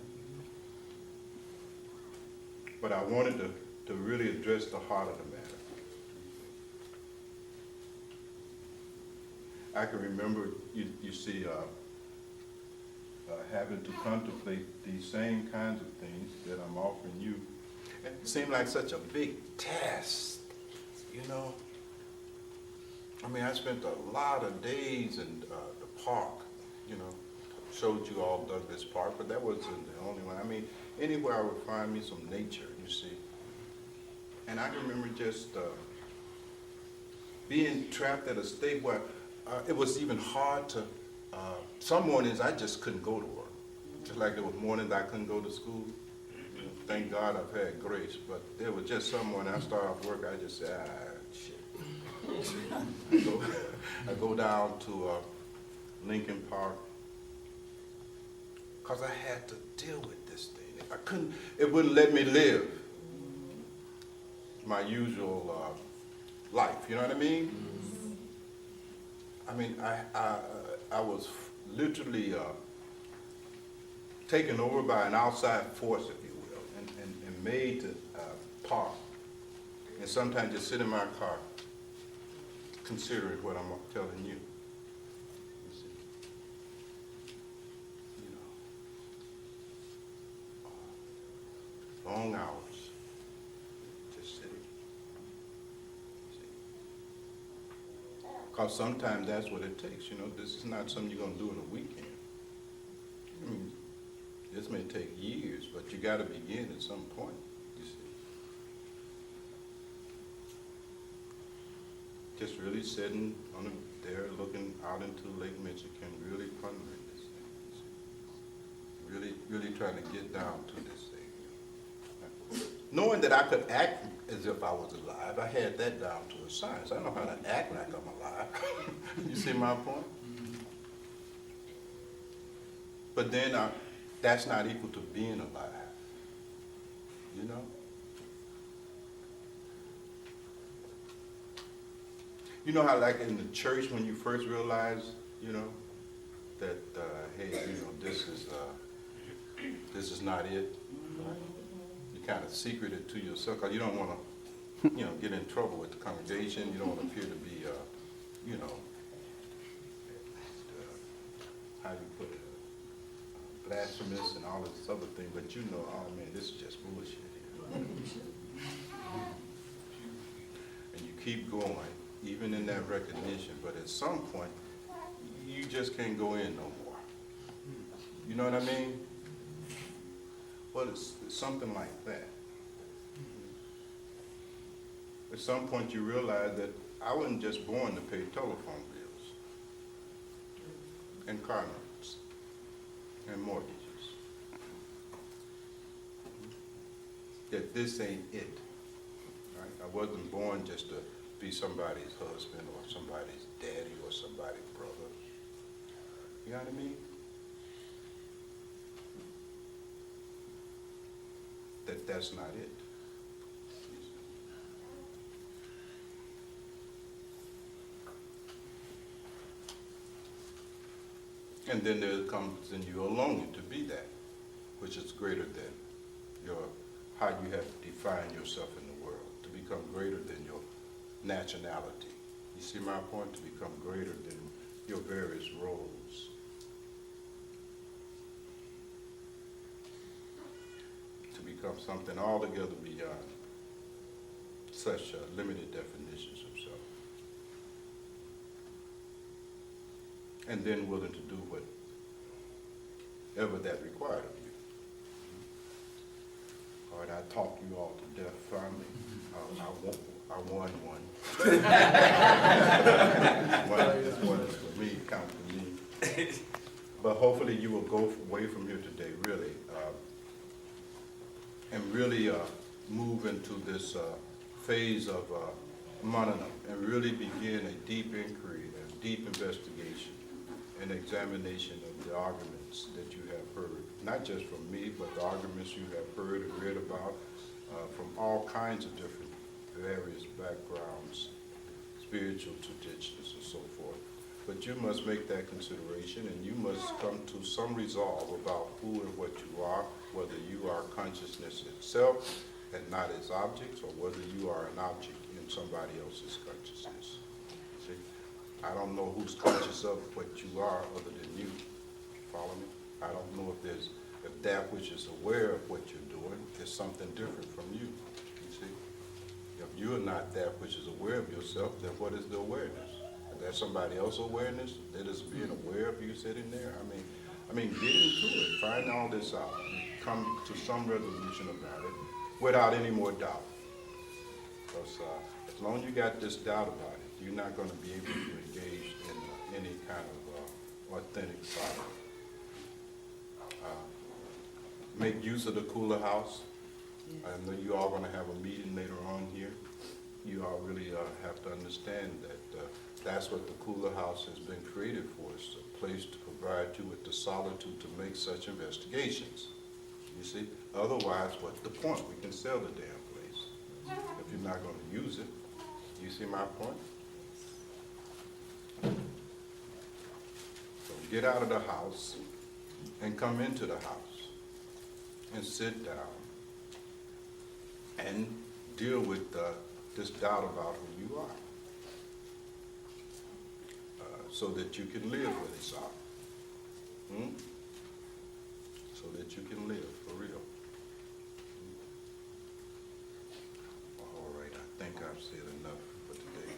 But I wanted to really address the heart of the matter. I can remember, you see, having to contemplate these same kinds of things that I'm offering you. It seemed like such a big task, you know. I mean, I spent a lot of days in the park, you know, showed you all Douglas Park, but that wasn't the only one. I mean, anywhere I would find me some nature, you see. And I can remember just being trapped at a state where it was even hard to, some mornings I just couldn't go to work. Just like there was mornings I couldn't go to school. You know, thank God I've had grace, but there was just some morning I started off work, I just said, shit. I go down to Lincoln Park, because I had to deal with this thing. I couldn't, it wouldn't let me live my usual life, you know what I mean? I mean, I was literally taken over by an outside force, if you will, and made to park. And sometimes just sit in my car, considering what I'm telling you. You see? You know, long hours, just sitting. Because sometimes that's what it takes, you know. This is not something you're going to do in a weekend. I mean, this may take years, but you got to begin at some point, you see. Just really sitting on there looking out into Lake Michigan, really pondering this thing, you see. Really trying to get down to this thing. Knowing that I could act as if I was alive, I had that down to a science. I know how to act like I'm alive. You see my point? But then that's not equal to being alive, you know? You know how like in the church when you first realize, you know, that, hey, you know, this is not it. Right? You kind of secret it to yourself, because you don't want to, you know, get in trouble with the congregation. You don't want to appear to be, you know, how do you put it, blasphemous and all this other thing, but you know, oh man, this is just bullshit here. And you keep going, even in that recognition, but at some point, you just can't go in no more. You know what I mean? Well, it's something like that. At some point you realize that I wasn't just born to pay telephone bills and car notes and mortgages. That this ain't it. Right? I wasn't born just to be somebody's husband or somebody's daddy or somebody's brother. You know what I mean? That's not it. And then there comes in you a longing to be that, which is greater than how you have to define yourself in the world, to become greater than your nationality. You see my point? To become greater than your various roles. To become something altogether beyond such limited definitions of self. And then willing to do whatever that required of you. All right, I talked you all to death finally. I won one. One is for me, count for me. But hopefully you will go away from here today, really, and really move into this phase of manana, and really begin a deep inquiry, a deep investigation, an examination of the arguments that you have heard, not just from me, but the arguments you have heard and read about from all kinds of different various backgrounds, spiritual traditions, and so forth. But you must make that consideration, and you must come to some resolve about who and what you are, whether you are consciousness itself and not its objects, or whether you are an object in somebody else's consciousness. See? I don't know who's conscious of what you are other than you. Follow me? I don't know if that which is aware of what you're doing is something different from you. You see? If you're not that which is aware of yourself, then what is the awareness? Is that somebody else's awareness that is being aware of you sitting there? I mean, get into it. Find all this out. Come to some resolution about it without any more doubt. Because as long as you got this doubt about it, you're not going to be able to engage in any kind of authentic silence. Make use of the cooler house. I know you all going to have a meeting later on here. You all really have to understand that that's what the cooler house has been created for. It's a place to provide you with the solitude to make such investigations. You see? Otherwise, what's the point? We can sell the damn place if you're not going to use it. You see my point? So get out of the house and come into the house and sit down and deal with this doubt about who you are, so that you can live where this are. So that you can live for real. All right, I think I've said enough for today.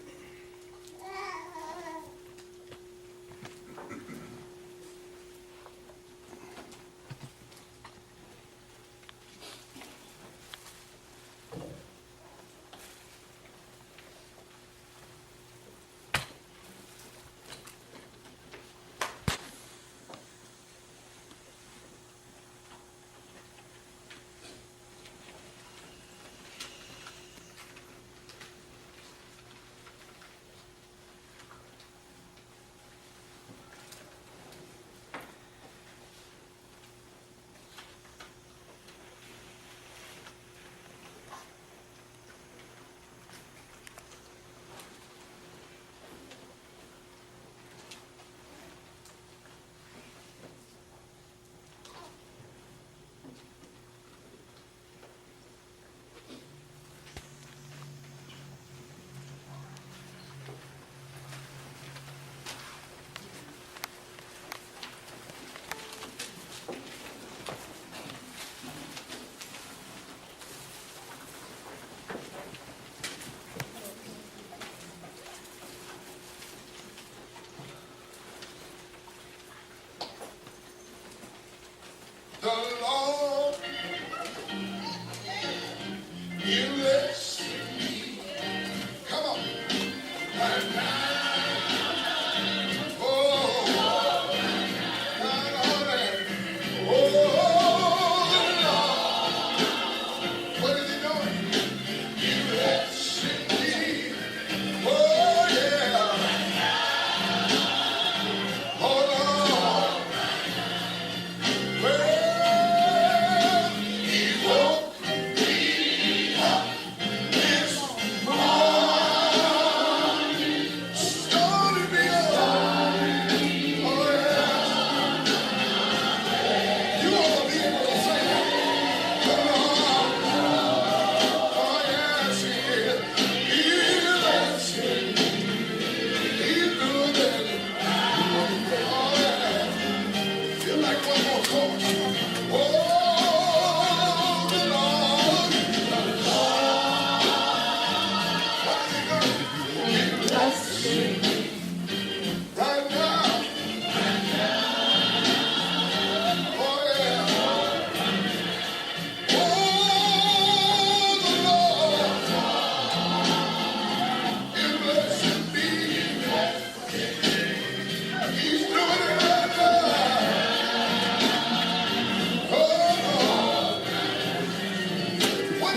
The Lord, you listen me. Come on. And what is he doing? You listen me. Oh, yeah. Hold on. Well, he woke me up.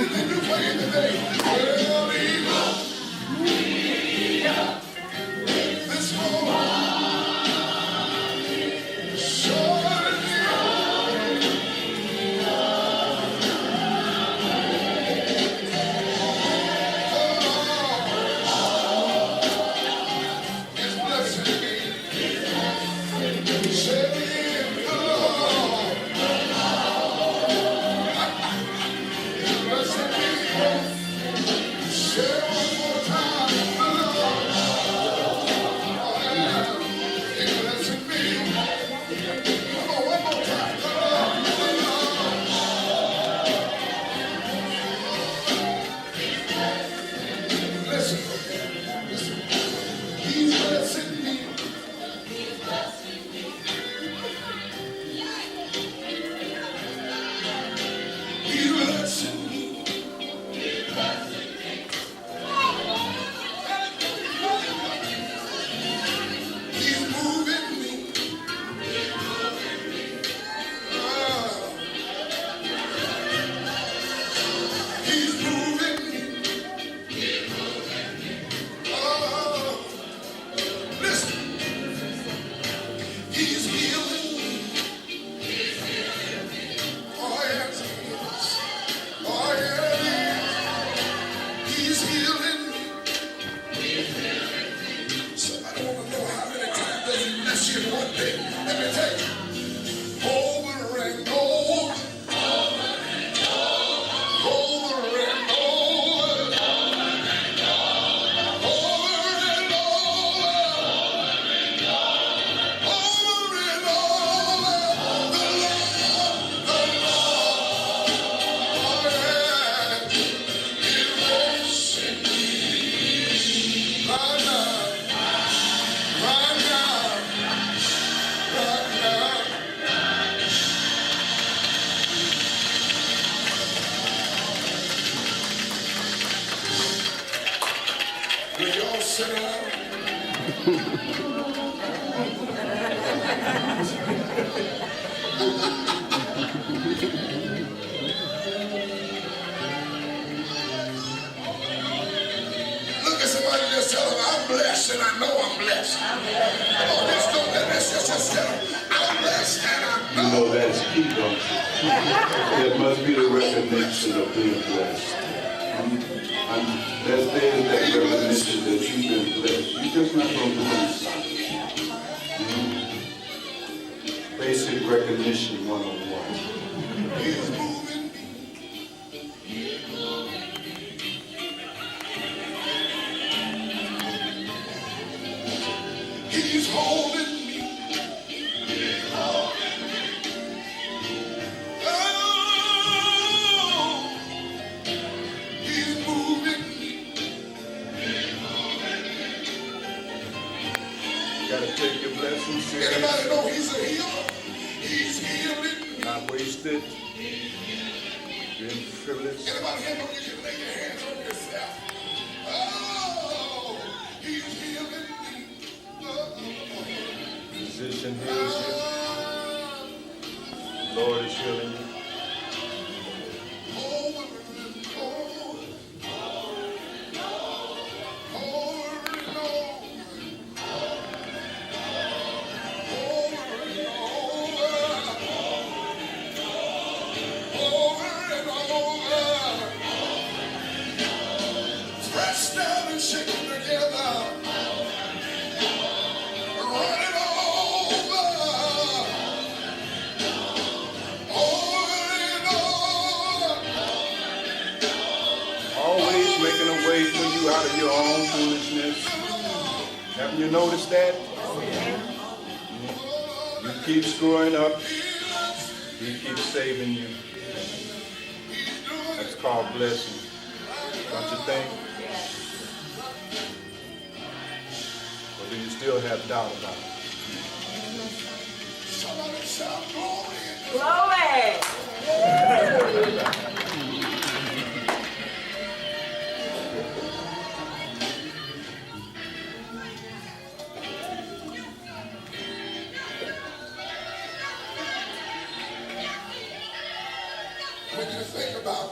did you play it today? Well, this morning,
There must be the recognition of being blessed. And there's that recognition that you've been blessed. You're just not going to do anything. Basic recognition 101.
He's holding me.
Take your blessings seriously.
Anybody know he's a healer? He's healing.
Not wasted. Being privileged.
Anybody here know you can lay your hands on yourself? Oh, he's healing me.
Physician heals you. Lord is healing you. Out of your own foolishness. Haven't you noticed that? You keep screwing up, he keeps saving you. That's called blessing. Don't you think? Or do you still have doubt about it?
Somebody shout
Glory!
When you think about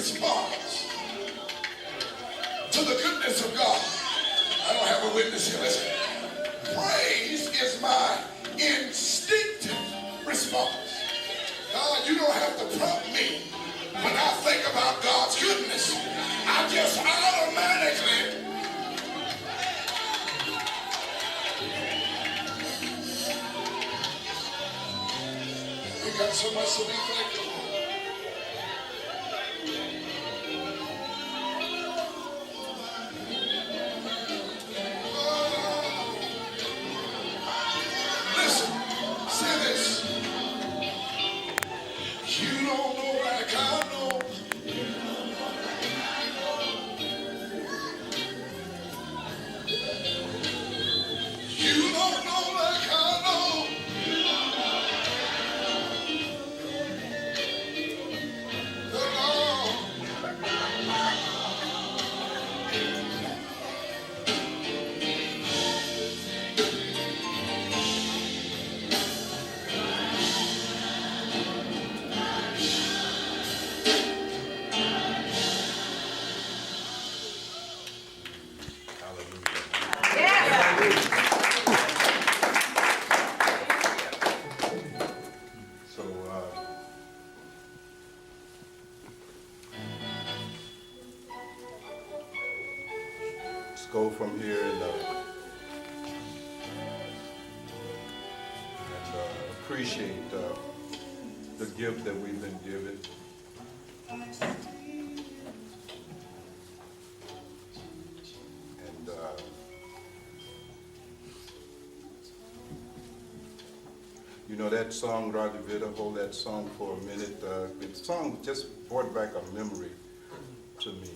response to the goodness of God. I don't have a witness here. Listen. Praise is my instinctive response. God, you don't have to prompt me when I think about God's goodness. I just automatically. We got so much to be thankful for. Listen, say this. You don't know like I know. You don't know like I know. The Lord.
So, let's go from here and appreciate the gift that we've been given. And you know that song, Roger Vida, hold that song for a minute. The song just brought back a memory to me.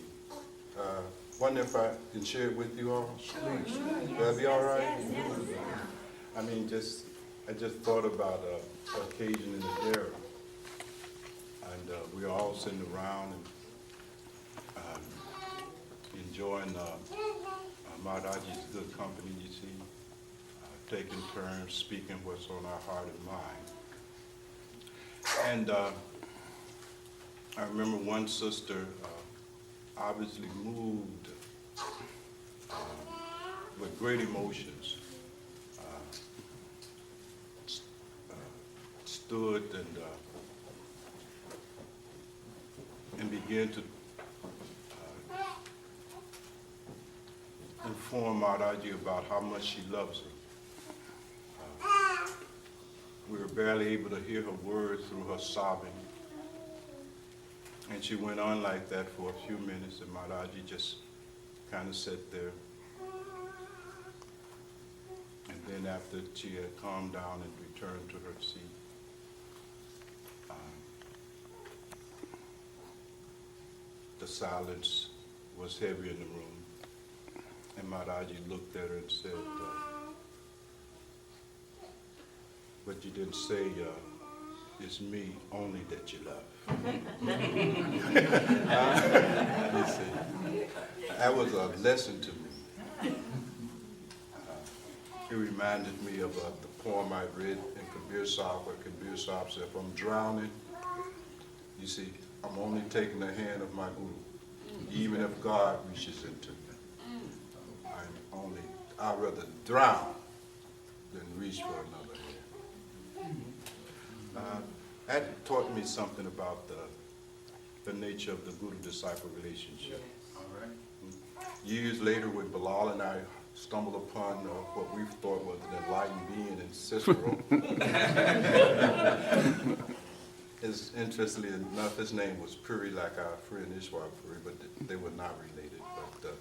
Wonder if I can share it with you all? Please. Will that be all right? I mean, I just thought about an occasion in the dairy. And we were all sitting around and enjoying Maharaji's good company, you see, taking turns, speaking what's on our heart and mind. And I remember one sister obviously moved with great emotions, stood and began to inform Maharaji about how much she loves her. We were barely able to hear her words through her sobbing. And she went on like that for a few minutes, and Maharaji just kind of sat there. And then after she had calmed down and returned to her seat, the silence was heavy in the room. And Maharaji looked at her and said, but you didn't say it's me only that you love. You see, that was a lesson to me. It reminded me of the poem I read in Kabir Sahib, where Kabir Sahib said, if I'm drowning, you see, I'm only taking the hand of my Guru, even if God reaches into me. I'd rather drown than reach for another hand. That taught me something about the nature of the Guru-disciple relationship.
All right.
Years later, when Bilal and I stumbled upon what we thought was an enlightened being in Cicero, interestingly enough, his name was Puri, like our friend Isvara Puri, but they were not related. But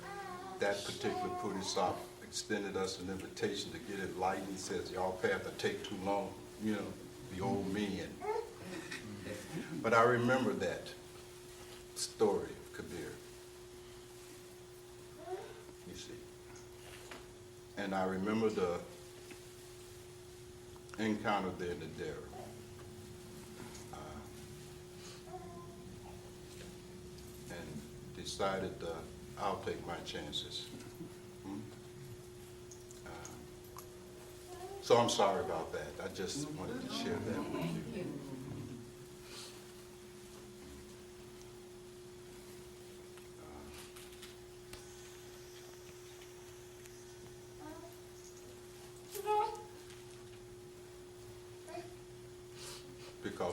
that particular Puri Sahib extended us an invitation to get enlightened. He says, y'all path will take too long, you know, the old men. But I remember that story of Kabir, you see. And I remember the encounter there in the dairy. And decided I'll take my chances. So I'm sorry about that. I just wanted to share that with you.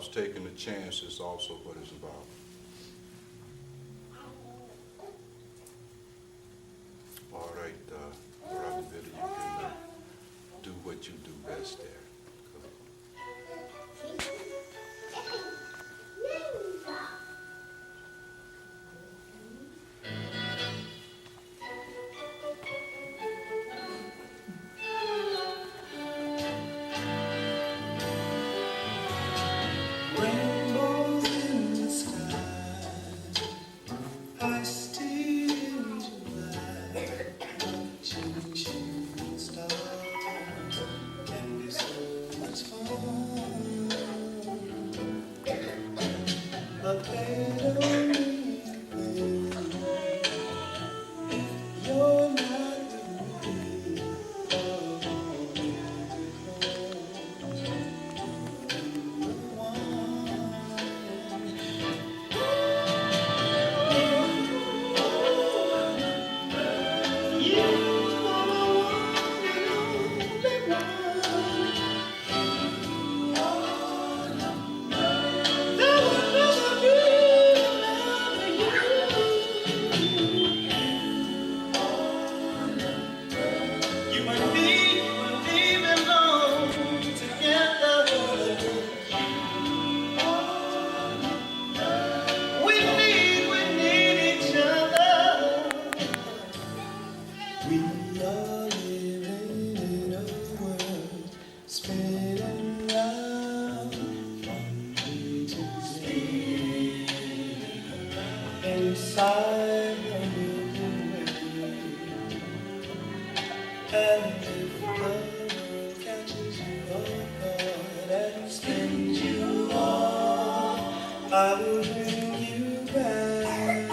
because taking a chance is also what is involved. All right, Brother Billy, you can do what you do best there.
Rainbows in the sky, I still July, watching shooting stars can be so much fun. But they don't mean if you're not with me, you and me belong together. We need each other. We are living in a world spinning round from day to day. Inside the Milky Way. And if the world catches you off guard and spins you off, I will bring you back.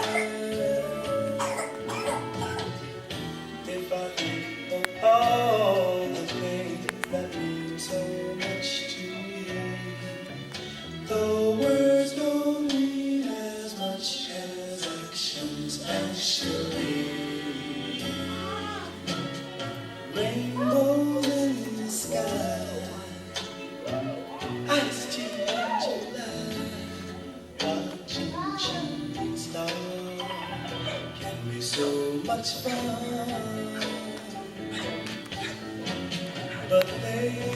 If I think of all the things that mean so much to you, the words don't mean as much as actions actually. Rainbows in the sky, I still July, watching shooting stars can be so much fun. But they